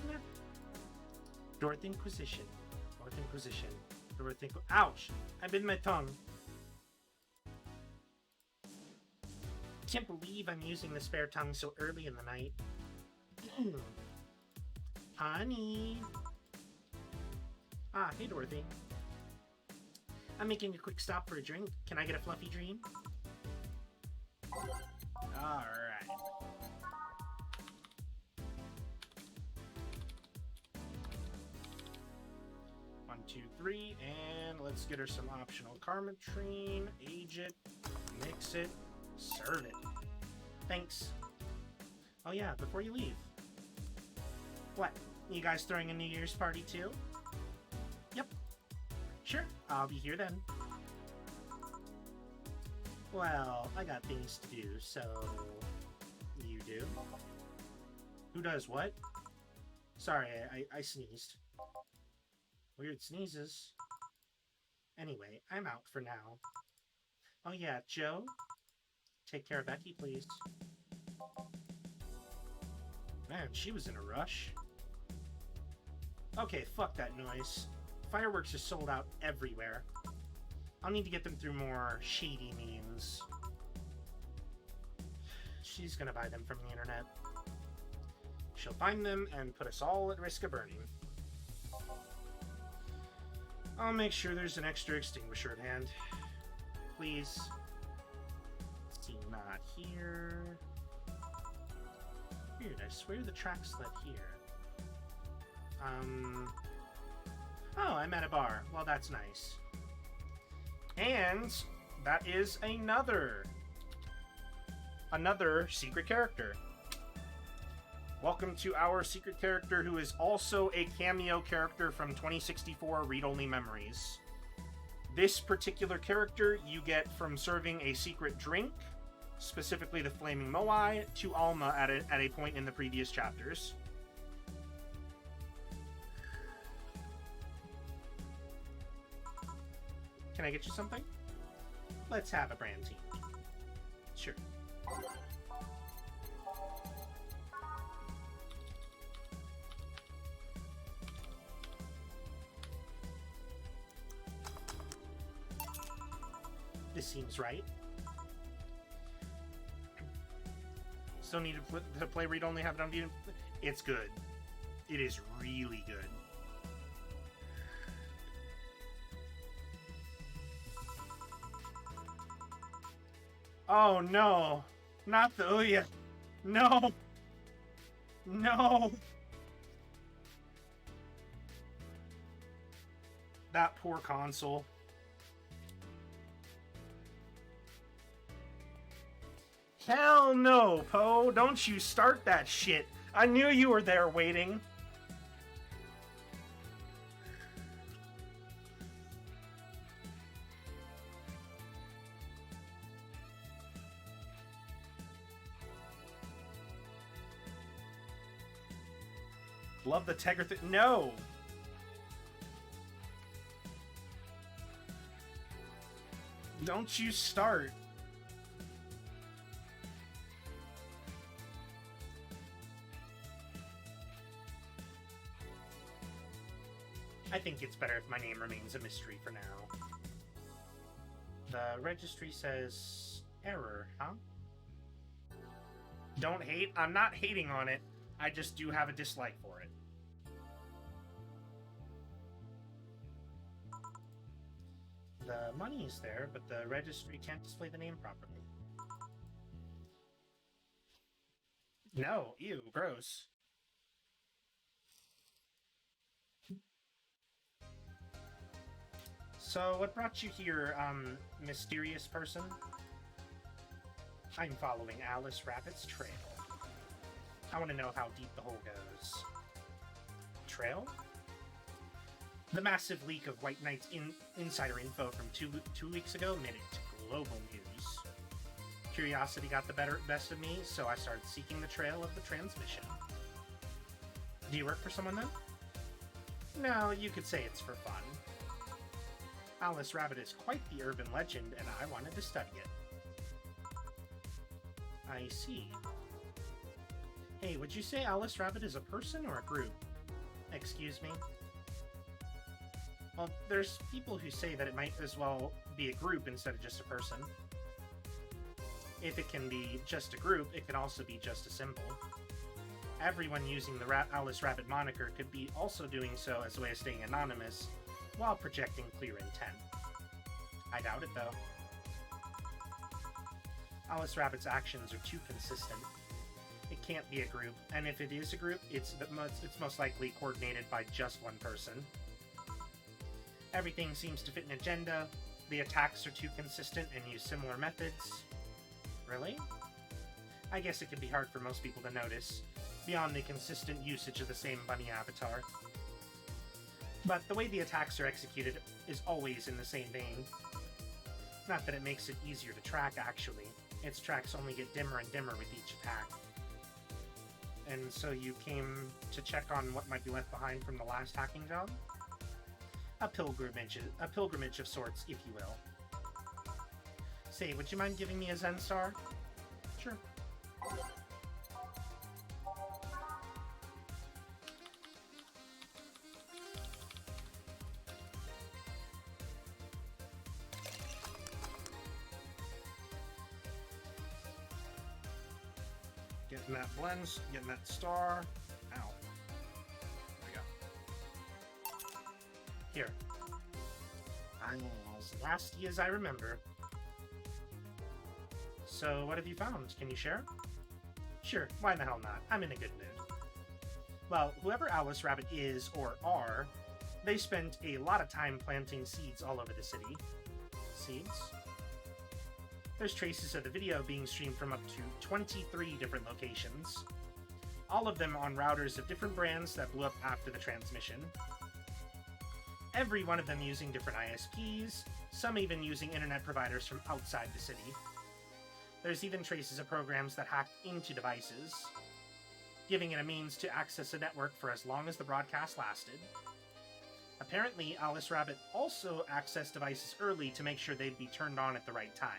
Dorth Inquisition. Dorth Inquisition. Dorth Inquisition. Ouch! I bit my tongue. Can't believe I'm using the spare tongue so early in the night. Honey. Ah, hey Dorothy. I'm making a quick stop for a drink. Can I get a fluffy dream? Alright. One, two, three, and let's get her some optional Karmatrine. Age it, mix it, serve it. Thanks. Oh yeah, before you leave. What? You guys throwing a New Year's party too? Yep. Sure, I'll be here then. Well, I got things to do, so... You do? Who does what? Sorry, I sneezed. Weird sneezes. Anyway, I'm out for now. Oh yeah, Joe? Take care of Becky, please. Man, she was in a rush. Okay, fuck that noise. Fireworks are sold out everywhere. I'll need to get them through more shady means. She's gonna buy them from the internet. She'll find them and put us all at risk of burning. I'll make sure there's an extra extinguisher at hand. Please. See, not here. Weird, I swear the track's led here. Oh, I'm at a bar. Well, that's nice. And that is another secret character. Welcome to our secret character who is also a cameo character from 2064 Read-Only Memories. This particular character you get from serving a secret drink, specifically the Flaming Moai, to Alma at a point in the previous chapters. Can I get you something? Let's have a brand team. Sure. This seems right. Still need to play read only, have it on view. It's good. It is really good. Oh no! Not the Ouya! No! No! That poor console. Hell no, Poe! Don't you start that shit! I knew you were there waiting! Love the Tegger no! Don't you start. I think it's better if my name remains a mystery for now. The registry says error, huh? Don't hate. I'm not hating on it. I just do have a dislike for it. The money is there, but the registry can't display the name properly. No, ew, gross. So, what brought you here, mysterious person? I'm following Alice Rabbit's trail. I want to know how deep the hole goes. Trail? The massive leak of White Knight's insider info from two weeks ago made it to global news. Curiosity got the best of me, so I started seeking the trail of the transmission. Do you work for someone then? No, you could say it's for fun. Alice Rabbit is quite the urban legend, and I wanted to study it. I see. Hey, would you say Alice Rabbit is a person or a group? Excuse me? Well, there's people who say that it might as well be a group instead of just a person. If it can be just a group, it can also be just a symbol. Everyone using the Alice Rabbit moniker could be also doing so as a way of staying anonymous, while projecting clear intent. I doubt it, though. Alice Rabbit's actions are too consistent. It can't be a group, and if it is a group, it's most likely coordinated by just one person. Everything seems to fit an agenda, the attacks are too consistent and use similar methods. Really? I guess it can be hard for most people to notice, beyond the consistent usage of the same bunny avatar. But the way the attacks are executed is always in the same vein. Not that it makes it easier to track, actually. Its tracks only get dimmer and dimmer with each attack. And so you came to check on what might be left behind from the last hacking job? A pilgrimage of sorts, if you will. Say, would you mind giving me a Zen Star? Sure. Getting that blends, getting that star. Ow. There we go. Here. I'm as nasty as I remember. So, what have you found? Can you share? Sure, why the hell not? I'm in a good mood. Well, whoever Alice Rabbit is, or are, they spent a lot of time planting seeds all over the city. Seeds? There's traces of the video being streamed from up to 23 different locations, all of them on routers of different brands that blew up after the transmission. Every one of them using different ISPs, some even using internet providers from outside the city. There's even traces of programs that hacked into devices, giving it a means to access a network for as long as the broadcast lasted. Apparently, Alice Rabbit also accessed devices early to make sure they'd be turned on at the right time.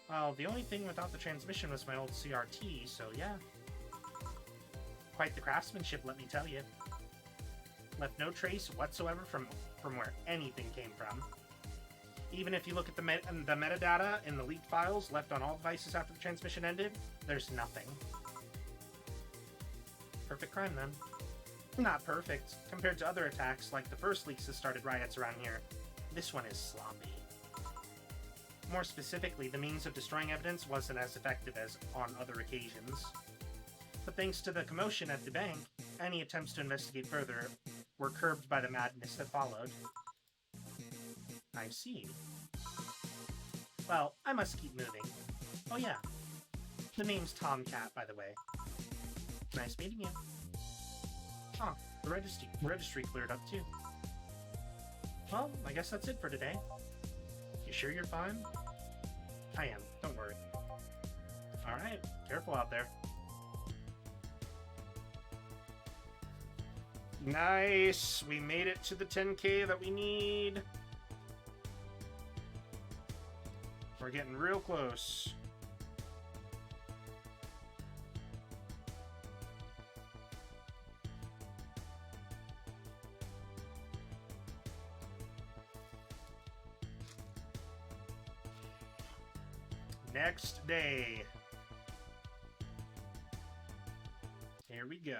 Well, the only thing without the transmission was my old CRT, so yeah. Quite the craftsmanship, let me tell you. Left no trace whatsoever from where anything came from. Even if you look at the metadata in the leaked files left on all devices after the transmission ended, there's nothing. Perfect crime, then. Not perfect. Compared to other attacks, like the first leaks that started riots around here, this one is sloppy. More specifically, the means of destroying evidence wasn't as effective as on other occasions. But thanks to the commotion at the bank, any attempts to investigate further were curbed by the madness that followed. I see. Well, I must keep moving. Oh yeah. The name's Tomcat, by the way. Nice meeting you. Huh, the registry cleared up too. Well, I guess that's it for today. You sure you're fine? I am, don't worry. Alright, careful out there. Nice! We made it to the 10K that we need. We're getting real close. Next day. Here we go.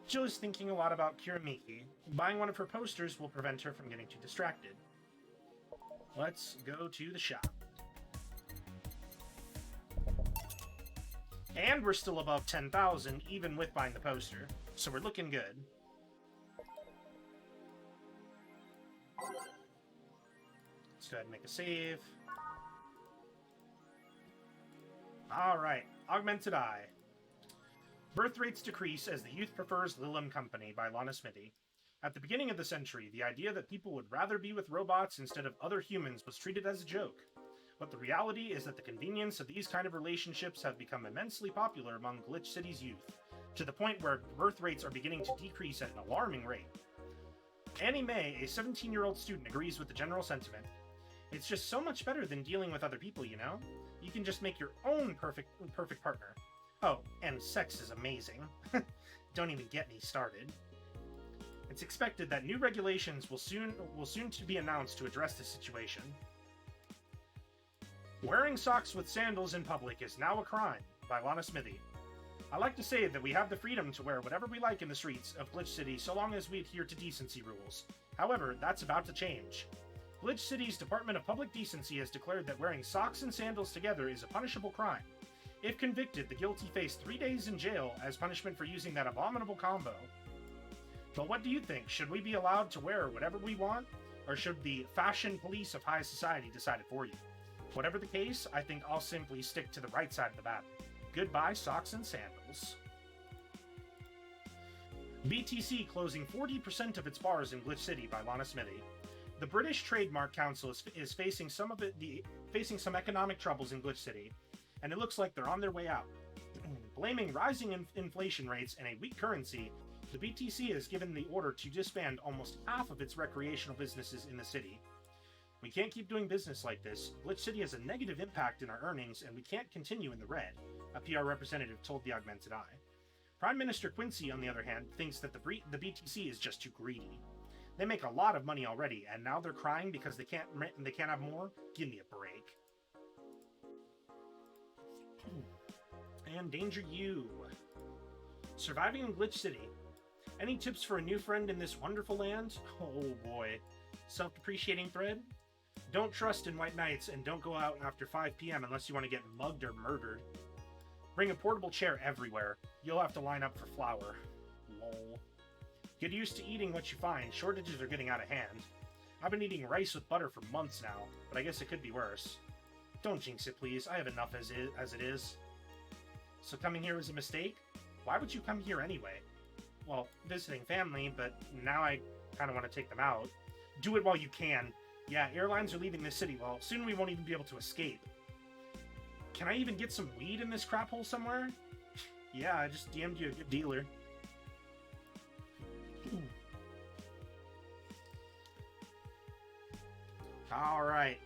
Jill is thinking a lot about Kiramiki. Buying one of her posters will prevent her from getting too distracted. Let's go to the shop. And we're still above 10,000, even with buying the poster. So we're looking good. Let's go ahead and make a save. Alright, Augmented Eye. Birth rates decrease as the youth prefers Lilum Company by Lana Smithy. At the beginning of the century, the idea that people would rather be with robots instead of other humans was treated as a joke. But the reality is that the convenience of these kind of relationships have become immensely popular among Glitch City's youth, to the point where birth rates are beginning to decrease at an alarming rate. Annie May, a 17-year-old student, agrees with the general sentiment. It's just so much better than dealing with other people, you know? You can just make your own perfect partner. Oh, and sex is amazing. Don't even get me started. It's expected that new regulations will soon to be announced to address the situation. Wearing socks with sandals in public is now a crime, by Lana Smithy. I like to say that we have the freedom to wear whatever we like in the streets of Glitch City so long as we adhere to decency rules. However, that's about to change. Glitch City's Department of Public Decency has declared that wearing socks and sandals together is a punishable crime. If convicted, the guilty face 3 days in jail as punishment for using that abominable combo. But what do you think? Should we be allowed to wear whatever we want? Or should the fashion police of high society decide it for you? Whatever the case, I think I'll simply stick to the right side of the battle. Goodbye, socks and sandals. BTC closing 40% of its bars in Glitch City by Lana Smithy. The British Trademark Council is facing some economic troubles in Glitch City, and it looks like they're on their way out. Blaming rising inflation rates and a weak currency, the BTC has given the order to disband almost half of its recreational businesses in the city. We can't keep doing business like this. Glitch City has a negative impact in our earnings, and we can't continue in the red, a PR representative told the Augmented Eye. Prime Minister Quincy, on the other hand, thinks that the BTC is just too greedy. They make a lot of money already, and now they're crying because they can't have more? Give me a break. And Danger You. Surviving in Glitch City. Any tips for a new friend in this wonderful land? Oh boy. Self-depreciating thread? Don't trust in White Nights, and don't go out after 5 p.m. unless you want to get mugged or murdered. Bring a portable chair everywhere. You'll have to line up for flour. Lol. Get used to eating what you find. Shortages are getting out of hand. I've been eating rice with butter for months now, but I guess it could be worse. Don't jinx it, please. I have enough as it is. So coming here was a mistake? Why would you come here anyway? Well, visiting family, but now I kind of want to take them out. Do it while you can. Yeah, airlines are leaving this city. Well, soon we won't even be able to escape. Can I even get some weed in this crap hole somewhere? Yeah, I just DM'd you a good dealer. Alright.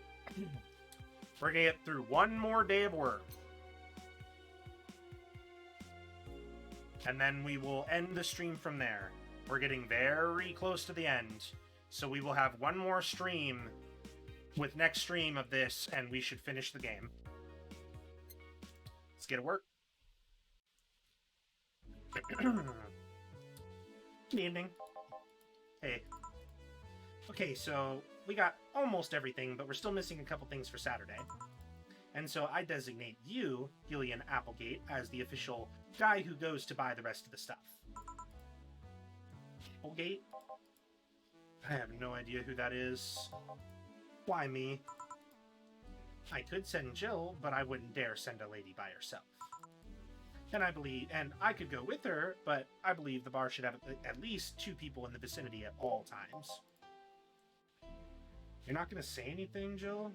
We're gonna get through one more day of work. And then we will end the stream from there. We're getting very close to the end. So we will have one more stream with next stream of this, and we should finish the game. Let's get to work. Good evening. Hey. Okay, so we got almost everything, but we're still missing a couple things for Saturday. And so I designate you, Gillian Applegate, as the official guy who goes to buy the rest of the stuff. Applegate? I have no idea who that is. Why me? I could send Jill, but I wouldn't dare send a lady by herself. And I could go with her, but I believe the bar should have at least 2 people in the vicinity at all times. You're not gonna say anything, Jill?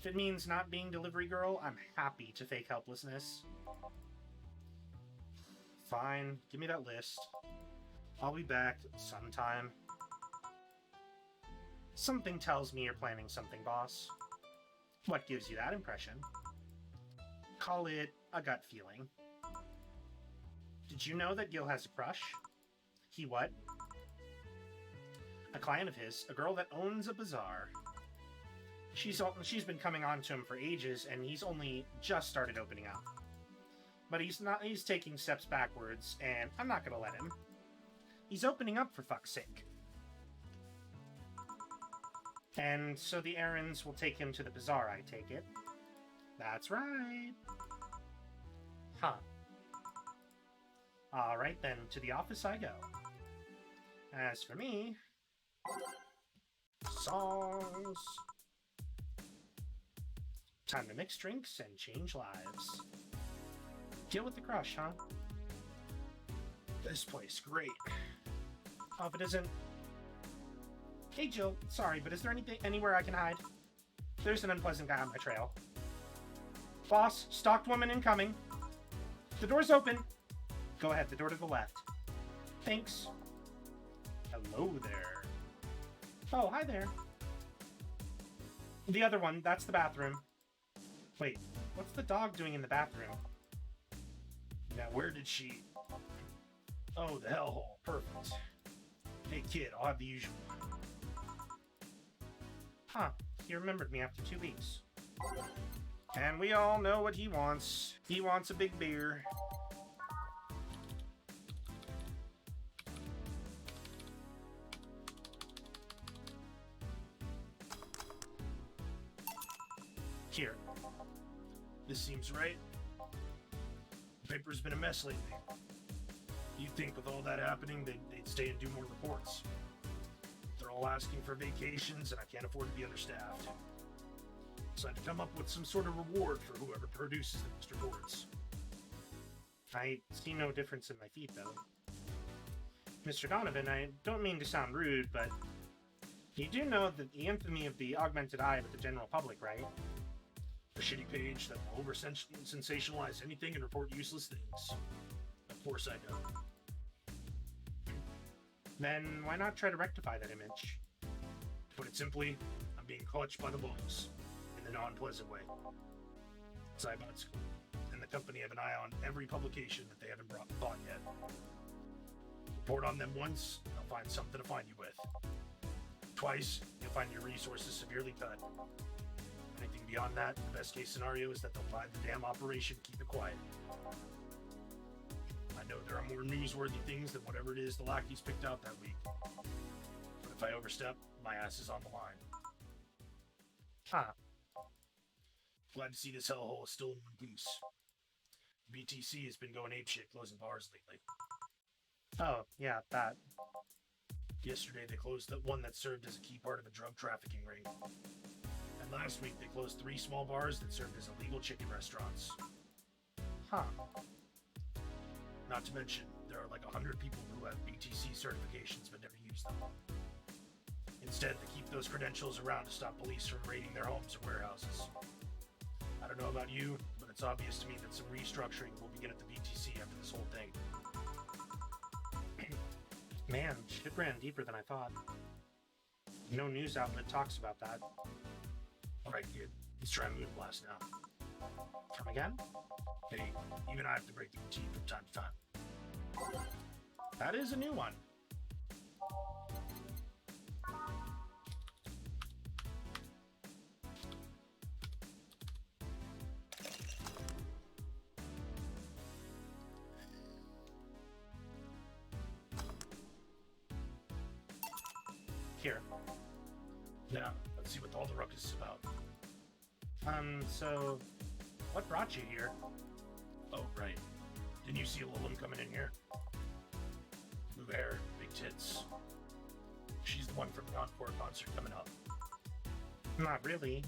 If it means not being delivery girl, I'm happy to fake helplessness. Fine, give me that list. I'll be back sometime. Something tells me you're planning something, boss. What gives you that impression? Call it a gut feeling. Did you know that Gil has a crush? He what? A client of his, a girl that owns a bazaar. She's been coming on to him for ages, and he's only just started opening up. But he's taking steps backwards, and I'm not gonna let him. He's opening up, for fuck's sake. And so the errands will take him to the bazaar, I take it. That's right. Huh. Alright then, to the office I go. As for me... songs... Time to mix drinks and change lives. Deal with the crush, huh? This place, great. Oh, if it isn't... Hey, Jill, sorry, but is there anywhere I can hide? There's an unpleasant guy on my trail. Boss, stalked woman incoming. The door's open. Go ahead, the door to the left. Thanks. Hello there. Oh, hi there. The other one, that's the bathroom. Wait, what's the dog doing in the bathroom? Now, where did she... Oh, the hellhole. Perfect. Hey, kid, I'll have the usual. Huh, he remembered me after 2 weeks. And we all know what he wants. He wants a big beer. Here. This seems right. The paper's been a mess lately. You'd think with all that happening, they'd stay and do more reports. They're all asking for vacations, and I can't afford to be understaffed. So I had to come up with some sort of reward for whoever produces the most reports. I see no difference in my feet, though. Mr. Donovan, I don't mean to sound rude, but you do know that the infamy of the augmented eye with the general public, right? A shitty page that will over-sensationalize anything and report useless things. Of course I know. Then why not try to rectify that image? To put it simply, I'm being clutched by the balls, in the non-pleasant way. Cybot School and the company have an eye on every publication that they haven't bought yet. Report on them once, they'll find something to find you with. Twice, you'll find your resources severely cut. Anything beyond that, the best case scenario is that they'll buy the damn operation, keep it quiet. I know there are more newsworthy things than whatever it is the lackeys picked out that week. But if I overstep, my ass is on the line. Huh. Glad to see this hellhole is still in one piece. BTC has been going apeshit closing bars lately. Oh, yeah, that. Yesterday they closed the one that served as a key part of a drug trafficking ring. And last week they closed 3 small bars that served as illegal chicken restaurants. Huh. Not to mention, there are like 100 people who have BTC certifications but never use them. Instead, they keep those credentials around to stop police from raiding their homes or warehouses. I don't know about you, but it's obvious to me that some restructuring will begin at the BTC after this whole thing. Man, shit ran deeper than I thought. No news outlet talks about that. Alright, kid. Let's try Moon Blast now. Come again? Hey, even I have to break the routine from time to time. That is a new one. Here. Now, let's see what all the ruckus is about. So, what brought you here? Oh, right. Didn't you see Lilum coming in here? Blue hair, big tits. She's the one from the Encore concert coming up. Not really.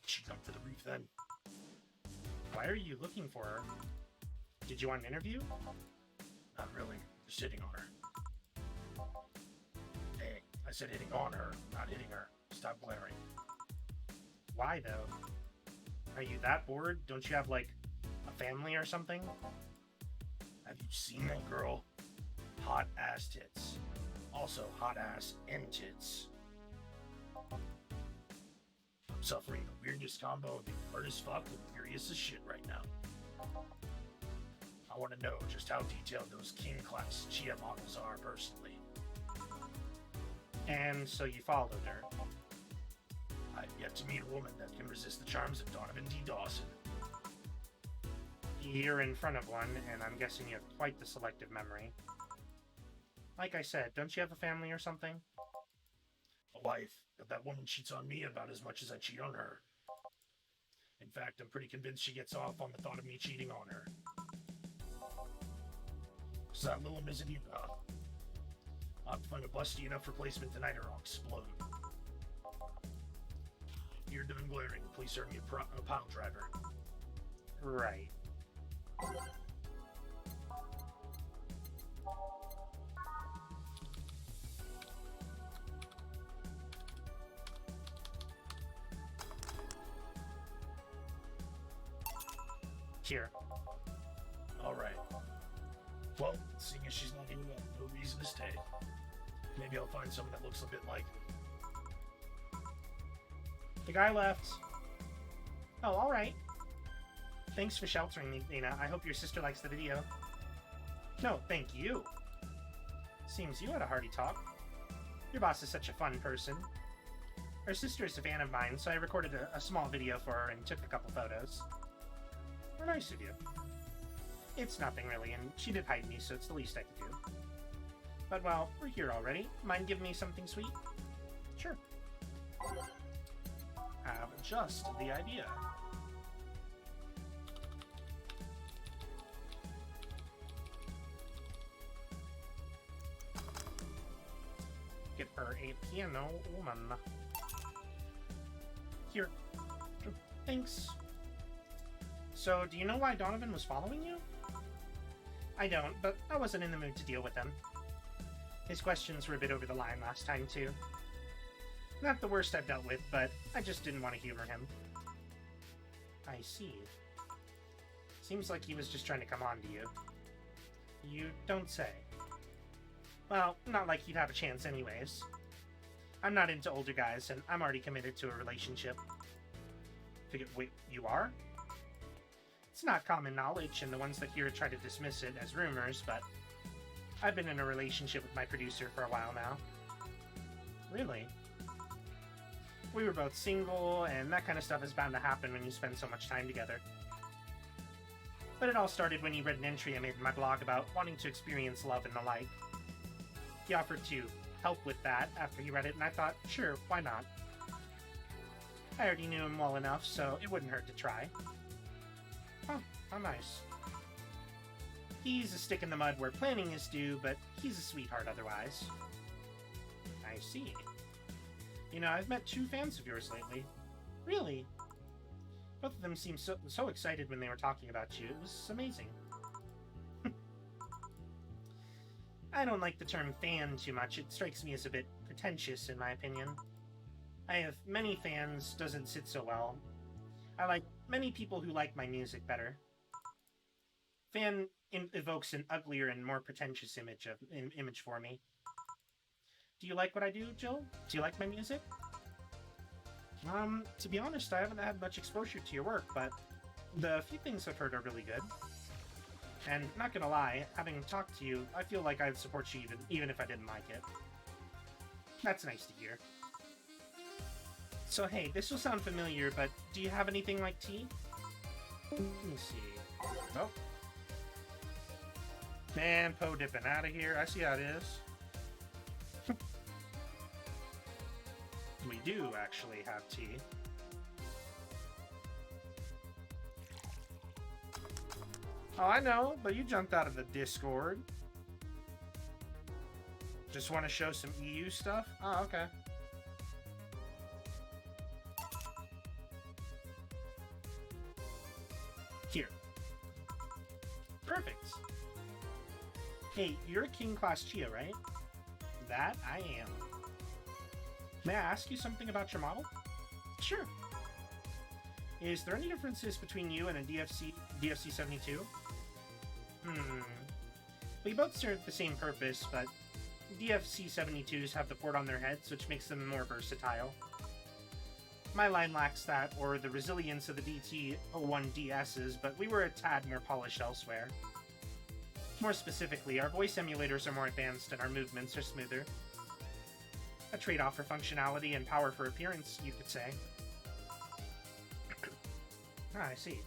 She come to the roof then. Why are you looking for her? Did you want an interview? Not really. Just hitting on her. Hey, I said hitting on her, not hitting her. Stop glaring. Why, though? Are you that bored? Don't you have, like, a family or something? Have you seen that girl? Hot ass tits. Also, hot ass and tits. I'm suffering the weirdest combo of being hard as fuck and furious as shit right now. I want to know just how detailed those king-class Chia models are personally. And so you followed her? I've yet to meet a woman that can resist the charms of Donovan D. Dawson. You're in front of one, and I'm guessing you have quite the selective memory. Like I said, don't you have a family or something? A wife, but that woman cheats on me about as much as I cheat on her. In fact, I'm pretty convinced she gets off on the thought of me cheating on her. So that Lilum isn't even up. I'll have to find a busty enough replacement tonight or I'll explode. If you're done glaring, please serve me a pile driver. Right. Here. Alright. Well, seeing as she's not even up, no reason to stay. Maybe I'll find someone that looks a bit like The guy left. Oh, alright. Thanks for sheltering me, Dana. I hope your sister likes the video. No, thank you. Seems you had a hearty talk. Your boss is such a fun person. Her sister is a fan of mine, so I recorded a small video for her and took a couple photos. Well, nice of you. It's nothing really, and she did hide me, so it's the least I could do. But well, we're here already. Mind giving me something sweet? Sure. Have just the idea. Get her a piano woman. Here. Thanks. So, do you know why Donovan was following you? I don't, but I wasn't in the mood to deal with him. His questions were a bit over the line last time, too. Not the worst I've dealt with, but I just didn't want to humor him. I see. Seems like he was just trying to come on to you. You don't say. Well, not like he'd have a chance anyways. I'm not into older guys, and I'm already committed to a relationship. Wait, you are? It's not common knowledge, and the ones that hear it try to dismiss it as rumors, but I've been in a relationship with my producer for a while now. Really? We were both single, and that kind of stuff is bound to happen when you spend so much time together. But it all started when he read an entry I made in my blog about wanting to experience love and the like. He offered to help with that after he read it, and I thought, sure, why not? I already knew him well enough, so it wouldn't hurt to try. Oh, how nice. He's a stick in the mud where planning is due, but he's a sweetheart otherwise. I see. You know, I've met 2 fans of yours lately. Really? Both of them seemed so excited when they were talking about you. It was amazing. I don't like the term fan too much. It strikes me as a bit pretentious, in my opinion. I have many fans doesn't sit so well. I like many people who like my music better. Fan evokes an uglier and more pretentious image for me. Do you like what I do, Jill? Do you like my music? To be honest, I haven't had much exposure to your work, but the few things I've heard are really good. And not gonna lie, having talked to you, I feel like I'd support you even if I didn't like it. That's nice to hear. So hey, this will sound familiar, but do you have anything like tea? Let me see. Oh. Man, Poe dipping out of here. I see how it is. We do actually have tea. Oh, I know, but you jumped out of the Discord. Just want to show some EU stuff? Oh, okay. Here. Perfect. Hey, you're a King Class Chia, right? That I am. May I ask you something about your model? Sure. Is there any differences between you and a DFC-72? We both serve the same purpose, but DFC-72s have the port on their heads, which makes them more versatile. My line lacks that, or the resilience of the DT-01DSs, but we were a tad more polished elsewhere. More specifically, our voice emulators are more advanced and our movements are smoother. A trade-off for functionality and power for appearance, you could say. I see.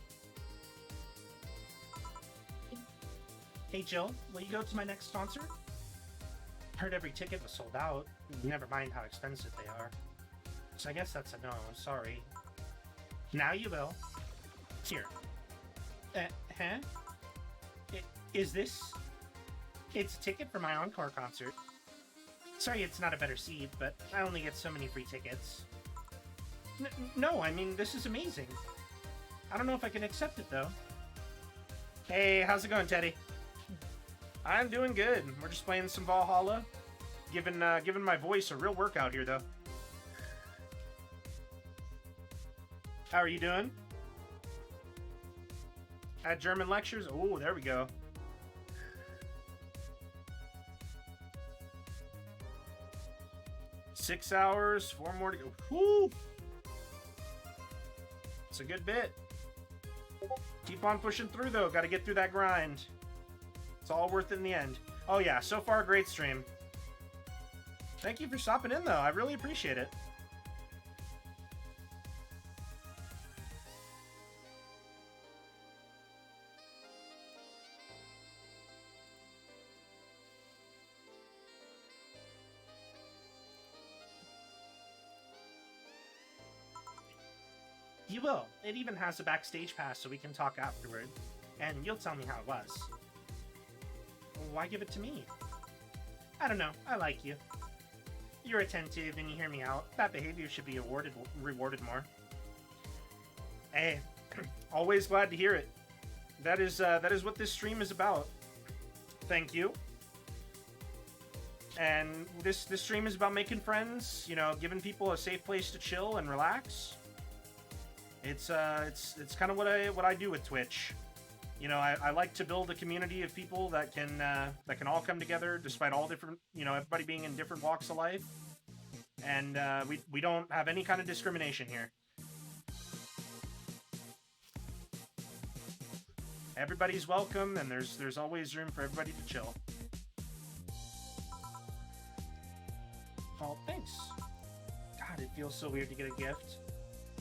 Hey Jill, will you go to my next concert? Heard every ticket was sold out. Never mind how expensive they are. So I guess that's a no, sorry. Now you will. Here. Huh? Is this... It's a ticket for my encore concert. Sorry it's not a better seat, but I only get so many free tickets. No, I mean, this is amazing. I don't know if I can accept it, though. Hey, how's it going, Teddy? I'm doing good. We're just playing some Valhalla. Giving my voice a real workout here, though. How are you doing? At German lectures? Oh, there we go. $6 hours, 4 more to go. Whoo! It's a good bit. Keep on pushing through, though. Got to get through that grind. It's all worth it in the end. Oh, yeah. So far, great stream. Thank you for stopping in, though. I really appreciate it. You will. It even has a backstage pass so we can talk afterward. And you'll tell me how it was. Why give it to me? I don't know. I like you. You're attentive and you hear me out. That behavior should be rewarded more. Hey, always glad to hear it. That is what this stream is about. Thank you. And this stream is about making friends, you know, giving people a safe place to chill and relax. It's kind of what I do with Twitch. You know, I like to build a community of people that can all come together despite all different, you know, everybody being in different walks of life. And we don't have any kind of discrimination here. Everybody's welcome, and there's always room for everybody to chill. Oh, thanks. God, it feels so weird to get a gift.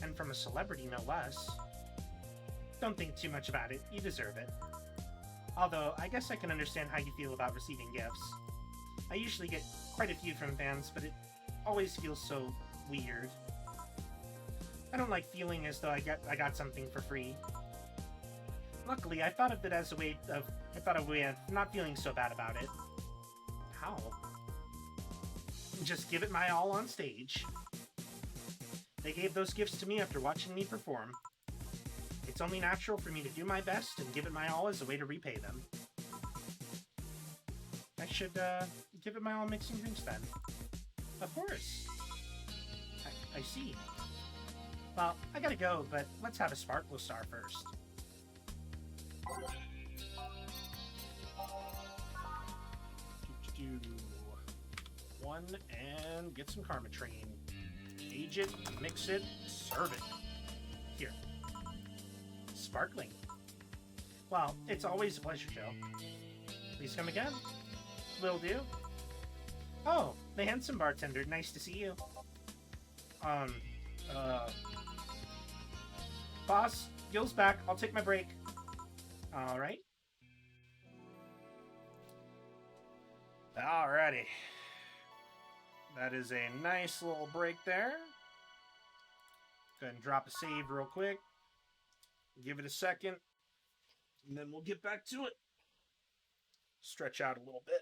And from a celebrity, no less. Don't think too much about it. You deserve it. Although, I guess I can understand how you feel about receiving gifts. I usually get quite a few from fans, but it always feels so weird. I don't like feeling as though I got something for free. Luckily, I thought of it as a way of not feeling so bad about it. How? Just give it my all on stage. They gave those gifts to me after watching me perform. It's only natural for me to do my best and give it my all as a way to repay them. I should give it my all mixing drinks then. Of course. I see. Well, I gotta go, but let's have a Sparkle Star first. One, and get some Karma Train. Age it, mix it, serve it. Here. Sparkling. Well, it's always a pleasure, Joe. Please come again. Will do. Oh, the handsome bartender. Nice to see you. Boss, Gil's back. I'll take my break. Alright. Alrighty. That is a nice little break there. Go ahead and drop a save real quick. Give it a second. And then we'll get back to it. Stretch out a little bit.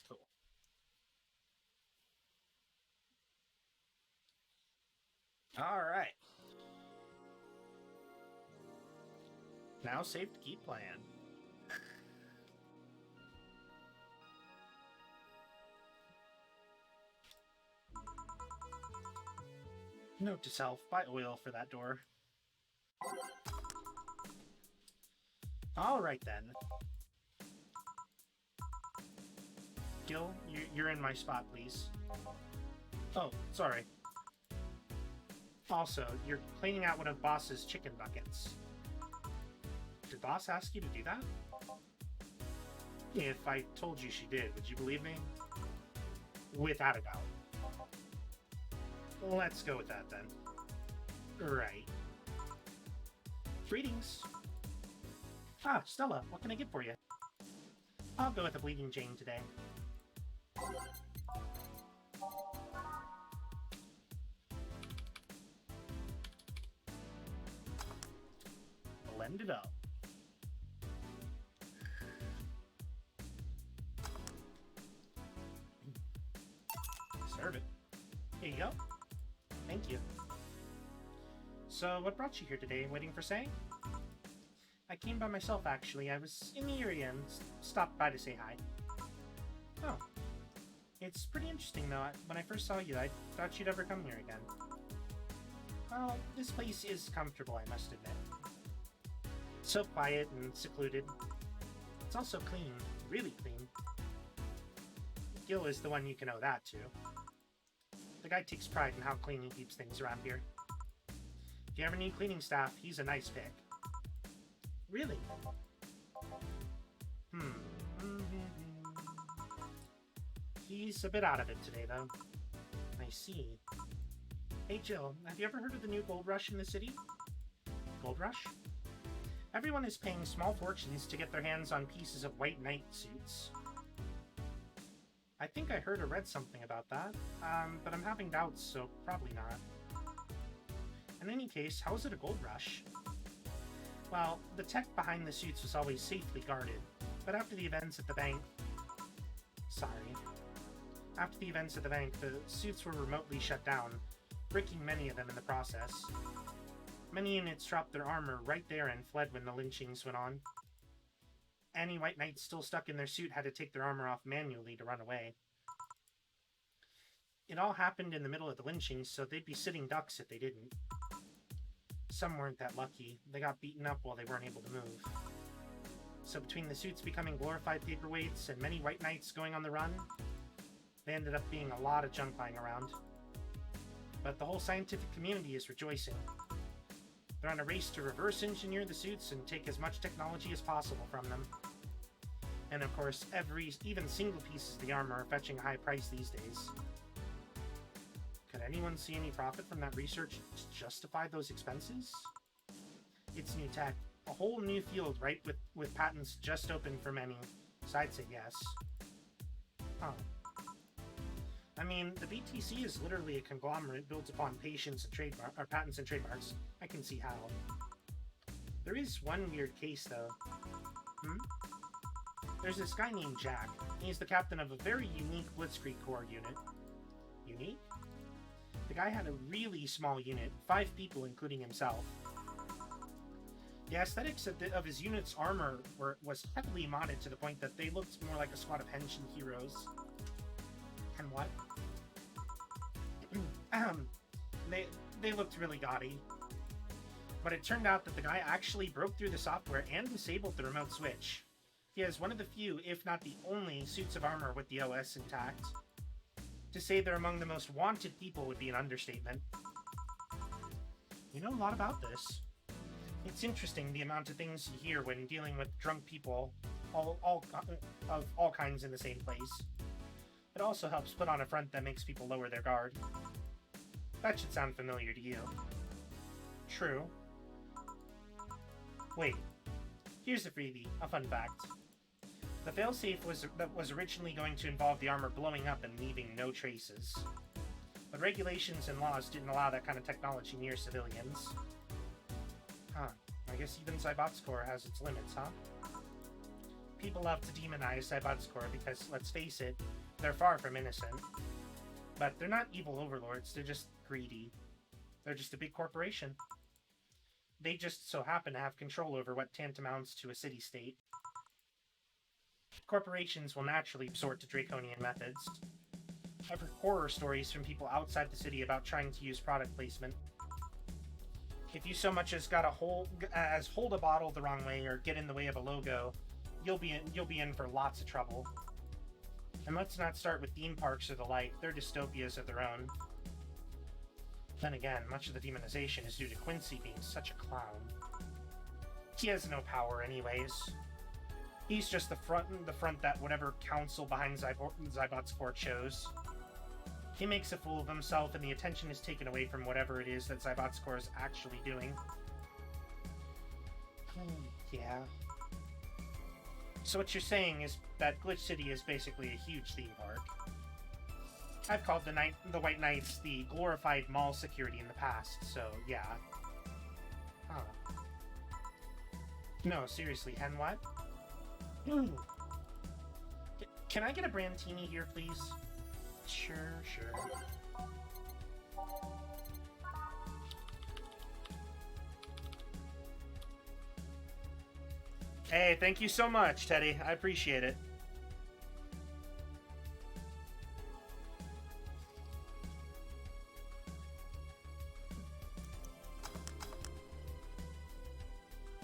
Cool. Alright. Now save to keep playing. Note to self, buy oil for that door. Alright then. Gil, you're in my spot, please. Oh, sorry. Also, you're cleaning out one of Boss's chicken buckets. Did Boss ask you to do that? If I told you she did, would you believe me? Without a doubt. Let's go with that, then. Right. Greetings. Ah, Stella, what can I get for you? I'll go with a Bleeding Jane today. Blend it up. Serve it. Here you go. Thank you. So, what brought you here today? Waiting for Say? I came by myself, actually. I was in the area and stopped by to say hi. Oh. It's pretty interesting, though. When I first saw you, I thought you'd ever come here again. Well, this place is comfortable, I must admit. So quiet and secluded. It's also clean. Really clean. Gil is the one you can owe that to. The guy takes pride in how clean he keeps things around here. If you ever need cleaning staff, he's a nice pick. Really? He's a bit out of it today, though. I see. Hey, Jill, have you ever heard of the new gold rush in the city? Gold rush? Everyone is paying small fortunes to get their hands on pieces of white knight suits. I think I heard or read something about that, but I'm having doubts, so probably not. In any case, how is it a gold rush? Well, the tech behind the suits was always safely guarded, but after the events at the bank... After the events at the bank, the suits were remotely shut down, breaking many of them in the process. Many units dropped their armor right there and fled when the lynchings went on. Any white knights still stuck in their suit had to take their armor off manually to run away. It all happened in the middle of the lynchings, so they'd be sitting ducks if they didn't. Some weren't that lucky. They got beaten up while they weren't able to move. So between the suits becoming glorified paperweights and many white knights going on the run, there ended up being a lot of junk lying around. But the whole scientific community is rejoicing. They're on a race to reverse engineer the suits and take as much technology as possible from them. And of course, even single pieces of the armor are fetching a high price these days. Could anyone see any profit from that research to justify those expenses? It's new tech, a whole new field, right, with patents just open for many, so I'd say yes. Huh. I mean, the BTC is literally a conglomerate built upon patents and trademarks. I can see how. There is one weird case, though. There's this guy named Jack. He's the captain of a very unique Blitzkrieg Corps unit. Unique? The guy had a really small unit, 5 people including himself. The aesthetics of his unit's armor was heavily modded to the point that they looked more like a squad of henshin heroes. And what? They looked really gaudy. But it turned out that the guy actually broke through the software and disabled the remote switch. He has one of the few, if not the only, suits of armor with the OS intact. To say they're among the most wanted people would be an understatement. You know a lot about this. It's interesting the amount of things you hear when dealing with drunk people of all kinds in the same place. It also helps put on a front that makes people lower their guard. That should sound familiar to you. True. Wait. Here's a freebie, a fun fact. The failsafe was originally going to involve the armor blowing up and leaving no traces. But regulations and laws didn't allow that kind of technology near civilians. Huh. I guess even Zybot's Corps has its limits, huh? People love to demonize Zybot's Corps because, let's face it, they're far from innocent. But they're not evil overlords, they're just greedy. They're just a big corporation. They just so happen to have control over what tantamounts to a city-state. Corporations will naturally resort to draconian methods. I've heard horror stories from people outside the city about trying to use product placement. If you so much as hold a bottle the wrong way or get in the way of a logo, you'll be in for lots of trouble. And let's not start with theme parks or the like, they're dystopias of their own. Then again, much of the demonization is due to Quincy being such a clown. He has no power anyways. He's just the front that whatever council behind Zybot's Corps chose. He makes a fool of himself and the attention is taken away from whatever it is that Zybot's Corps is actually doing. Yeah. So what you're saying is that Glitch City is basically a huge theme park. I've called the White Knights the glorified mall security in the past, so yeah. Huh. No, seriously, and what? Can I get a Brandtini here, please? Sure. Hey, thank you so much, Teddy. I appreciate it.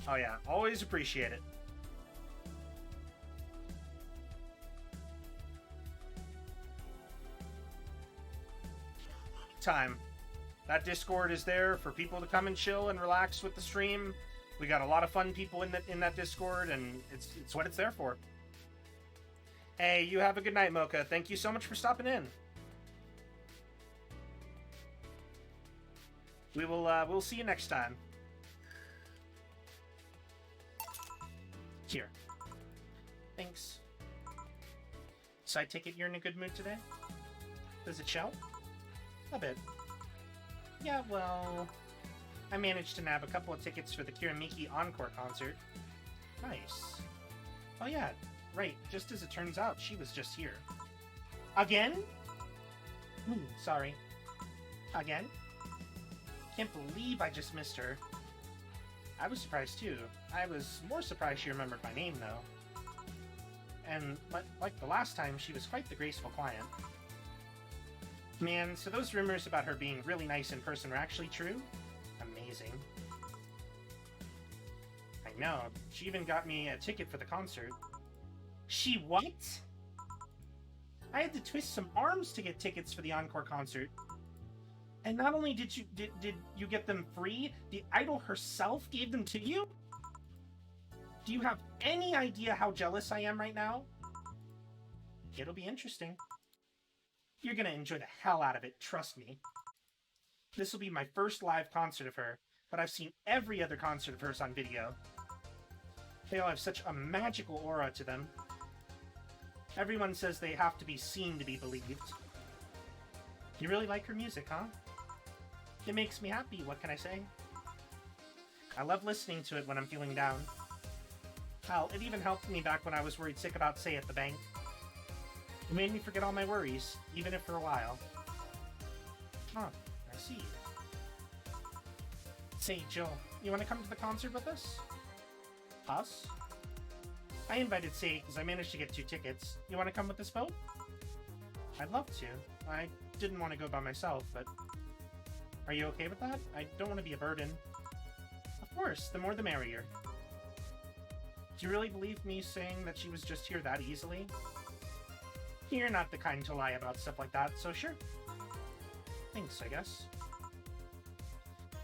Oh yeah, always appreciate it. time. That Discord is there for people to come and chill and relax with the stream. We got a lot of fun people in that Discord, and it's what it's there for. Hey, you have a good night, Mocha. Thank you so much for stopping in. We'll see you next time. Here. Thanks. So I take it you're in a good mood today? Does it show? A bit. Yeah, well, I managed to nab a couple of tickets for the Kiramiki Encore concert. Nice. Oh yeah, right, just as it turns out, she was just here. Again? Sorry. Again? Can't believe I just missed her. I was surprised too. I was more surprised she remembered my name though. And like the last time, she was quite the graceful client. Man, so those rumors about her being really nice in person were actually true? Amazing. I know, she even got me a ticket for the concert. She what? I had to twist some arms to get tickets for the Encore concert. And not only did you get them free, the idol herself gave them to you? Do you have any idea how jealous I am right now? It'll be interesting. You're gonna enjoy the hell out of it, trust me. This will be my first live concert of her, but I've seen every other concert of hers on video. They all have such a magical aura to them. Everyone says they have to be seen to be believed. You really like her music, huh? It makes me happy, what can I say? I love listening to it when I'm feeling down. Hell, it even helped me back when I was worried sick about Say at the bank. It made me forget all my worries, even if for a while. Huh, I see. Say, Jill, you want to come to the concert with us? Us? I invited Say because I managed to get 2 tickets. You want to come with us both? I'd love to. I didn't want to go by myself, but... Are you okay with that? I don't want to be a burden. Of course, the more the merrier. Do you really believe me saying that she was just here that easily? You're not the kind to lie about stuff like that, so sure. Thanks, I guess.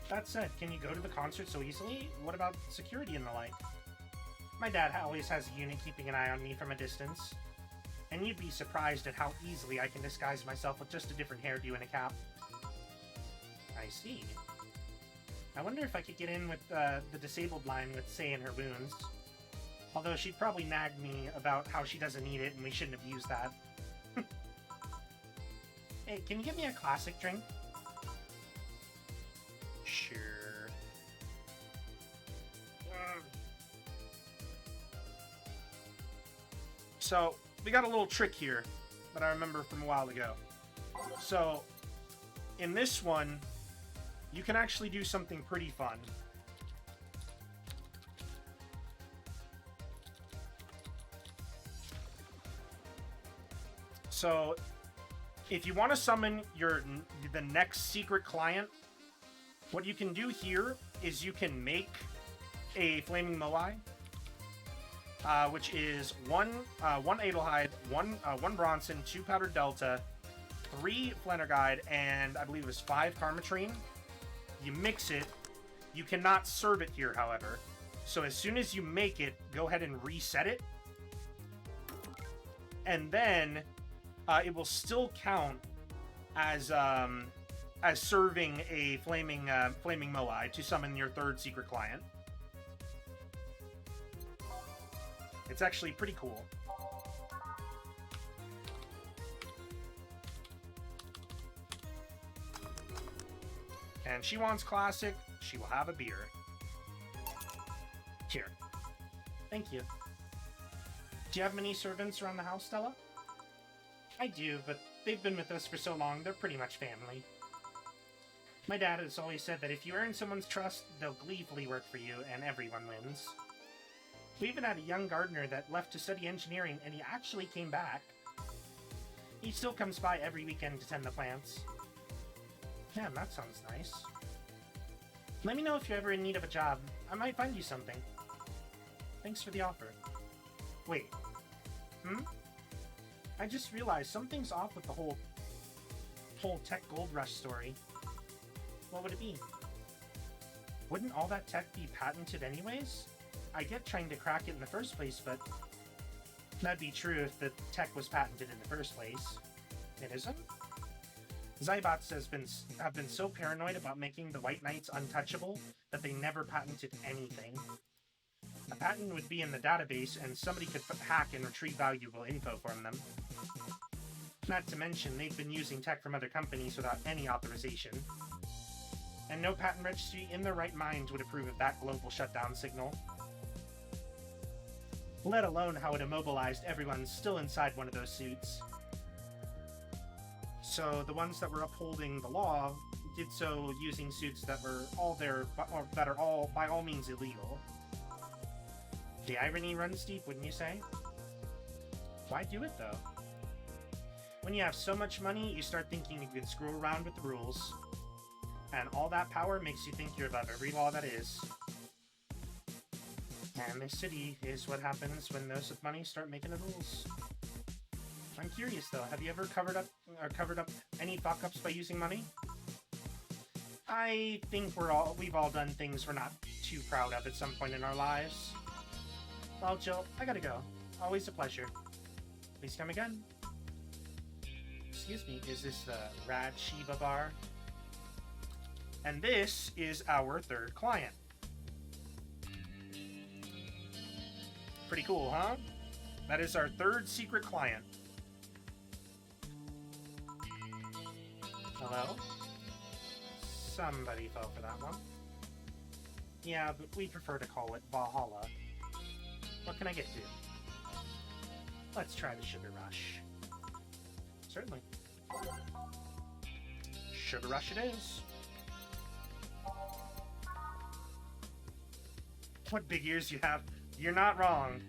That said, can you go to the concert so easily? What about security and the like? My dad always has a unit keeping an eye on me from a distance. And you'd be surprised at how easily I can disguise myself with just a different hairdo and a cap. I see. I wonder if I could get in with the disabled line with Say in her wounds. Although she'd probably nag me about how she doesn't need it and we shouldn't have used that. Hey, can you get me a classic drink? Sure. So, we got a little trick here that I remember from a while ago. So, in this one, you can actually do something pretty fun. So, if you want to summon the next secret client, what you can do here is you can make a Flaming Moai, which is one Adelheid, one Bronson, 2 Powdered Delta, 3 Flannerguide, and I believe it was 5 Karmatrine. You mix it. You cannot serve it here, however. So as soon as you make it, go ahead and reset it. And then it will still count as serving a flaming Moai to summon your 3rd secret client. It's actually pretty cool. And she wants classic, she will have a beer. Here. Thank you. Do you have many servants around the house, Stella? I do, but they've been with us for so long, they're pretty much family. My dad has always said that if you earn someone's trust, they'll gleefully work for you, and everyone wins. We even had a young gardener that left to study engineering, and he actually came back. He still comes by every weekend to tend the plants. Damn, that sounds nice. Let me know if you're ever in need of a job. I might find you something. Thanks for the offer. Wait. I just realized something's off with the whole whole tech gold rush story, what would it be? Wouldn't all that tech be patented anyways? I get trying to crack it in the first place, but that'd be true if the tech was patented in the first place. It isn't? Zybots have been so paranoid about making the White Knights untouchable that they never patented anything. A patent would be in the database, and somebody could hack and retrieve valuable info from them. Not to mention, they've been using tech from other companies without any authorization. And no patent registry in their right mind would approve of that global shutdown signal. Let alone how it immobilized everyone still inside one of those suits. So the ones that were upholding the law did so using suits that were that are all by all means illegal. The irony runs deep, wouldn't you say? Why do it though? When you have so much money, you start thinking you can screw around with the rules. And all that power makes you think you're above every law that is. And this city is what happens when those with money start making the rules. I'm curious though, have you ever covered up any fuck-ups by using money? I think we've all done things we're not too proud of at some point in our lives. Well, Jill, I gotta go. Always a pleasure. Please come again. Excuse me, is this the Rad Shiva bar? And this is our third client. Pretty cool, huh? That is our third secret client. Hello? Somebody fell for that one. Yeah, but we prefer to call it Valhalla. What can I get you? Let's try the Sugar Rush. Certainly. Sugar Rush it is. What big ears you have. You're not wrong.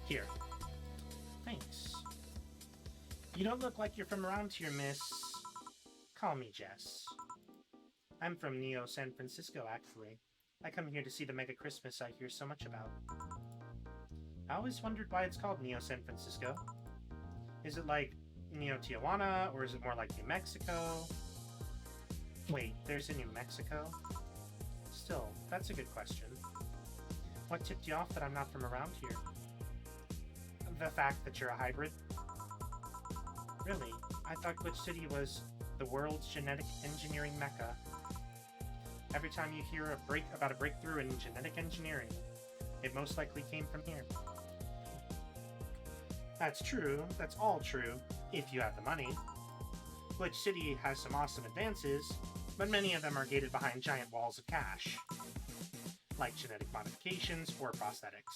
Here. Thanks. You don't look like you're from around here, miss. Call me Jess. I'm from Neo San Francisco, actually. I come here to see the mega Christmas I hear so much about. I always wondered why it's called Neo San Francisco. Is it like Neo Tijuana, or is it more like New Mexico? Wait, there's a New Mexico? Still, that's a good question. What tipped you off that I'm not from around here? The fact that you're a hybrid? Really? I thought Glitch City was the world's genetic engineering mecca. Every time you hear about a breakthrough in genetic engineering, it most likely came from here. That's true, that's all true, if you have the money. Glitch City has some awesome advances, but many of them are gated behind giant walls of cash. Like genetic modifications or prosthetics.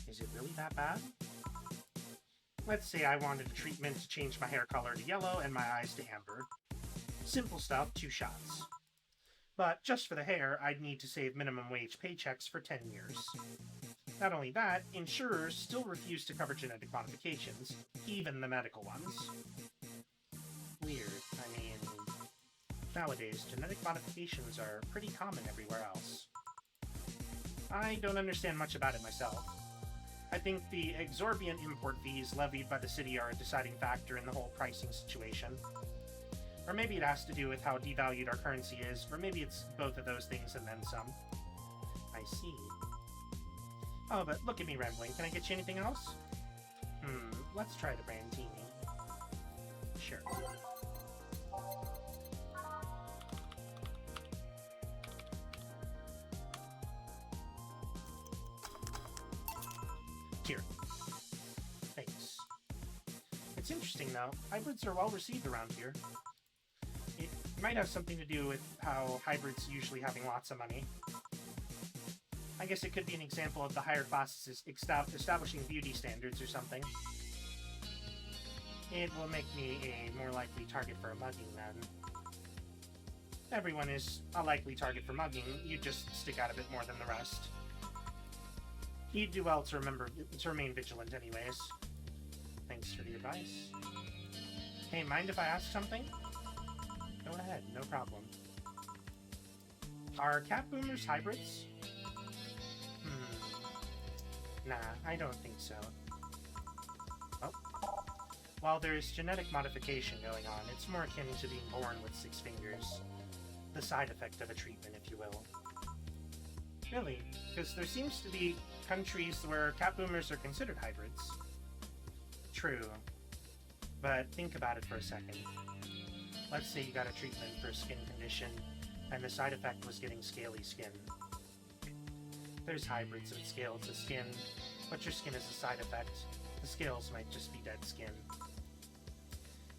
Is it really that bad? Let's say I wanted a treatment to change my hair color to yellow and my eyes to amber. Simple stuff, 2 shots. But just for the hair, I'd need to save minimum wage paychecks for 10 years. Not only that, insurers still refuse to cover genetic modifications, even the medical ones. Weird. I mean, nowadays, genetic modifications are pretty common everywhere else. I don't understand much about it myself. I think the exorbitant import fees levied by the city are a deciding factor in the whole pricing situation. Or maybe it has to do with how devalued our currency is, or maybe it's both of those things and then some. I see. Oh, but look at me rambling. Can I get you anything else? Let's try the Brandini. Sure. Here. Thanks. It's interesting, though. Hybrids are well received around here. It might have something to do with how hybrids usually having lots of money. I guess it could be an example of the higher classes establishing beauty standards or something. It will make me a more likely target for a mugging, then. Everyone is a likely target for mugging, you just stick out a bit more than the rest. You'd do well to remain vigilant anyways. Thanks for the advice. Hey, mind if I ask something? Go ahead, no problem. Are cat boomers hybrids? Nah, I don't think so. Oh. While there's genetic modification going on, it's more akin to being born with 6 fingers. The side effect of a treatment, if you will. Really, because there seems to be countries where cat boomers are considered hybrids. True. But think about it for a second. Let's say you got a treatment for a skin condition, and the side effect was getting scaly skin. There's hybrids that scale to skin, but your skin is a side effect. The scales might just be dead skin.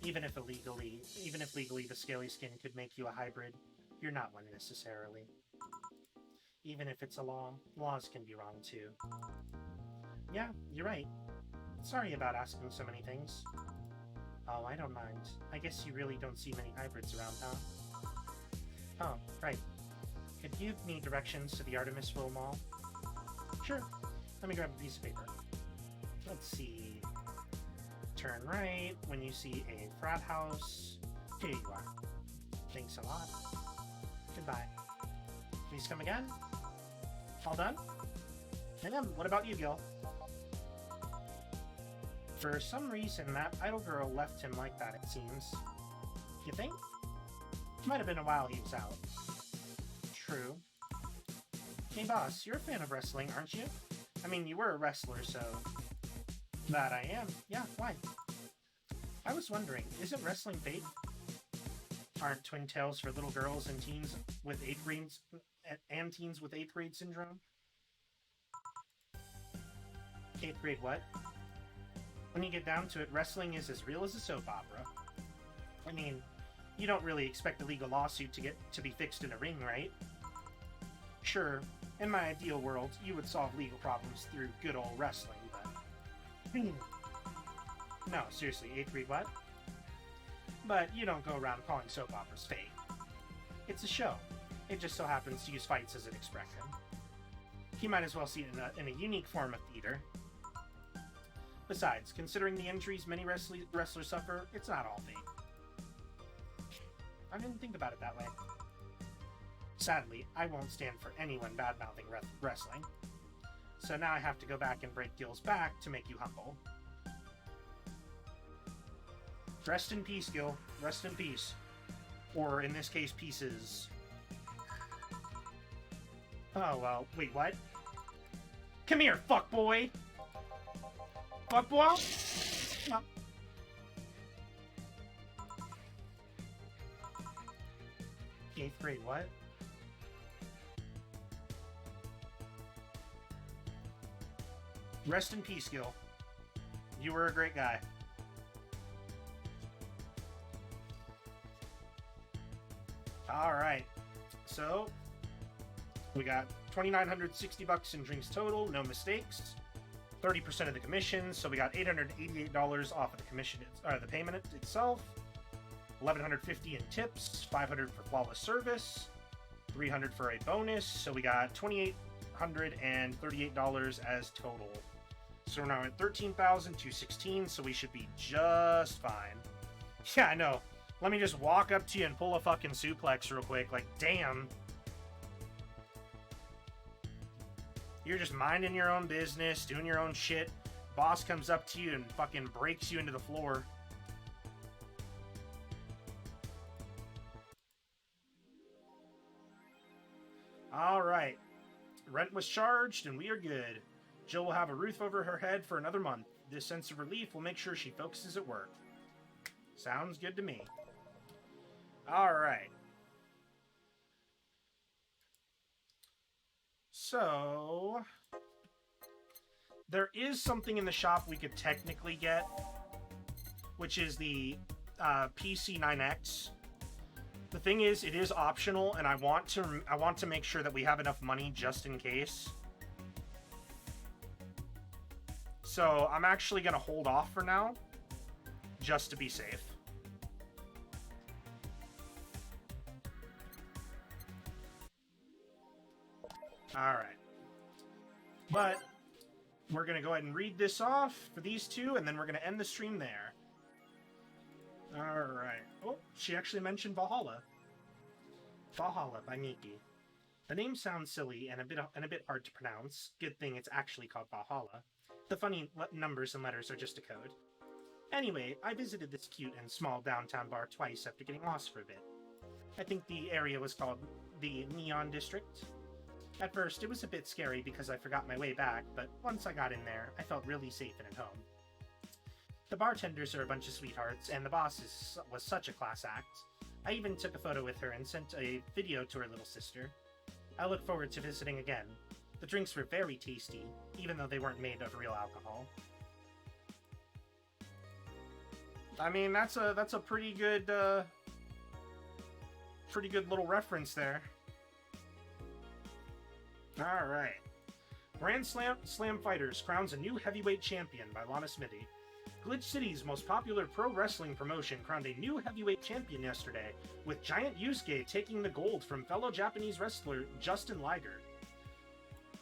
Even if legally the scaly skin could make you a hybrid, you're not one necessarily. Even if it's a law, laws can be wrong too. Yeah, you're right. Sorry about asking so many things. Oh, I don't mind. I guess you really don't see many hybrids around, huh? Oh, right. Could you give me directions to the Artemisville Mall? Sure. Let me grab a piece of paper. Let's see. Turn right when you see a frat house. Here you are. Thanks a lot. Goodbye. Please come again? All done? What about you, Gil? For some reason, that idle girl left him like that, it seems. You think? Might have been a while he was out. True. Hey boss, you're a fan of wrestling, aren't you? I mean, you were a wrestler, so... That I am. Yeah, why? I was wondering, isn't wrestling fake? Aren't twin tails for little girls and teens with 8th grade syndrome? 8th grade what? When you get down to it, wrestling is as real as a soap opera. I mean, you don't really expect a legal lawsuit to be fixed in a ring, right? Sure, in my ideal world, you would solve legal problems through good old wrestling, but... No, seriously, 8th grade what? But you don't go around calling soap operas fake. It's a show. It just so happens to use fights as an expression. You might as well see it in a unique form of theater. Besides, considering the injuries many wrestlers suffer, it's not all fake. I didn't think about it that way. Sadly, I won't stand for anyone bad-mouthing wrestling. So now I have to go back and break Gil's back to make you humble. Rest in peace, Gil. Rest in peace. Or, in this case, pieces. Oh, well, wait, what? Come here, fuckboy! Fuckboy? Oh. 8th grade, what? Rest in peace, Gil. You were a great guy. Alright. So, we got $2,960 in drinks total, no mistakes. 30% of the commission, so we got $888 off of the commission, the payment itself. $1,150 in tips, $500 for flawless service, $300 for a bonus, so we got $2,838 as total. So we're now at $13,216, so we should be just fine. Yeah, I know. Let me just walk up to you and pull a fucking suplex real quick. Like, damn. You're just minding your own business, doing your own shit. Boss comes up to you and fucking breaks you into the floor. Alright. Rent was charged and we are good. Jill will have a roof over her head for another month. This sense of relief will make sure she focuses at work. Sounds good to me. Alright. So... there is something in the shop we could technically get, which is the PC9X. The thing is, it is optional, and I want to make sure that we have enough money just in case. So I'm actually going to hold off for now, just to be safe. Alright. But we're going to go ahead and read this off for these two, and then we're going to end the stream there. Alright. Oh, she actually mentioned Valhalla. Valhalla by Miki. The name sounds silly and a bit hard to pronounce. Good thing it's actually called Valhalla. The funny numbers and letters are just a code. Anyway, I visited this cute and small downtown bar twice after getting lost for a bit. I think the area was called the Neon District. At first, it was a bit scary because I forgot my way back, but once I got in there, I felt really safe and at home. The bartenders are a bunch of sweethearts, and the boss was such a class act. I even took a photo with her and sent a video to her little sister. I look forward to visiting again. The drinks were very tasty, even though they weren't made of real alcohol. I mean, that's a pretty good little reference there. All right. Grand Slam Fighters crowns a new heavyweight champion by Lana Smithy. Glitch City's most popular pro wrestling promotion crowned a new heavyweight champion yesterday, with Giant Yusuke taking the gold from fellow Japanese wrestler Justin Liger.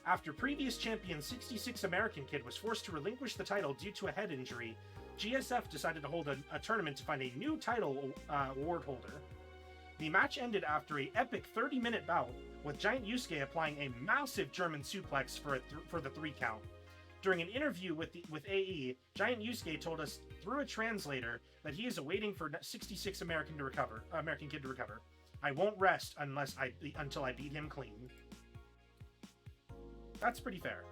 After previous champion 66 American Kid was forced to relinquish the title due to a head injury, GSF decided to hold a tournament to find a new title award holder. The match ended after an epic 30-minute bout, with Giant Yusuke applying a massive German suplex for the 3 count. During an interview with AE, Giant Yusuke told us through a translator that he is awaiting for 66 American Kid to recover. I won't rest until I beat him clean. That's pretty fair.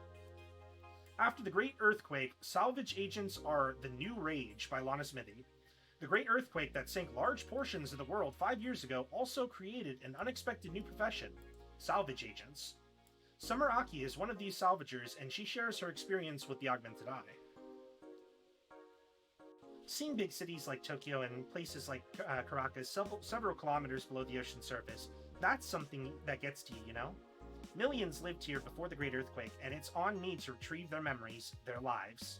After the Great Earthquake, salvage agents are the new rage by Lana Smithy. The Great Earthquake that sank large portions of the world 5 years ago also created an unexpected new profession: salvage agents. Summer Aki is one of these salvagers, and she shares her experience with the augmented eye. Seeing big cities like Tokyo and places like Caracas several kilometers below the ocean surface, that's something that gets to you, you know? Millions lived here before the Great Earthquake, and it's on me to retrieve their memories, their lives.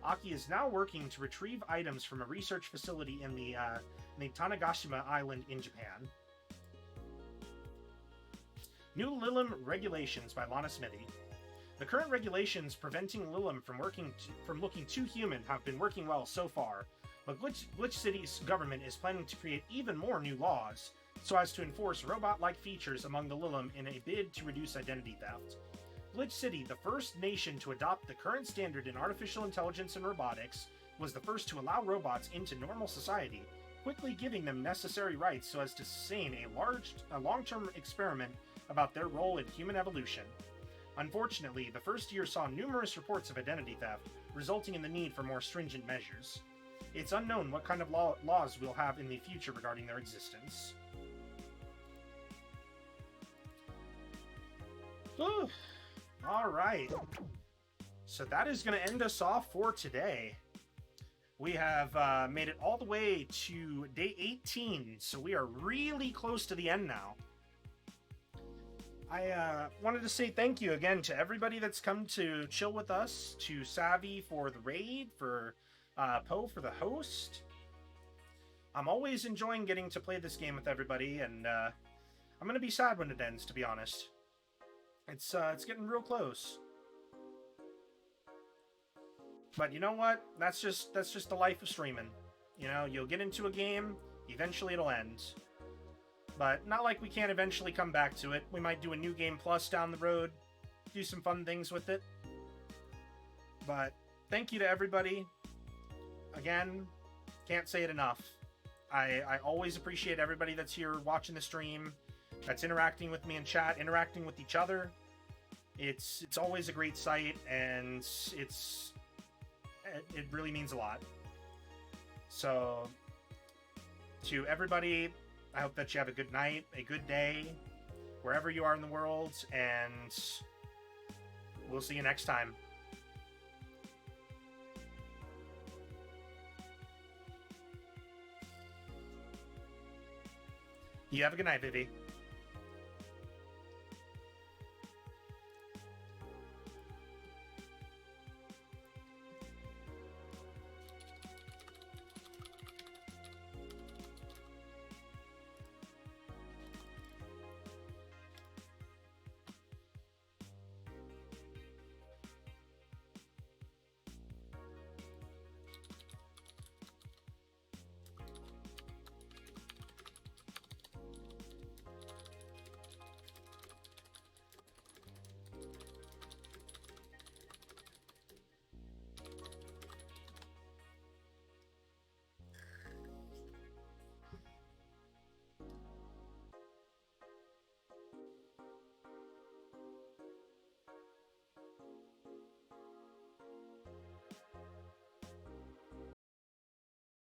Aki is now working to retrieve items from a research facility in the Tanegashima Island in Japan. New Lilim regulations by Lana Smithy. The current regulations preventing Lilim from looking too human have been working well so far, but Glitch City's government is planning to create even more new laws, so as to enforce robot-like features among the Lilim in a bid to reduce identity theft. Glitch City, the first nation to adopt the current standard in artificial intelligence and robotics, was the first to allow robots into normal society, quickly giving them necessary rights so as to sustain a long-term experiment about their role in human evolution. Unfortunately, the first year saw numerous reports of identity theft, resulting in the need for more stringent measures. It's unknown what kind of laws we'll have in the future regarding their existence. Alright. So that is going to end us off for today. We have made it all the way to day 18, so we are really close to the end now. I wanted to say thank you again to everybody that's come to chill with us, to Savvy for the raid, for Poe for the host. I'm always enjoying getting to play this game with everybody, and I'm going to be sad when it ends, to be honest. It's getting real close. But you know what? That's just the life of streaming. You know, you'll get into a game, eventually it'll end. But not like we can't eventually come back to it. We might do a new game plus down the road, do some fun things with it. But thank you to everybody. Again, can't say it enough. I always appreciate everybody that's here watching the stream, that's interacting with me in chat, interacting with each other. It's always a great sight, and it really means a lot. So, to everybody, I hope that you have a good night, a good day, wherever you are in the world, and we'll see you next time. You have a good night, Vivi.